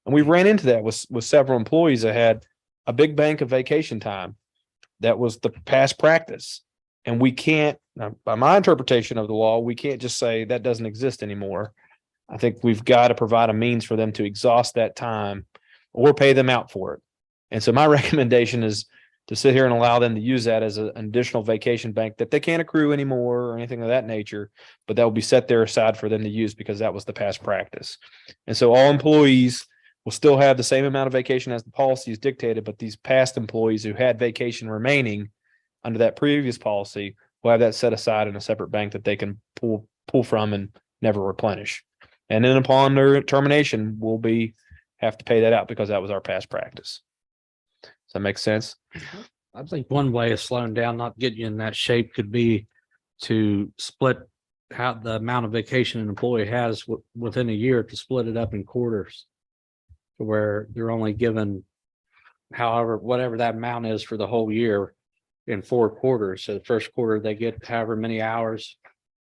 And we ran into that with several employees that had a big bank of vacation time. That was the past practice. And we can't, by my interpretation of the law, we can't just say that doesn't exist anymore. I think we've got to provide a means for them to exhaust that time or pay them out for it. And so my recommendation is to sit here and allow them to use that as an additional vacation bank that they can't accrue anymore or anything of that nature, but that will be set there aside for them to use because that was the past practice. And so all employees will still have the same amount of vacation as the policy is dictated, but these past employees who had vacation remaining under that previous policy will have that set aside in a separate bank that they can pull from and never replenish. And then upon their termination, we'll have to pay that out because that was our past practice. Does that make sense? I think one way of slowing down, not getting you in that shape, could be to split how the amount of vacation an employee has within a year, to split it up in quarters. To where they're only given whatever that amount is for the whole year in 4 quarters. So the first quarter, they get however many hours.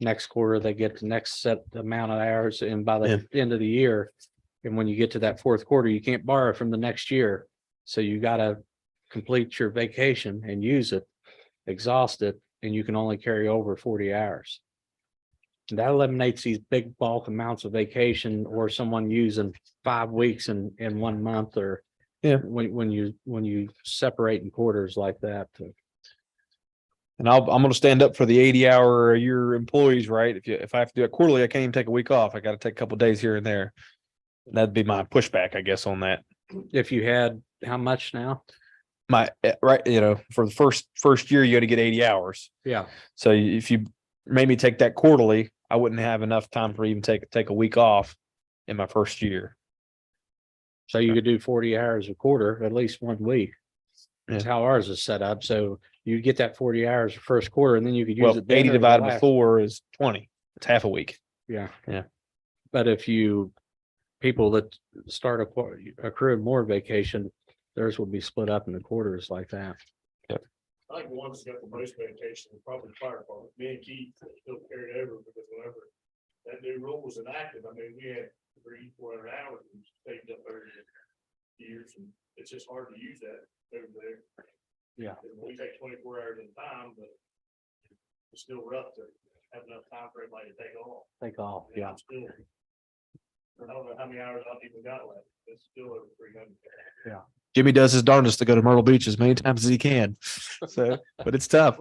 Next quarter, they get the next set amount of hours, and by the end of the year, and when you get to that 4th quarter, you can't borrow from the next year. So you got to complete your vacation and use it, exhaust it, and you can only carry over 40 hours. And that eliminates these big bulk amounts of vacation, or someone using 5 weeks in 1 month, or when you separate in quarters like that. And I'm going to stand up for the 80-hour a year employees, right? If I have to do it quarterly, I can't even take a week off. I got to take a couple of days here and there. That'd be my pushback, I guess, on that. If you had how much now? Right, for the first year, you got to get 80 hours. Yeah. So if you made me take that quarterly, I wouldn't have enough time for even take a week off in my first year. So you could do 40 hours a quarter, at least 1 week. That's how ours is set up. So you get that 40 hours the first quarter, and then you could use it. 80 divided by 4 is 20. It's half a week. Yeah. Yeah. But if people that start accruing more vacation, theirs will be split up into quarters like that. Yep. I think the ones that got the most vacation is probably the fire department. Me and Keith still carried over because whenever that new rule was enacted, I mean, we had 300-400 hours and saved up over the years, and it's just hard to use that over there. Yeah. We take 24 hours at a time, but it's still rough to have enough time for everybody to take off. Take off. And Yeah. I'm still, I don't know how many hours I've even got left. It's still over 300. Yeah. Jimmy does his darndest to go to Myrtle Beach as many times as he can. So, but it's tough.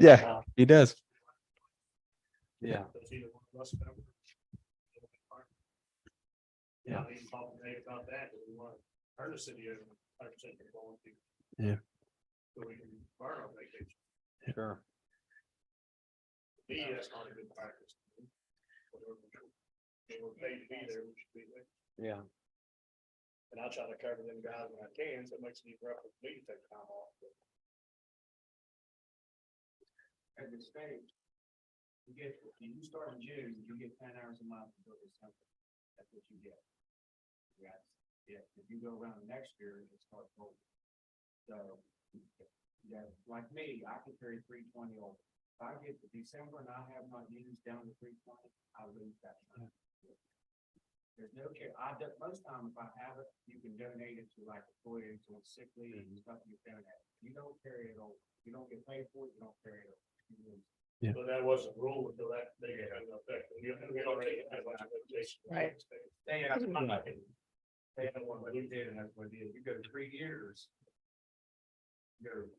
Yeah, he does. Yeah. Yeah. Even talking about that, we want to turn the city over 100% volunteer. Yeah. So we can burn our vacation. Sure. Me, that's not a good practice. We're paid to be there, we should be there. Yeah. And I try to cover them guys when I can, so it makes it rough for me to take time off. At this stage, you start in June, you get 10 hours a month to go to something. That's what you get. If you go around next year, it starts over. So, yeah, like me, I could carry 320 over. If I get to December and I have not used down to 320, I lose that money. There's no care. Most time if I have it, you can donate it to like employees or sick leave and stuff you've done that. You don't carry it over. You don't get paid for it, you don't carry it over. You lose. Yeah. But that wasn't ruled until that they had no effect. We already had like Right. They had one, but he did, and that's what it is. You go 3 years.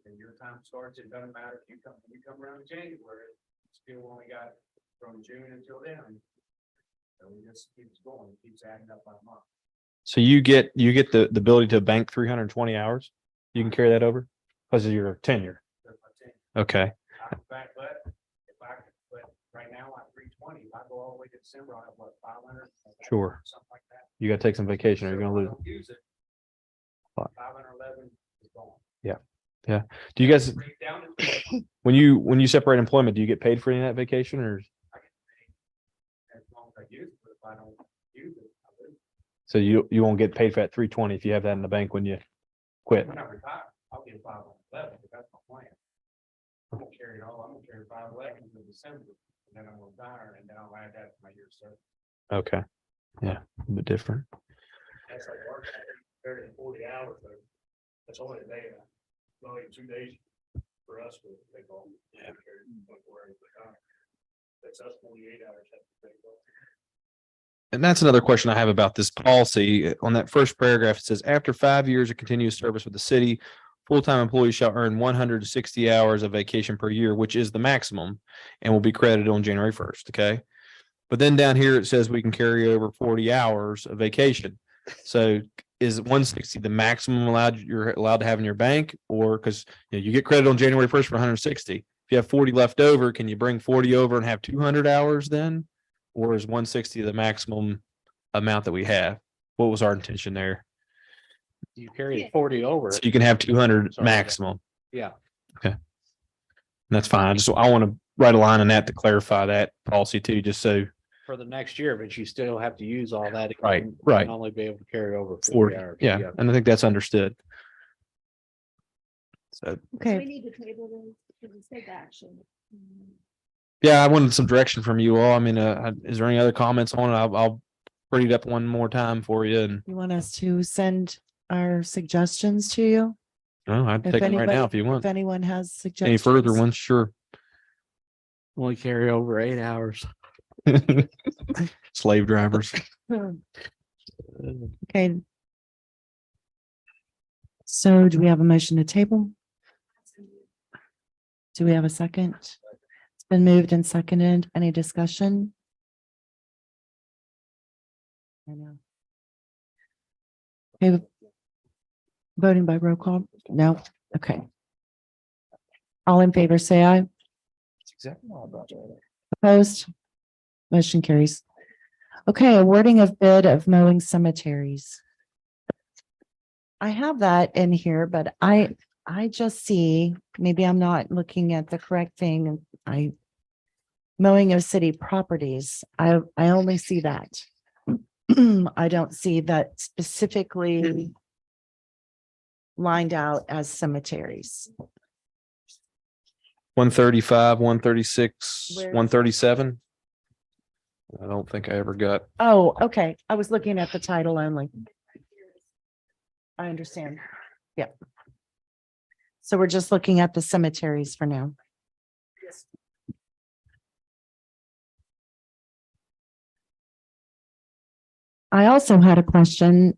And your time starts, it doesn't matter if you come around in January, still only got from June until then. So it just keeps going, it keeps adding up by month. So you get the ability to bank 320 hours. You can carry that over because of your tenure. That's my thing. Okay. But right now I'm 320, if I go all the way to December, I have what, 500? Sure. Something like that. You got to take some vacation or you're going to So if I lose. don't use it. Fine. 511 is gone. Yeah. Do you guys, Break down to when you separate employment, do you get paid for any of that vacation or? I get paid as long as I use it, but if I don't use it, I lose. So you won't get paid for that 320 if you have that in the bank when you quit. When I retire, I'll get 511, but that's my plan. I'm gonna carry it all, I'm gonna carry 511 until December, and then I'm gonna retire, and then I'll add that to my year's service. Okay. Yeah. A bit different. That's like work, 30 to 40 hours, but that's only a day, only 2 days for us to take off. Yeah. 24 hours at a time. That's us 48 hours have to take off. And that's another question I have about this policy. On that first paragraph, it says, after 5 years of continuous service with the city, full-time employees shall earn 160 hours of vacation per year, which is the maximum, and will be credited on January 1st. Okay. But then down here, it says we can carry over 40 hours of vacation. So is 160 the maximum you're allowed to have in your bank? Or because you get credit on January 1st for 160. If you have 40 left over, can you bring 40 over and have 200 hours then? Or is 160 the maximum amount that we have? What was our intention there? You carry 40 over. So you can have 200 Sorry. maximum. Yeah. That's fine. I want to write a line on that to clarify that policy too, just so For the next year, but you still have to use all that. Right, again. right. You can only be able to carry over 40 40, hours. yeah, and I think that's understood. So, We Okay, need to table this because it's take action. yeah, I wanted some direction from you all. I mean, is there any other comments on it? I'll read it up one more time for you and you want us to send our suggestions to you? I'd If take them right now anybody- if you want. If anyone has Any suggestions. further ones? Sure. Only carry over 8 hours. Slave drivers. Okay. So do we have a motion to table? Do we have a second? It's been moved and seconded. Any discussion? I know. Okay. Voting by roll call? No? Okay. All in favor, say aye. Opposed? Motion carries. Okay, awarding of bid of mowing cemeteries. I have that in here, but I just see, maybe I'm not looking at the correct thing. Mowing of city properties, I only see that. I don't see that specifically lined out as cemeteries. 135, 136, Where is that? 137. I don't think I ever got. Oh, okay. I was looking at the title only. I understand. Yeah. So we're just looking at the cemeteries for now. I also had a question,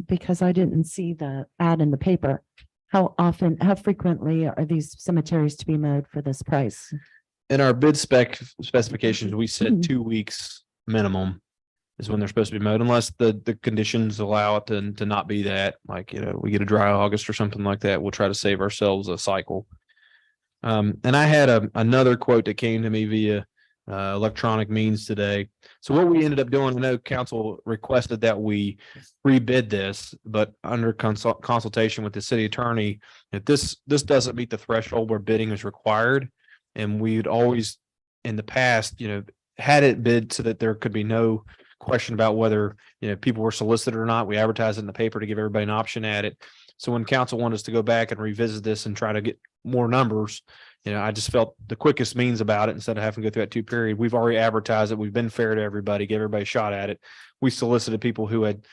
because I didn't see the ad in the paper. How frequently are these cemeteries to be mowed for this price? In our bid specifications, we said 2 weeks minimum is when they're supposed to be mowed, unless the conditions allow it to not be that, like, we get a dry August or something like that, we'll try to save ourselves a cycle. And I had another quote that came to me via electronic means today. So what we ended up doing, I know council requested that we rebid this, but under consultation with the city attorney, if this doesn't meet the threshold where bidding is required, and we'd always in the past, had it bid so that there could be no question about whether, people were solicited or not. We advertised it in the paper to give everybody an option at it. So when council wanted us to go back and revisit this and try to get more numbers, I just felt the quickest means about it instead of having to go through that 2 period. We've already advertised it. We've been fair to everybody, gave everybody a shot at it. We solicited people who had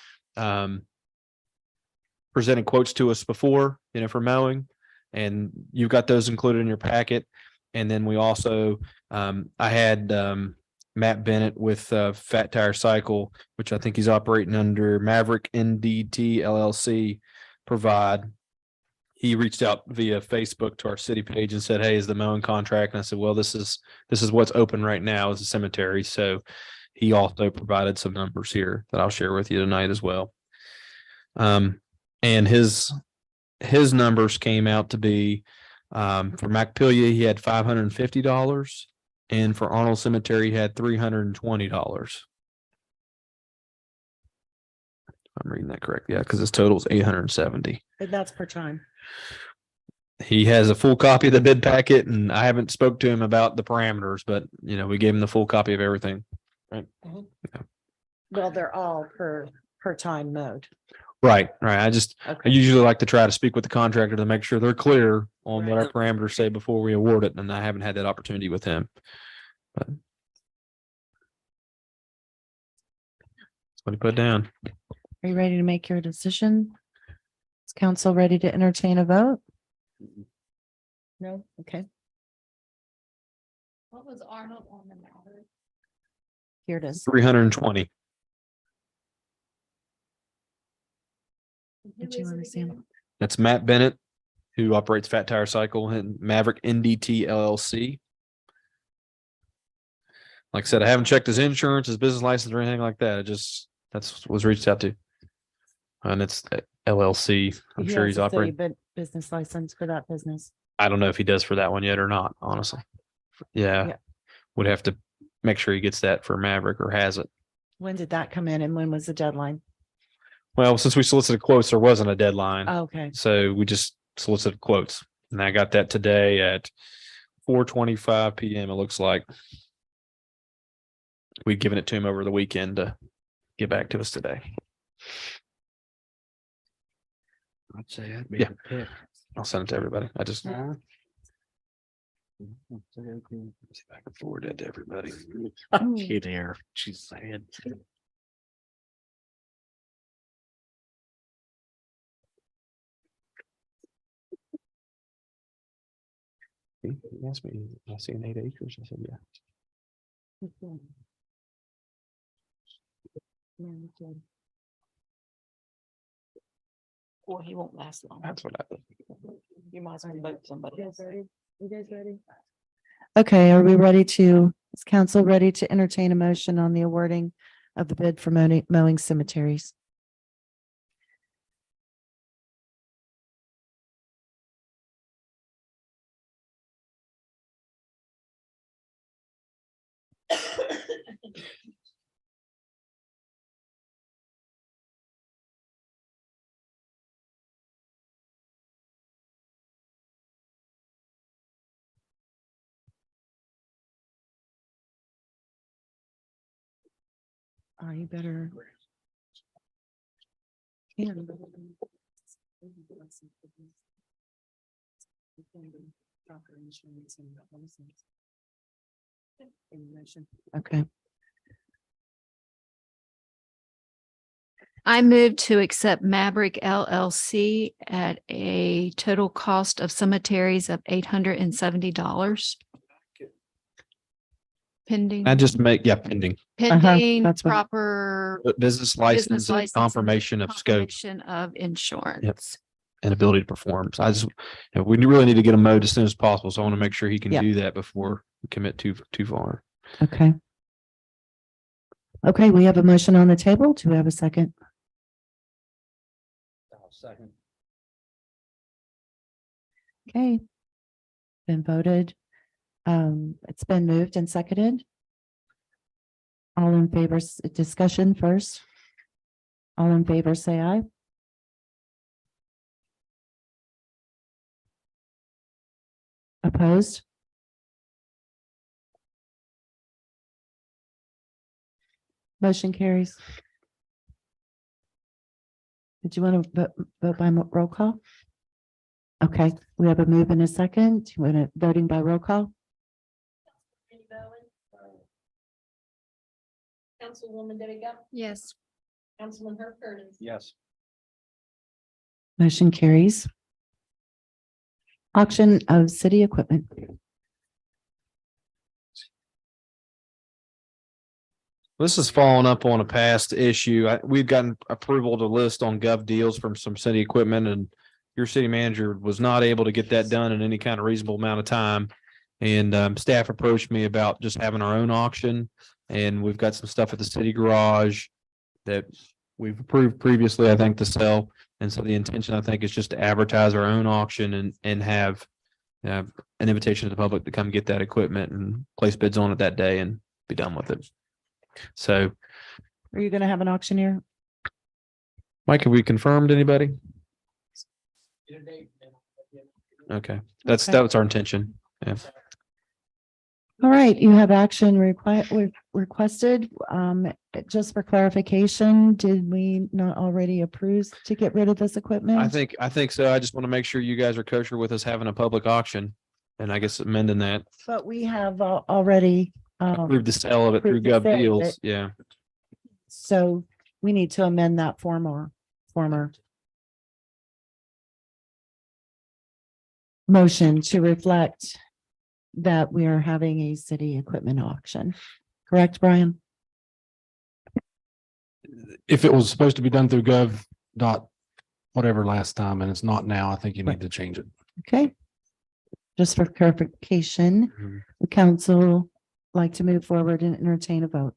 presented quotes to us before, for mowing, and you've got those included in your packet. And then we also, I had Matt Bennett with Fat Tire Cycle, which I think he's operating under Maverick NDT LLC, provide. He reached out via Facebook to our city page and said, "Hey, is the mowing contract?" And I said, "Well, this is what's open right now is a cemetery." So he also provided some numbers here that I'll share with you tonight as well. And his numbers came out to be, for Macpilia, he had $550, and for Arnold Cemetery, he had $320. I'm reading that correct. Yeah, because his total is 870. And that's per time. He has a full copy of the bid packet, and I haven't spoke to him about the parameters, but we gave him the full copy of everything. Right. Yeah. Well, they're all per time mode. Right. I Okay. usually like to try to speak with the contractor to make sure they're clear on what Right. our parameters say before we award it. And I haven't had that opportunity with him. But that's what he put down. Are you ready to make your decision? Is council ready to entertain a vote? No? Okay, What was Arnold on the matter? here it is. 320. Did you understand? That's Matt Bennett, who operates Fat Tire Cycle, and Maverick NDT LLC. Like I said, I haven't checked his insurance, his business license, or anything like that. That's was reached out to. And it's LLC. I'm He sure has he's a operating. city business license for that business. I don't know if he does for that one yet or not, honestly. Yeah. Yeah. Would have to make sure he gets that for Maverick or has it. When did that come in and when was the deadline? Well, since we solicited quotes, there wasn't a deadline. Okay, So we just solicited quotes, and I got that today at 4:25 PM. It looks like we'd given it to him over the weekend to get back to us today. I'd say that'd be Yeah. the pick. I'll send it to everybody. I just see Huh? if I can forward that to everybody. Get there, she said. He asked me, I see an 8 acres. I said, yeah. Or he won't last long. That's what I think. You might as well vote somebody else. you guys ready? Okay, are we ready is council ready to entertain a motion on the awarding of the bid for mowing cemeteries? You better. Yeah. Okay, I move to accept Maverick LLC at a total cost of cemeteries of $870. Pending. I just pending Pending that's what- proper business business license and license. confirmation of scope confirmation of insurance. and ability to perform. So we really need to get him mowed as soon as possible. So I want to make sure he can Yeah. do that before we commit too far. okay. Okay, we have a motion on the table. Do we have a second? Second. Okay. Been voted. It's been moved and seconded. All in favor, discussion first. All in favor, say aye. Opposed? Motion carries. Did you want to vote by roll call? Okay, we have a move and a second. Do you want to voting by roll call? Councilwoman Debbie Gump, Yes. Councilman Herb Curtis. Yes. Motion carries. Auction of city equipment. This is following up on a past issue. We've gotten approval to list on Gov Deals from some city equipment, and your city manager was not able to get that done in any kind of reasonable amount of time. And staff approached me about just having our own auction, and we've got some stuff at the city garage that we've approved previously, I think, to sell. And so the intention, I think, is just to advertise our own auction and have an invitation to the public to come get that equipment and place bids on it that day and be done with it. So, Are you going to have an auctioneer? Mike, have we confirmed anybody? Okay, that was our intention. Yeah. All right, you have action requested. Just for clarification, did we not already approve to get rid of this equipment? I think so. I just want to make sure you guys are kosher with us having a public auction, and I guess amending that. But we have already Approve the sale of it through approved the Gov sale of Deals. it. Yeah. so we need to amend that former motion to reflect that we are having a city equipment auction. Correct, Brian? If it was supposed to be done through gov dot whatever last time and it's not now, I think you need to change it. Okay. Just for clarification, Mhm. the council like to move forward and entertain a vote.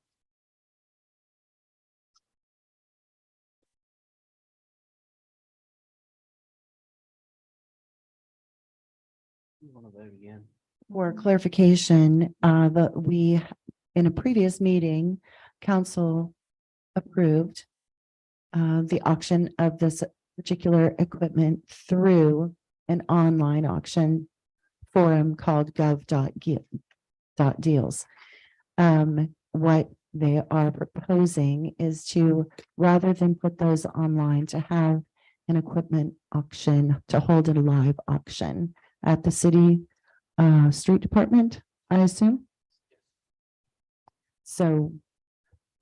For clarification, in a previous meeting, council approved the auction of this particular equipment through an online auction forum called gov.deals. What they are proposing is to, rather than put those online, to have an equipment auction, to hold a live auction at the city street department, I assume. So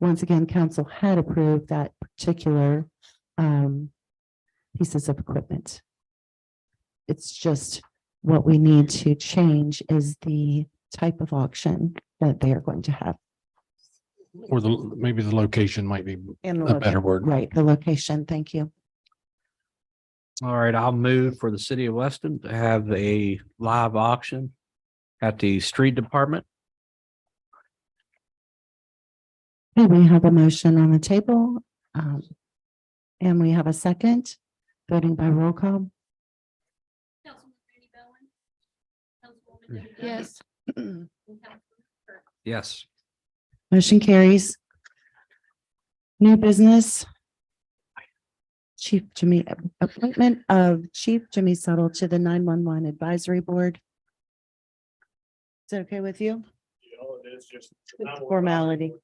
once again, council had approved that particular pieces of equipment. It's just what we need to change is the type of auction that they are going to have. Or maybe the location might be In a better word. Right, the location. Thank you. All right, I'll move for the city of Weston to have a live auction at the street department. Okay, we have a motion on the table. And we have a second, voting by roll call. Councilman Randy Bowen. Councilwoman Debbie Gump, Yes. and Councilman Herb. Yes. Motion carries. New business. Appointment of Chief Jimmy Settle to the 911 Advisory Board. Is it okay with you? It is just. It's formality.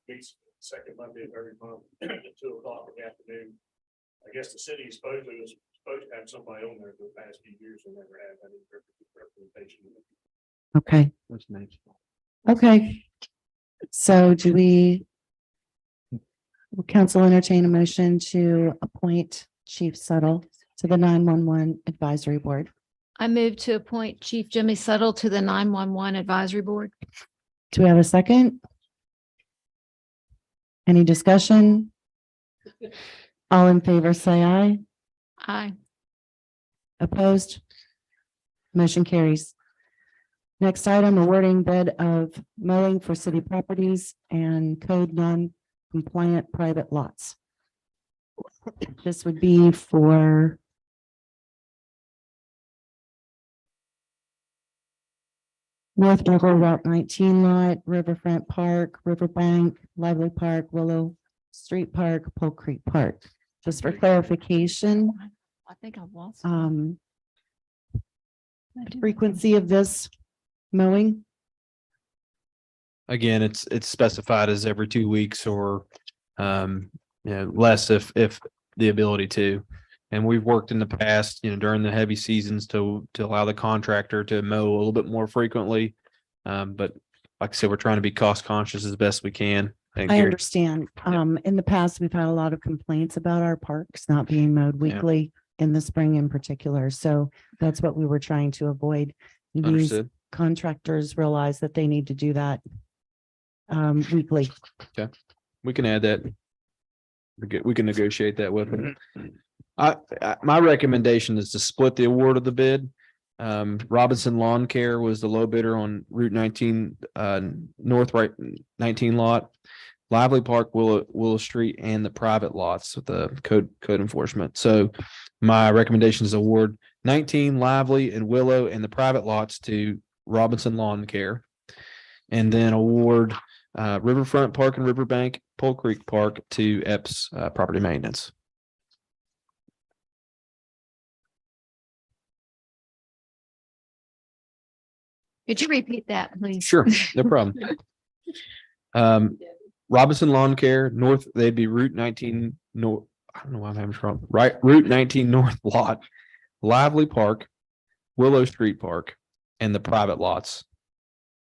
Second Monday of every month at 2:00 in the afternoon. I guess the city was supposed to have somebody on there for the past few years and never have any representation. Okay, What's next? okay. So will council entertain a motion to appoint Chief Settle to the 911 Advisory Board? I move to appoint Chief Jimmy Settle to the 911 Advisory Board. Do we have a second? Any discussion? All in favor, say aye. Aye. Opposed? Motion carries. Next item, awarding bid of mowing for city properties and code non-compliant private lots. This would be for North River Route 19 lot, Riverfront Park, Riverbank, Lively Park, Willow Street Park, Pole Creek Park. Just for clarification, I think I've lost. frequency of this mowing, Again, it's specified as every 2 weeks or less if the ability to. And we've worked in the past, during the heavy seasons to allow the contractor to mow a little bit more frequently. But like I said, we're trying to be cost conscious as best we can. And I Gary- understand. In the past, we've had a lot of complaints about our parks not being mowed Yeah. weekly in the spring in particular. So that's what we were trying to avoid. These Understood. contractors realize that they need to do that weekly. We can add that. We can negotiate that with them. My recommendation is to split the award of the bid. Robinson Lawn Care was the low bidder on Route 19, North 19 lot. Lively Park, Willow Street, and the private lots with the code enforcement. So my recommendation is award 19 Lively and Willow and the private lots to Robinson Lawn Care. And then award Riverfront Park and Riverbank, Pole Creek Park to Epps Property Maintenance. Could you repeat that, please? Sure, no problem. Robinson Lawn Care, North, they'd be Route 19 North. I don't know why I'm having trouble. Right, Route 19 North lot, Lively Park, Willow Street Park, and the private lots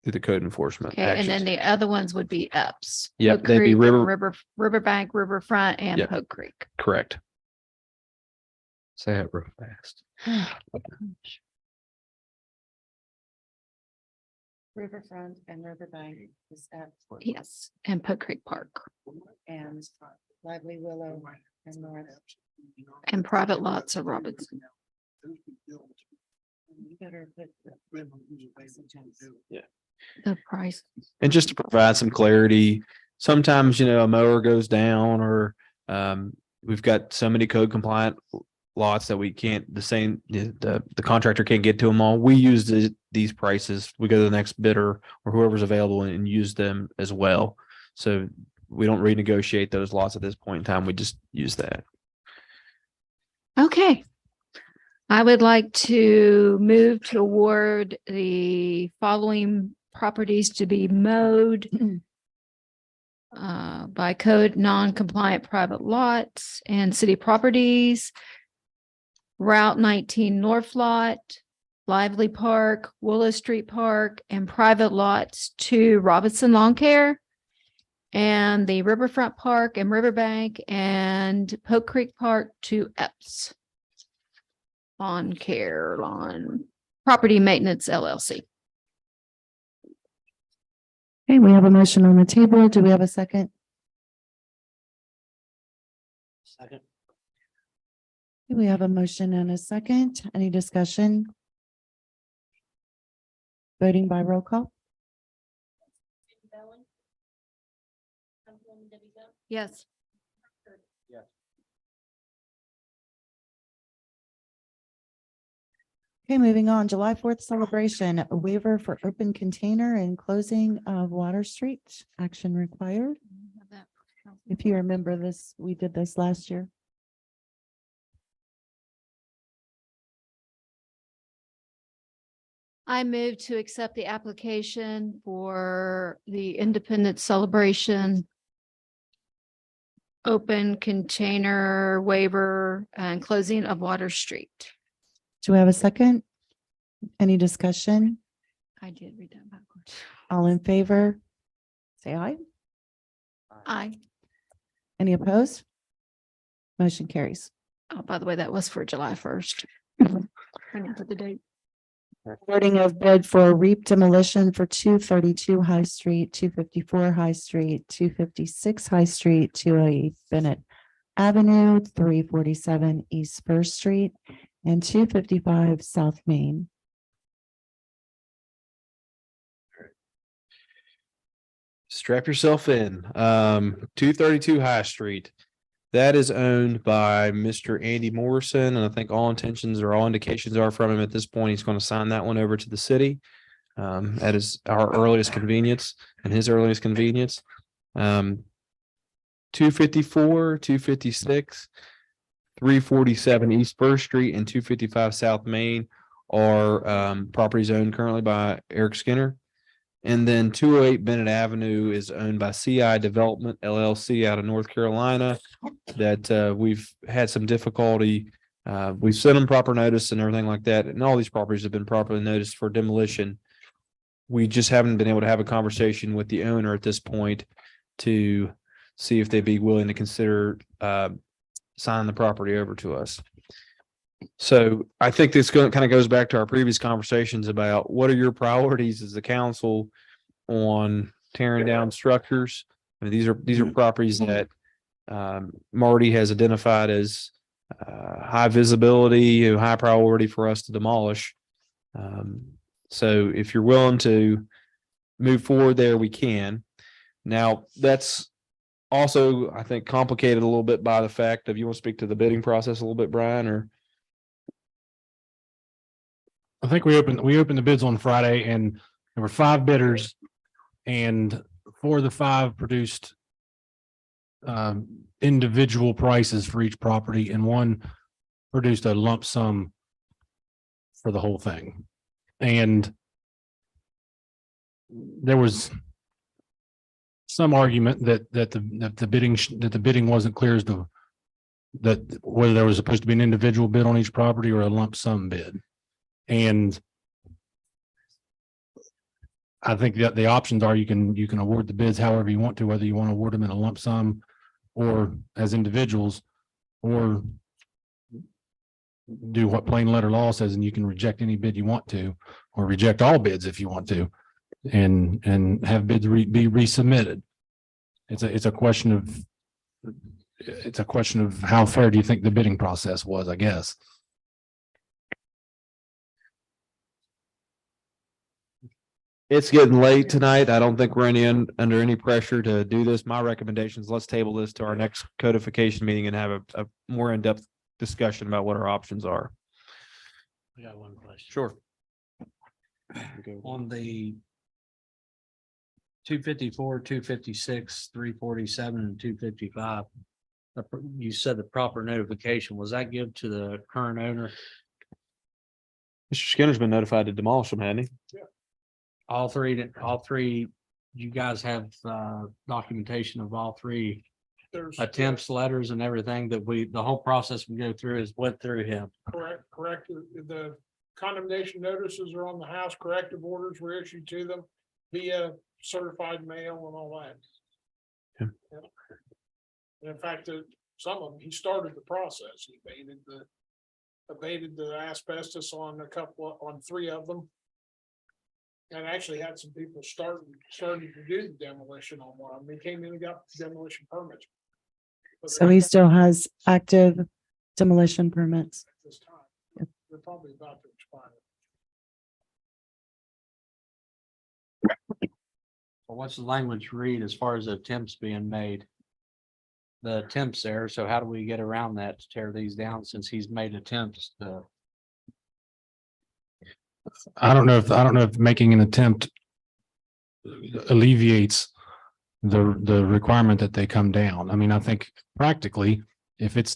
through the code enforcement. Okay, and then actions. the other ones would be Epps. Yep, Poke they'd be Creek, River- Riverbank, Riverfront, and Yep. Poke Creek. Correct. Say it real fast. Riverfront and Riverbank is at. Yes, and Poke Creek Park. And Lively Willow and North. And private lots of Robinson. You better put The price. And just to provide some clarity, sometimes, a mower goes down or we've got so many code compliant lots that we can't, the contractor can't get to them all. We use these prices. We go to the next bidder or whoever's available and use them as well. So we don't renegotiate those lots at this point in time. We just use that. Okay. I would like to move to award the following properties to be mowed by code non-compliant private lots and city properties. Route 19 North Lot, Lively Park, Willow Street Park, and private lots to Robinson Lawn Care. And the Riverfront Park and Riverbank and Poke Creek Park to Epps. Lawn Property Maintenance LLC. Okay, we have a motion on the table. Do we have a second? Second. We have a motion and a second. Any discussion? Voting by roll call? Yes. Okay, moving on. July 4th celebration, a waiver for open container and closing of Water Street. Action required. If you remember this, we did this last year. I move to accept the application for the Independence Celebration open container waiver and closing of Water Street. Do we have a second? Any discussion? I did read that backwards. All in favor? Say aye. Aye. Any opposed? Motion carries. Oh, by the way, that was for July 1st. I didn't put the date. Awarding of bid for REAP demolition for 232 High Street, 254 High Street, 256 High Street, 208 Bennett Avenue, 347 East First Street, and 255 South Main. Strap yourself in. 232 High Street. That is owned by Mr. Andy Morrison, and I think all indications are from him at this point. He's going to sign that one over to the city. That is our earliest convenience and his earliest convenience. 254, 256, 347 East First Street, and 255 South Main are properties owned currently by Eric Skinner. And then 208 Bennett Avenue is owned by CI Development LLC out of North Carolina that we've had some difficulty. We've sent them proper notice and everything like that, and all these properties have been properly noticed for demolition. We just haven't been able to have a conversation with the owner at this point to see if they'd be willing to consider signing the property over to us. So I think this kind of goes back to our previous conversations about what are your priorities as a council on tearing down structures. I mean, these are properties that Marty has identified as high visibility, high priority for us to demolish. So if you're willing to move forward there, we can. Now, that's also, I think, complicated a little bit by the fact of, you want to speak to the bidding process a little bit, Brian, or? I think we opened the bids on Friday and there were 5 bidders and 4 of the 5 produced individual prices for each property and 1 produced a lump sum for the whole thing. And there was some argument that the bidding wasn't clear as to that whether there was supposed to be an individual bid on each property or a lump sum bid. And I think that the options are you can award the bids however you want to, whether you want to award them in a lump sum or as individuals, or do what plain letter law says, and you can reject any bid you want to, or reject all bids if you want to, and have bids be resubmitted. It's a question of how fair do you think the bidding process was, I guess. It's getting late tonight. I don't think we're under any pressure to do this. My recommendation is let's table this to our next codification meeting and have a more in-depth discussion about what our options are. I got one question. Sure. On the 254, 256, 347, and 255, you said the proper notification, was that given to the current owner? Mr. Skinner's been notified to demolish them, hadn't he? All three, you guys have documentation of all 3 attempts, letters and everything that the whole process we go through is went through him. Correct. The condemnation notices are on the house. Corrective orders were issued to them via certified mail and all that. Yeah. And in fact, some of them, he started the process. He abated the asbestos on 3 of them. And actually had some people starting to do the demolition on one. They came in and got demolition permits. So he still has active demolition permits. This time, they're probably about to expire. Well, what's the language read as far as the attempts being made? The attempts there, so how do we get around that to tear these down since he's made attempts to? I don't know if making an attempt alleviates the requirement that they come down. I mean, I think practically, if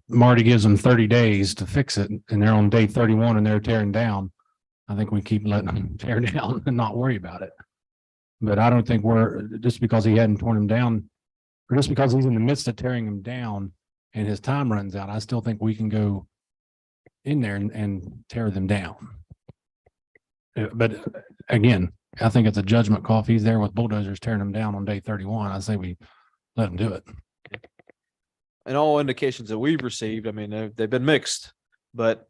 Marty gives them 30 days to fix it and they're on day 31 and they're tearing down, I think we keep letting them tear down and not worry about it. But I don't think just because he hadn't torn them down, or just because he's in the midst of tearing them down and his time runs out, I still think we can go in there and tear them down. But again, I think it's a judgment call. If he's there with bulldozers tearing them down on day 31, I say we let him do it. And all indications that we've received, I mean, they've been mixed, but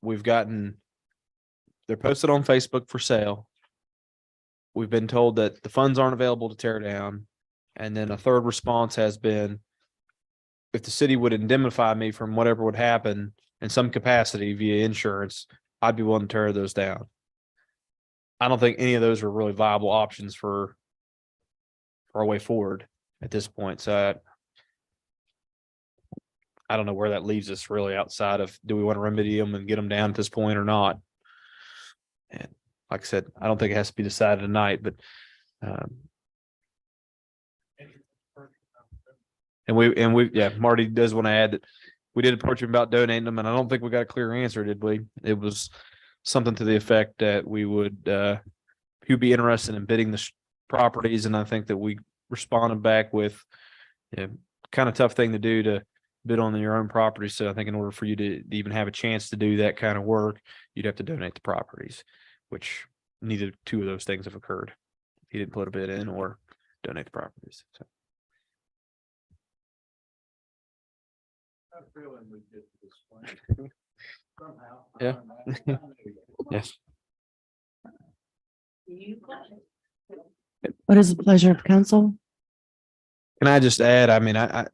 they're posted on Facebook for sale. We've been told that the funds aren't available to tear down. And then a third response has been, if the city would indemnify me from whatever would happen in some capacity via insurance, I'd be willing to tear those down. I don't think any of those are really viable options for our way forward at this point. So I don't know where that leaves us really outside of, do we want to remedy them and get them down at this point or not? And like I said, I don't think it has to be decided tonight, but Marty does want to add that we did approach him about donating them, and I don't think we got a clear answer, did we? It was something to the effect that we would who'd be interested in bidding the properties. And I think that we responded back with, kind of tough thing to do to bid on your own property. So I think in order for you to even have a chance to do that kind of work, you'd have to donate the properties, which neither two of those things have occurred. He didn't put a bid in or donate the properties. So. I'm feeling we did this one. Somehow. Yeah. Yes. What is the pleasure of council? Can I just add, I mean, I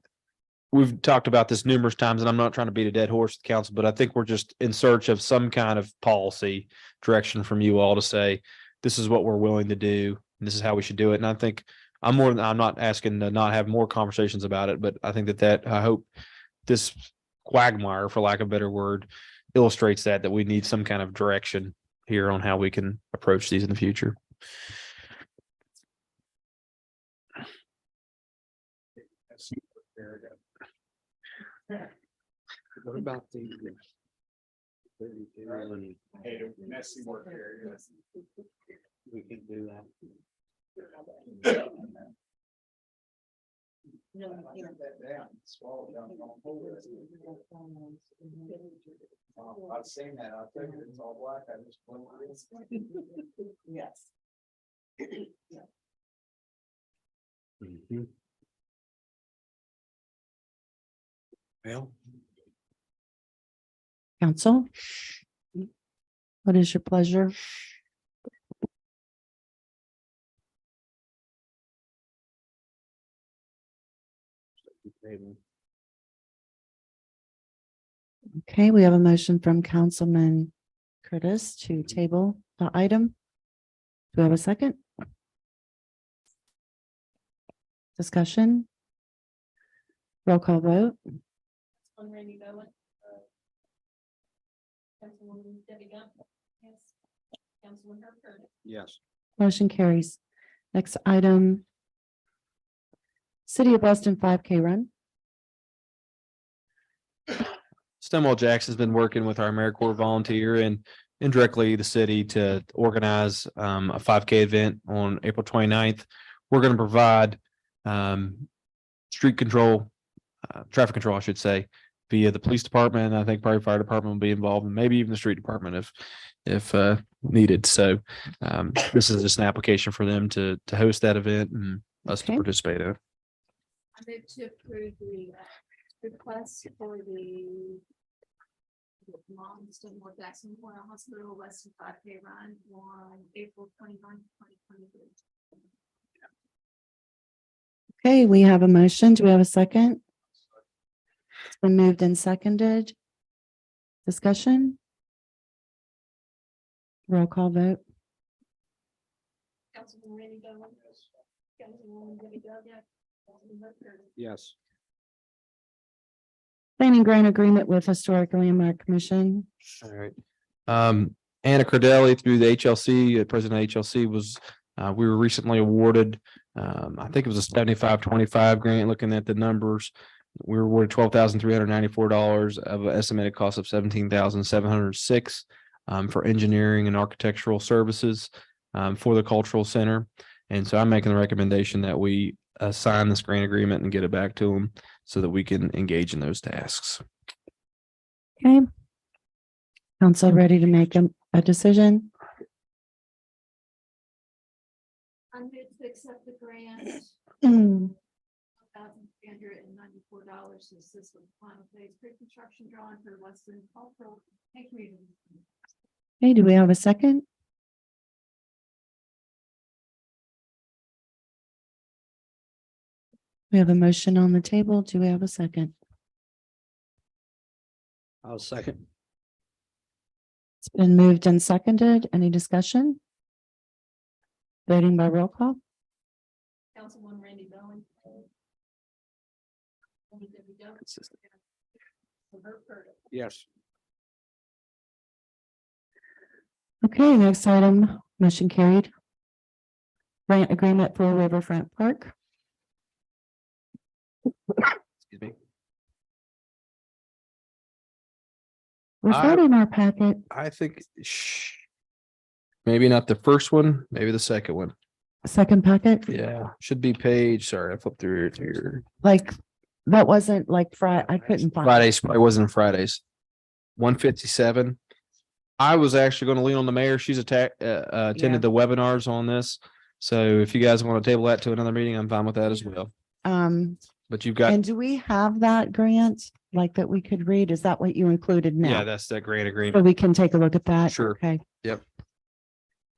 we've talked about this numerous times and I'm not trying to beat a dead horse at the council, but I think we're just in search of some kind of policy direction from you all to say, this is what we're willing to do. And this is how we should do it. And I think I'm not asking to not have more conversations about it, but I think that I hope this quagmire, for lack of a better word, illustrates that we need some kind of direction here on how we can approach these in the future. What about the? Messy work area. We can do that. I've seen that. I figured it's all black. I just. Yes. Mhm. Well, Council? What is your pleasure? Okay, we have a motion from Councilman Curtis to table the item. Do we have a second? Discussion? Roll call vote? On Randy Bowen. Councilwoman Debbie Gump. Yes. Councilman Herb Curtis. yes. Motion carries. Next item. City of Weston 5K run. Stonewall Jackson's been working with our AmeriCorps volunteer and indirectly the city to organize a 5K event on April 29th. We're going to provide street control, traffic control, I should say, via the police department. I think probably fire department will be involved and maybe even the street department if needed. So this is just an application for them to host that event and us to Okay. participate in it. I move to approve the request for the Stonewall Jackson Memorial Hospital Weston 5K run on April 29th, 2023. Okay, we have a motion. Do we have a second? It's been moved and seconded. Discussion? Roll call vote? Councilman Randy Bowen. Councilwoman Debbie Gump. Councilman Herb Curtis. Yes. Planning grant agreement with Historic Landmark Commission. All right. Anna Cordelli through the HLC, President of HLC was, we were recently awarded, I think it was a 75-25 grant, looking at the numbers. We were awarded $12,394 of an estimated cost of $17,706 for engineering and architectural services for the cultural center. And so I'm making the recommendation that we sign this grant agreement and get it back to them so that we can engage in those tasks. Okay. Council ready to make a decision? I move to accept the grant. Okay, $1,394 to assist with final phase pre-construction drawing for Weston Cultural and Community. do we have a second? We have a motion on the table. Do we have a second? I'll second. It's been moved and seconded. Any discussion? Voting by roll call? Councilwoman Randy Bowen. Debbie Gump. Herb Curtis. Yes. Okay, next item, motion carried. Grant agreement for Riverfront Park. Excuse me. Was that in our packet? I think, Maybe not the first one, maybe the second one. Second packet? Yeah, should be page, sorry, I flipped through it here. Like, that wasn't like Friday, I couldn't find. it. Fridays, it wasn't Fridays. 157. I was actually going to lean on the mayor. She's attended the webinars on this. So if you guys want to table that to another meeting, I'm fine with that as well. But you've got, And do we have that grant like that we could read? Is that what you included now? yeah, that's that grant So agreement. we can take a look at that? Sure. Okay. Yep.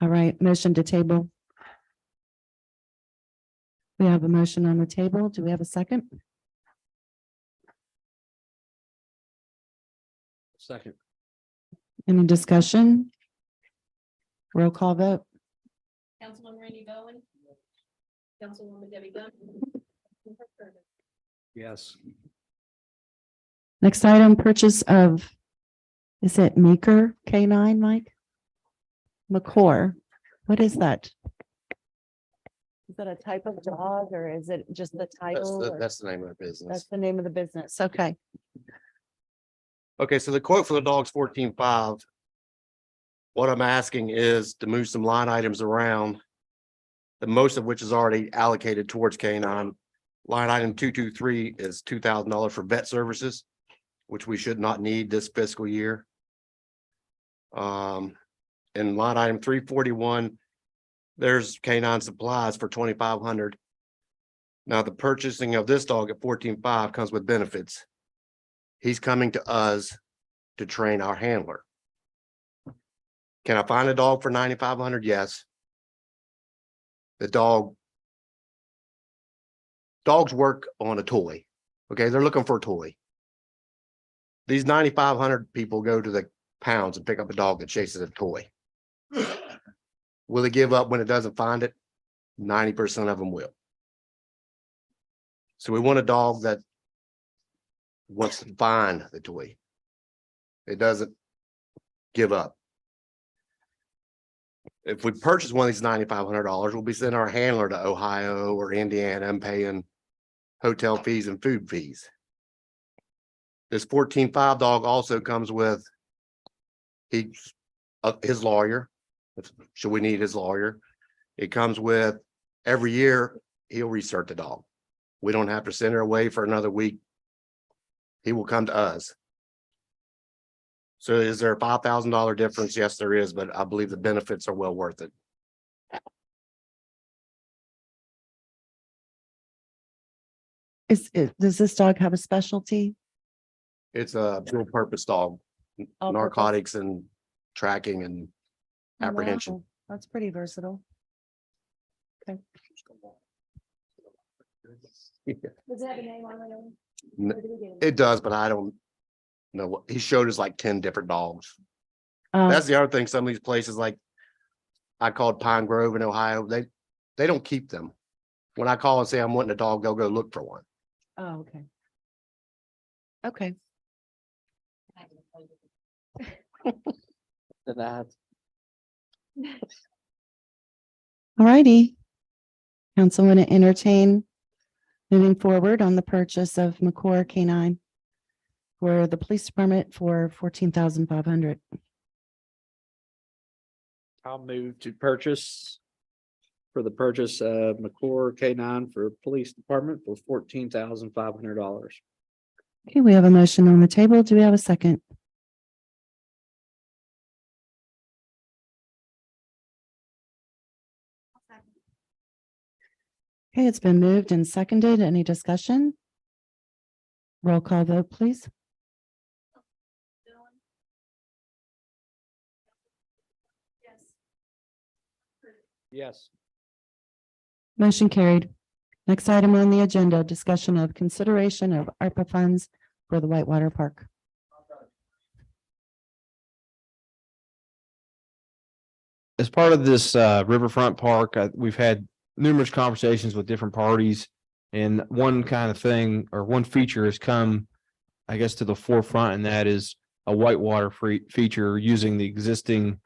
All right, motion to table. We have a motion on the table. Do we have a second? Second. Any discussion? Roll call vote. Councilman Randy Bowen. Councilwoman Debbie Dunn. Yes. Next item, purchase of, is it Meeker K9, Mike? McCore, what is that? Is that a type of dog or is it just the title? or- That's the name of the That's business. the name of the business. Okay. Okay, so the quote for the dog's 14.5. What I'm asking is to move some line items around. The most of which is already allocated towards K9. Line item 223 is $2,000 for vet services, which we should not need this fiscal year. And line item 341, there's K9 supplies for 2,500. Now, the purchasing of this dog at 14.5 comes with benefits. He's coming to us to train our handler. Can I find a dog for 9,500? Yes. The dogs work on a toy. Okay, they're looking for a toy. These 9,500 people go to the pounds and pick up a dog that chases a toy. Will it give up when it doesn't find it? 90% of them will. So we want a dog that wants to find the toy. It doesn't give up. If we purchase one of these $9,500, we'll be sending our handler to Ohio or Indiana and paying hotel fees and food fees. This 14.5 dog also comes with his lawyer. Should we need his lawyer? It comes with every year he'll restart the dog. We don't have to send her away for another week. He will come to us. So is there a $5,000 difference? Yes, there is, but I believe the benefits are well worth it. Does this dog have a specialty? It's a dual purpose dog, All-purpose? narcotics and tracking and Oh, wow. apprehension. That's pretty versatile. Okay. Does it have a name on it? N- Where do we get it? It does, but I don't know what he showed us like 10 different dogs. Um, That's the other thing. Some of these places like I called Pine Grove in Ohio, they don't keep them. When I call and say I'm wanting a dog, they'll go look for one. Oh, okay. Okay. All righty. Council want to entertain moving forward on the purchase of McCore K9 for the police department for 14,500. I'll move to purchase for the purchase of McCore K9 for police department for $14,500. Okay, we have a motion on the table. Do we have a second? Okay, it's been moved and seconded. Any discussion? Roll call vote, please. Yes. Motion carried. Next item on the agenda, discussion of consideration of ARPA funds for the Whitewater Park. As part of this riverfront park, we've had numerous conversations with different parties. And one kind of thing or one feature has come, I guess, to the forefront, and that is a whitewater feature using the existing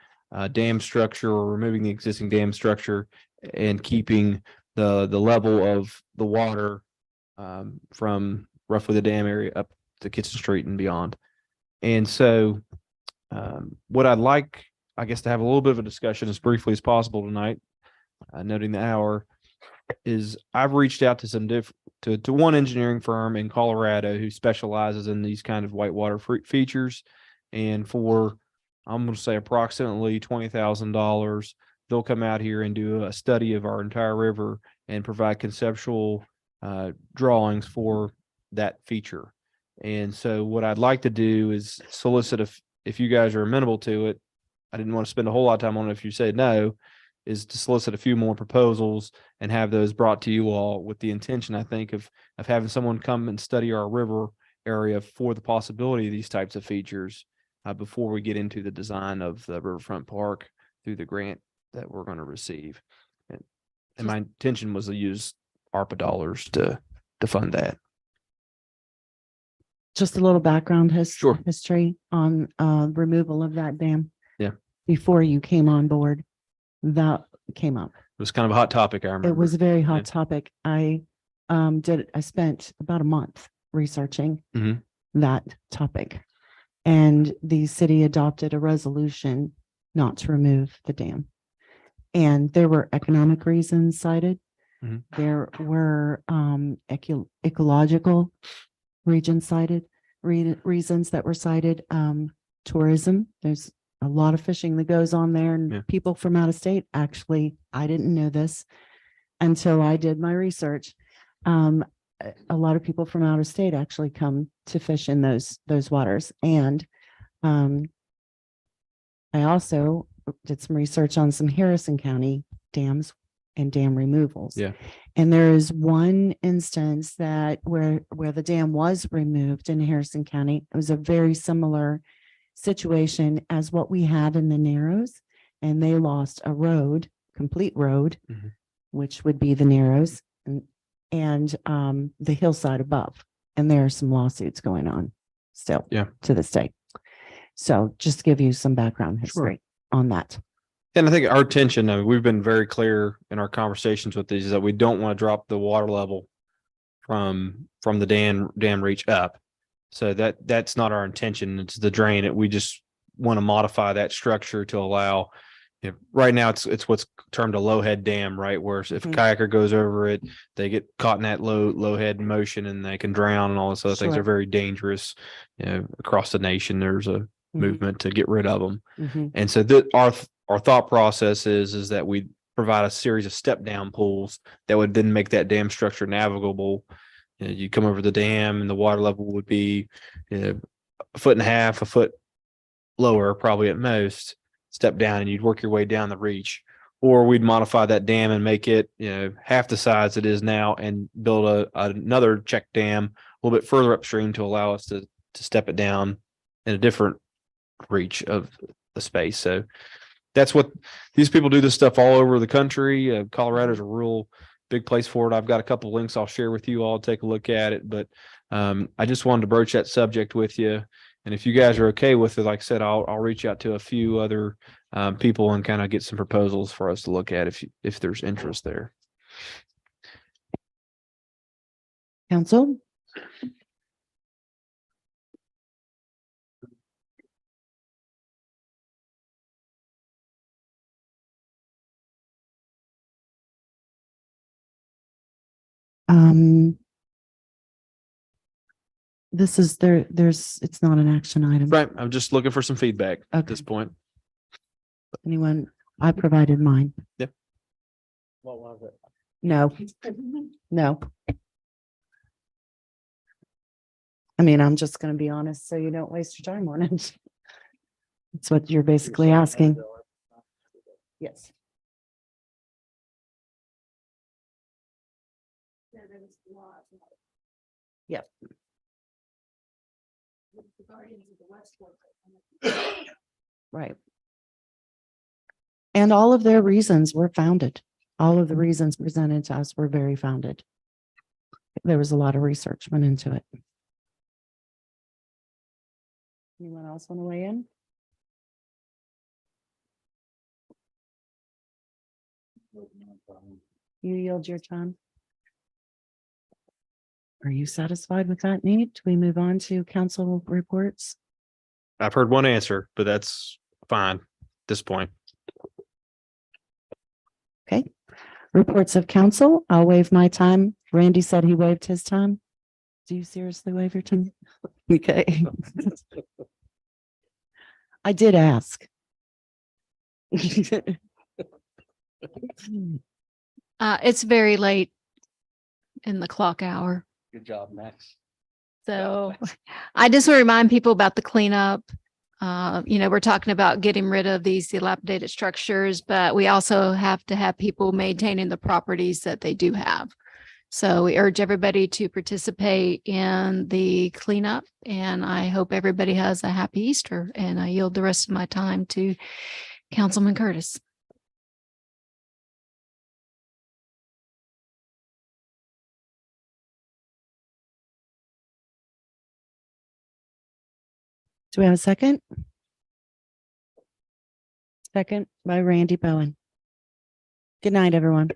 dam structure or removing the existing dam structure and keeping the level of the water from roughly the dam area up to Kitchen Street and beyond. And so what I'd like I guess to have a little bit of a discussion as briefly as possible tonight, noting the hour, is I've reached out to some to one engineering firm in Colorado who specializes in these kind of whitewater features. And for, I'm going to say approximately $20,000, they'll come out here and do a study of our entire river and provide conceptual drawings for that feature. And so what I'd like to do is solicit if you guys are amenable to it. I didn't want to spend a whole lot of time on it if you said no, is to solicit a few more proposals and have those brought to you all with the intention, I think, of having someone come and study our river area for the possibility of these types of features before we get into the design of the Riverfront Park through the grant that we're going to receive. And my intention was to use ARPA dollars to fund that. Just a little background Sure. history on removal of that dam. Yeah. Before you came on board, that came up. It was kind of a hot topic, I remember. It was a very hot Yeah. topic. I spent about a month researching Mhm. that topic. And the city adopted a resolution not to remove the dam. And there were economic reasons cited. Mhm. There were ecological reasons that were cited. Tourism, there's a lot of fishing that goes on there, and Yeah. people from out of state, actually, I didn't know this until I did my research. A lot of people from out of state actually come to fish in those waters. And I also did some research on some Harrison County dams and dam removals. Yeah. And there is one instance that where the dam was removed in Harrison County. It was a very similar situation as what we had in the Narrows, and they lost a road, complete road, Mhm. which would be the Narrows and the hillside above. And there are some lawsuits going on still Yeah. to this day. So just to give you some background history on that. And I think our intention, I mean, we've been very clear in our conversations with these, is that we don't want to drop the water level from the dam reach up. So that's not our intention. It's the drain. We just want to modify that structure to allow, right now it's what's termed a low head dam, right? Where if a kayaker goes over it, they get caught in that low head motion and they can drown and all this other things. They're very dangerous. Across the nation, there's a movement to get rid of them. And so our thought process is that we provide a series of step down pools that would then make that dam structure navigable. You come over the dam and the water level would be a foot and a half, a foot lower, probably at most. Step down and you'd work your way down the reach, or we'd modify that dam and make it, half the size it is now and build another check dam a little bit further upstream to allow us to step it down in a different reach of the space. So that's what these people do, this stuff all over the country. Colorado is a real big place for it. I've got a couple of links I'll share with you all. Take a look at it. But I just wanted to broach that subject with you. And if you guys are okay with it, like I said, I'll reach out to a few other people and kind of get some proposals for us to look at if there's interest there. Council? This is it's not an action item. Right. I'm just looking for some feedback at this point. Anyone? I provided mine. Yep. What was it? No. I mean, I'm just going to be honest so you don't waste your time on it. That's what you're basically asking. Yes. Yep. Right. And all of their reasons were founded. All of the reasons presented to us were very founded. There was a lot of research went into it. Anyone else want to weigh in? You yield your time. Are you satisfied with that, Nate? Do we move on to council reports? I've heard one answer, but that's fine. this point. Okay. Reports of council. I'll waive my time. Randy said he waived his time. Do you seriously waive your time? Okay. I did ask. It's very late in the clock hour. Good job, Max. So I just want to remind people about the cleanup. We're talking about getting rid of these dilapidated structures, but we also have to have people maintaining the properties that they do have. So we urge everybody to participate in the cleanup, and I hope everybody has a happy Easter, and I yield the rest of my time to Councilman Curtis. Do we have a second? Second by Randy Bowen. Good night, everyone.